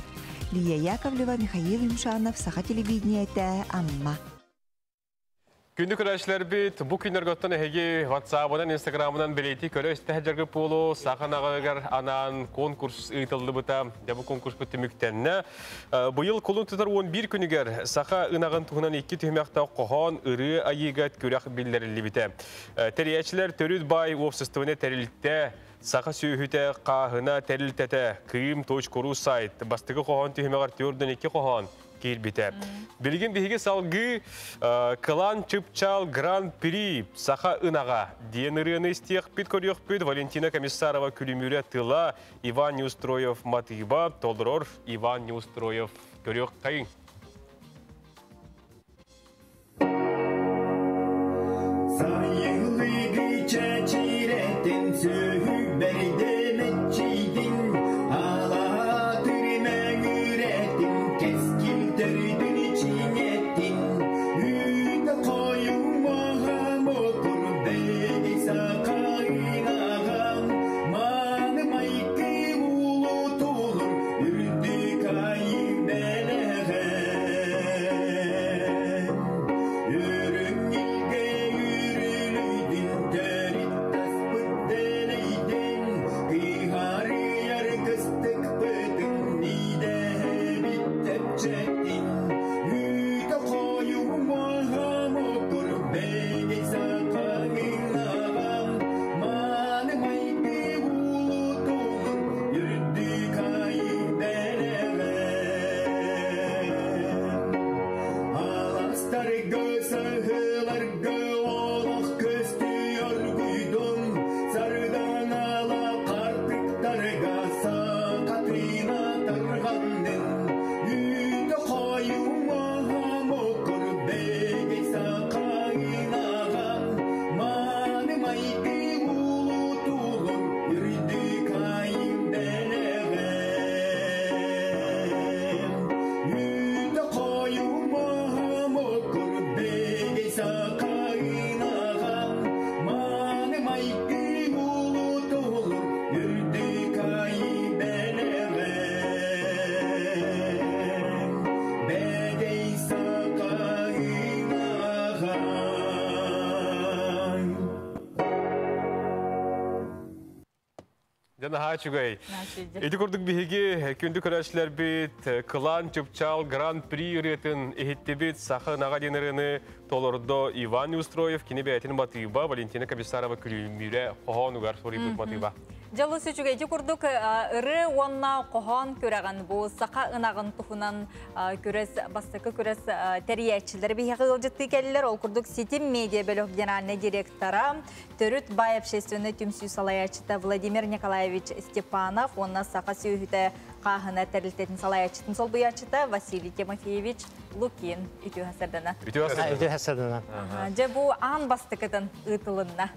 Лия Яковлева, Михаил Юмшанов, Саха телевидениете, Амма. Күнді көрәшілер бет, бұл күндер көттін әйге WhatsApp-ынан, Instagram-ынан білейті көрі өсті әжергі болу, сақын ағығар анан конкурс ұйтылды бұта, дәбі конкурс бұтты мүктеніне. Бұйыл құлын тұтар 11 күнігер, сақа ұнағын тұғынан 2 түймәқта қоған үрі айығат көрәқ білдерілі біті. Тәрiyәчілер төрүд бай опсыстығыны тәрілітті, сақа сүйіхіті қағына тәрілтәті, кыйым.ру сайт, бастығы қоған түймәғар төрден 2 қоған. Білген бейге салғы Кылан Чыпчал Гран-при Саха Ынаға дейін үріні істеқ бет көрек бет Валентина Комиссарова күлімірі тыла Иван Неустроев матыба толдырор Иван Неустроев көрек қайын. Sayılı çeçiretin söhü berdeme çiğdin Жана хачугай. Эти курдук биһиги күндү көрәшләр бит клан чыпчал гран-при ретін эхиттебит сахы нага денерыны толордо Иван Устроев кини бәйтин матыйба Валентина Комиссарова күлүмүрә хонугар сори бит матыйба. Жалу сүчүгө эти курдук ыры онна кохон көрәгән бу сака ынагын тухунан көрәс бастыкы көрәс тәриячиләр биһиги ылжытты келләр ол курдук Ситим медиа бөлөк генеральный директора Төрүт бай общественный түмсүү салаячыта Владимир Николаевич Степанов, онна сақа сүйіті қағына тәрілтетін салаячытын сол бұячыта Василий Тимофеевич Лукин үтүү хасырдана. Үтүү хасырдана. Же бұ ан бастықыдың ұтылынна.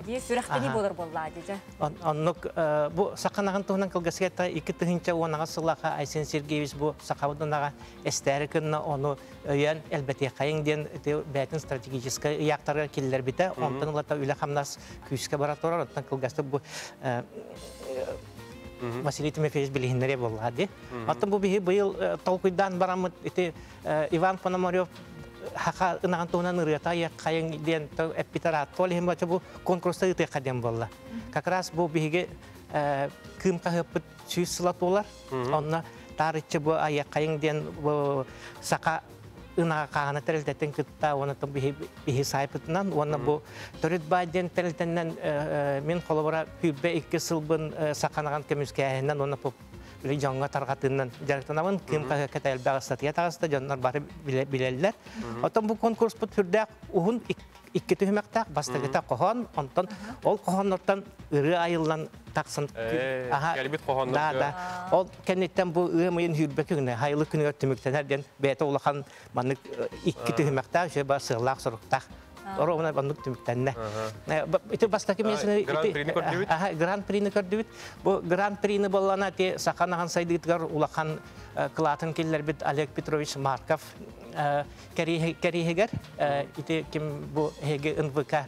Де сүрәқтені болыр болла, деже. Оннық, бұ сақанағын тұғынан қылғасыға екі тұхынча онаға сылаға Айсен Сергеевич бұ сақабыдынаға әстәрі күнна оны өйен әлбәте қайыңден бәтін стратегическі яқтарға келілер біті. Онтан ұлата үлі қамнас күйіске бара тұрар. Онтан қылғасты бұ Василий Тимофеевич білігінлері болады. Аттан бұл бігі бұйыл толқыйдан барамыд Иван Пономарев хақа ынаған туғынан ұрыта қайың ден әппитара толығын бачы бұл конкурста үті қадем болды. Как раз бұл бігі кім қағыппыт сүйіс сылат олар. Онына тарытчы бұл аяқ қайың ден сақа ынаға қағына тәрілтетін күтті, оны тұм бігі сайпытынан, оны бұл түріт байден тәрілтеннен мен қолыбыра хүлбе 2 сылбын сақанаған көміске әйінен, оны бұл жоңға тарғатыннан жарықтанамын, кім қағы кәті әлбәғі статия тағысты, жонлар бары білелілер. Отын бұл конкурс бұл түрдәк ұғын 2 түйімектәк, бастығыта қоған, онтан ол қоған ортан ұры айылдан тақсын. Кәлбет қоғанлығы. Ол кәнеттен бұл ұйымайын хүрбе күніне, хайлы күні өртіміктен әрден бәйті олақан маңық 2 түйімектәк, жөй бар сығылақ сұрықтақ. Оровна бандык түміктәнне. Ити бастаки месіне гран-прини көрдібіт. Бұл гран-прини болғана те сақанаған сайдығытығар улақан қылатын келілер біт Олег Петрович Марков кәрейгер. Ити кім бұл хеге НВК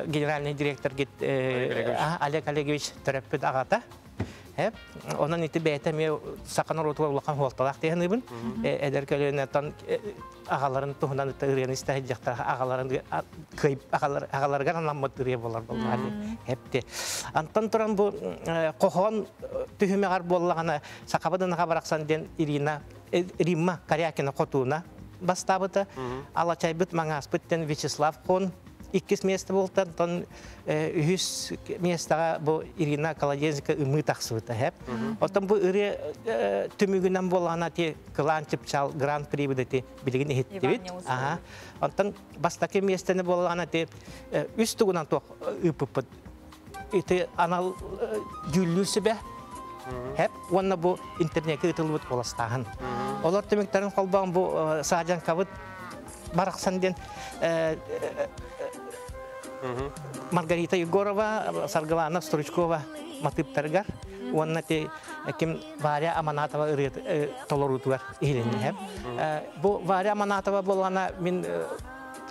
генеральный директор Олег Олегович Төрәппіт ағата. Онан ити бәйті ме сақанар отуға улақан холталақ деген ұйбын. Әдер көліне ағаларын тұғынан үтті үрені істәйді жақтар ағаларға анаммат үре болар болар. Антан тұран бұл қоған түхіме ғар болағана сақабыдынаға барақсан ден Римма Карякина қотуына бастабыты. Алачай бұт маңас бұттен Вячеслав Хон 2 месті болтан, тон 100 местаға бұл Ирина Колодезніка үмі тақсыбыты. Отын бұл үрі түмігінен болғана те клан чыпчал гран-при бұды білігін ехеттебет. Отын бастаки местені болғана те үстігінен тоқ үпіппіт. Еті анал жүллісі бә. Онна бұл интернетке үтілбіт қоластағын. Олар түміктерін қолбағын бұл сағжан қабыт барақсан ден Маргарита Егорова, Саргалана Стручкова, Матып-Таргар. Онна те кем Варя Аманатова толорутуар илинне. Бу Варя Аманатова болана мен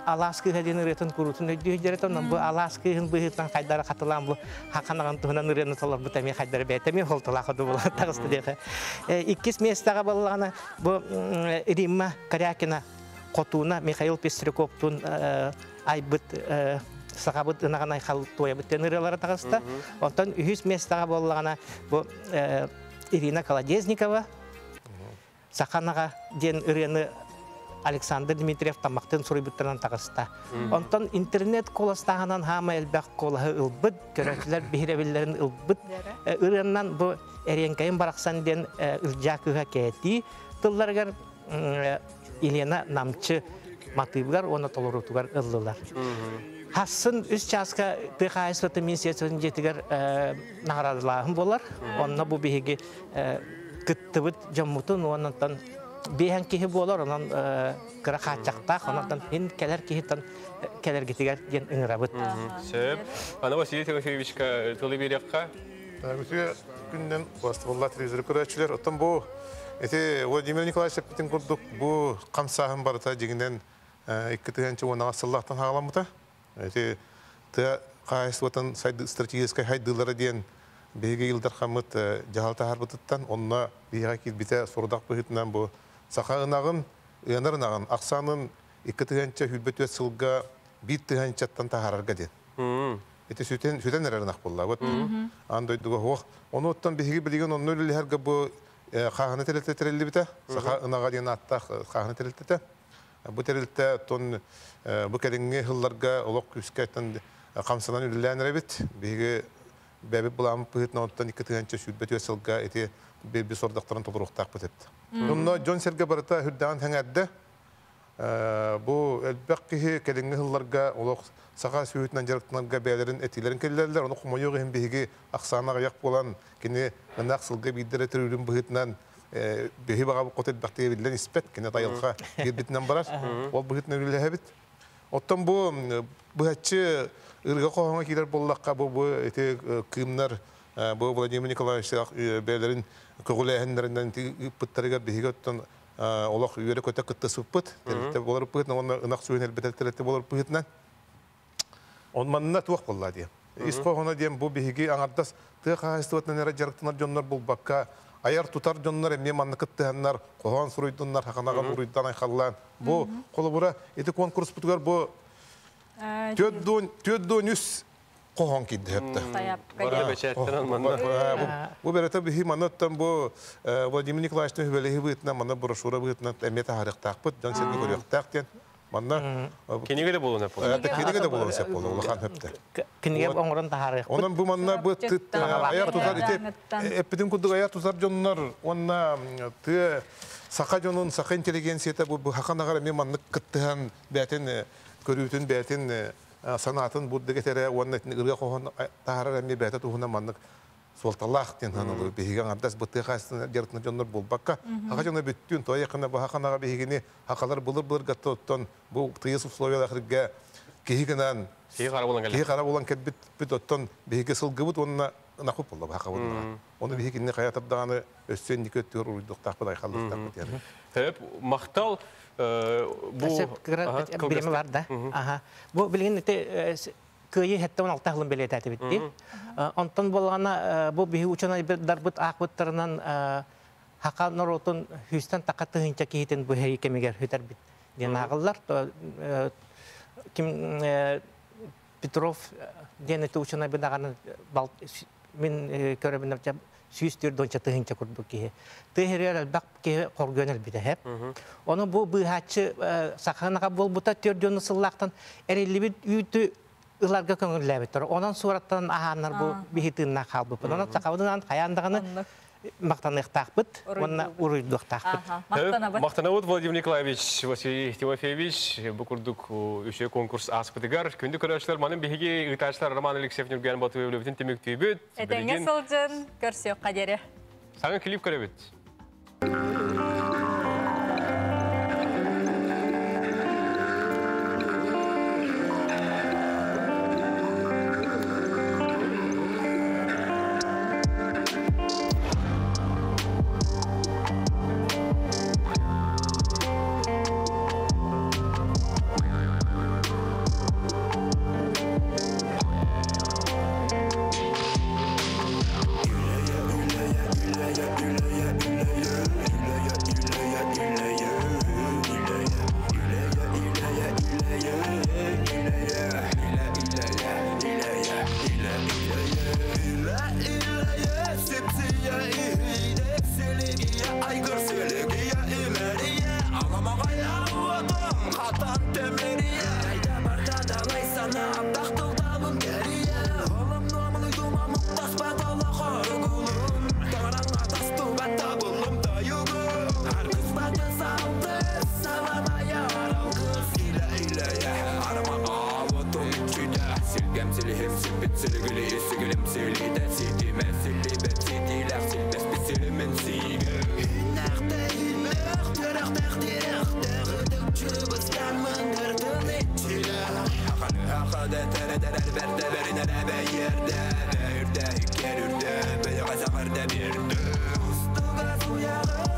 Аласка хадин ретен курутун өйдөрөтөн, бу Аласка хин быһытан кайдара катылам бу хаканаган тугунан ретен толор бу тами кайдара бетеми холтала ходу болот тагысты деге. 2 местага болгана бу Римма Карякина Котуна Михаил Пестрюковтун айбыт сақабыт ынаған айқал тойы бүттен ұрылары тағысты. Онтан 100 местаға болғана бұл Ирина Колодезникова сақанаға ден үрені Александр Дмитриев тамақтың сұры бүттенен тағысты. Онтан интернет қоластағынан хама әлбәқ қолағы ұлбыт, көрәтілер бейрәбелерін ұлбыт. Үреннан бұл әренкайын барақсан ден үржақыға кәті. Тұлларғар Елена Намчы Матыбгар, оны толырутугар ұллылар. Хасын 3 часқа тыхайсыты министерствоның жетігер нағарадылағын болар. Онына бұл бейге күттібіт жаммутын, онынан бейін кейі болар, онан кіра қатчақтақ, онан мен кәлер кейіттен кәлер кетігер ген ұңырабыт. Сөп. Ана Василий Тимофеевичка тылы берекқа? Өте күннен басты болла телевизоры көрәтшілер. Оттан бұл Владимир Николаевич Сәппетін құрдық бұл қамсағын барыта дегенден 2 тыгенче онаға сыллақтан хағаламыта. Та қайсыватын стратегическай хайдылары ден бейге елдар қамыт жағалта харбытыттан, онына бейға келбіте сұрдақ бұхытынан бұл сақа ынағын, ұянар ынағын, ақсанын 2 тыгенче хүлбет өт сылға 1 тыгенчеттан тағарарға ден. ити сүтен эрернак болла. Вот андой дуга хох. Оны оттан биһиги билген онны үлелерге бу хаганы телеттерелли бите. Саха ынага ден атта хаганы телеттете. Бу терилте тон бу кединге хылларга олок күскәтен камсанан үлеләнер бит. Биһиги бәбе булам пытна оттан икетенче сүтбет ясылга ити беби сордактарын толуруктак битепти. Онно Джон Серге барыта хүрдән хәңәдде. Бу элбәккеһе кединге хылларга олок саха сүйтнән жарыктанга бәйләрен этиләрен келләрләр. Оны кумойыгы һәм биһиги аксанага як булан кине нақсылга биддере төрүрүн быһытнан биһи бага котет бактыгы билен испет кине тайылга битнән барар. Ол быһытны үләһә бит. Оттан бу быһачы ырга коңга килер боллакка бу эте кымнар бу Владимир Николаевич бәйләрен көгүләһеннәреннән пыттарга биһиге оттан олох үйрө көтө кыттысып пыт. Терте болар пыт, оны ынак суйнел бетелтерте болар пытнан. Он манна туак болла ди. Исхогона дем бу биһиги аңардас ты хастыгытнан эре жарыктанар жоннор булбакка аяр тутар жоннор эме манны кыттыганнар, когон суруйдуннар хаканага уруйдан айхаллан. Бу колубура эти конкурс бутугар бу төддөн үс когон киддепти. Бу берете биһи манаттан бу Владимир Николаевичтин хөбелеһи бытна мана брошюра бытна эмете харыктакпыт, жан сен көрөктактен. Манна кенеге де болуна пол. Кенеге де болуна сеп болу, улахан хепте. Кенеге оңрон тахарык. Онан бу манна бу аяр тутар ите эпидем кудук аяр тутар жоннор, онна ты сака жонун сака интеллигенцияда бу хаканагара мен манны кыттыган бәтен көрүтүн бәтен санатын бу дегетере онна ырга кохон тахарар эми бәтә тухуна манны солталах тен ханылы биһиген ардас бытты хастын жертны жоннор болбакка ага жона бүттүн той якына бу хаканага биһигини хакалар булыр гаттон бу тыйыс условияларга кихигенан кара болан кет бит оттон биһиге сылгыбыт онна нахуп болду хакабыт оны биһигини каятып даганы өссен никөттөр уйдуктак бай халыктак бит Хеп мактал бу биреме бар да. Ага. Бу билген көйе хәттән алтахлын белет әтеп битти. Онтон болгана бу биһи учана дарбыт акбыттарынан хакан норотун хүстән такатыгынча киһитен бу хәй кемегер хөтәр бит. Ден агыллар ким Петров дене учана бидаганы мен көрәбен дип сүстер донча тыгынча курду ки. Тыгырер бак ки коргөнел биде хәп. Оны бу быһачы саханага болбута төрдөн сыллактан эрелибит үтү ыларга көңүлләбеттер. Онан сураттан аханнар бу бихитинна калбы. Онан сакабыдан каяндыгыны мактаныктакпыт, онна уруйдуктакпыт. Мактанабыт Владимир Николаевич, Василий Тимофеевич, бу курдук үшө конкурс аспытыгар. Күндү көрөчлөр манын бихиги ытачлар Роман Алексеев Нурган Батуевлевдин темектүйбүт. Этеңге солжын көрсөк кадере. Саңа клип көрөбүт.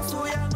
Suya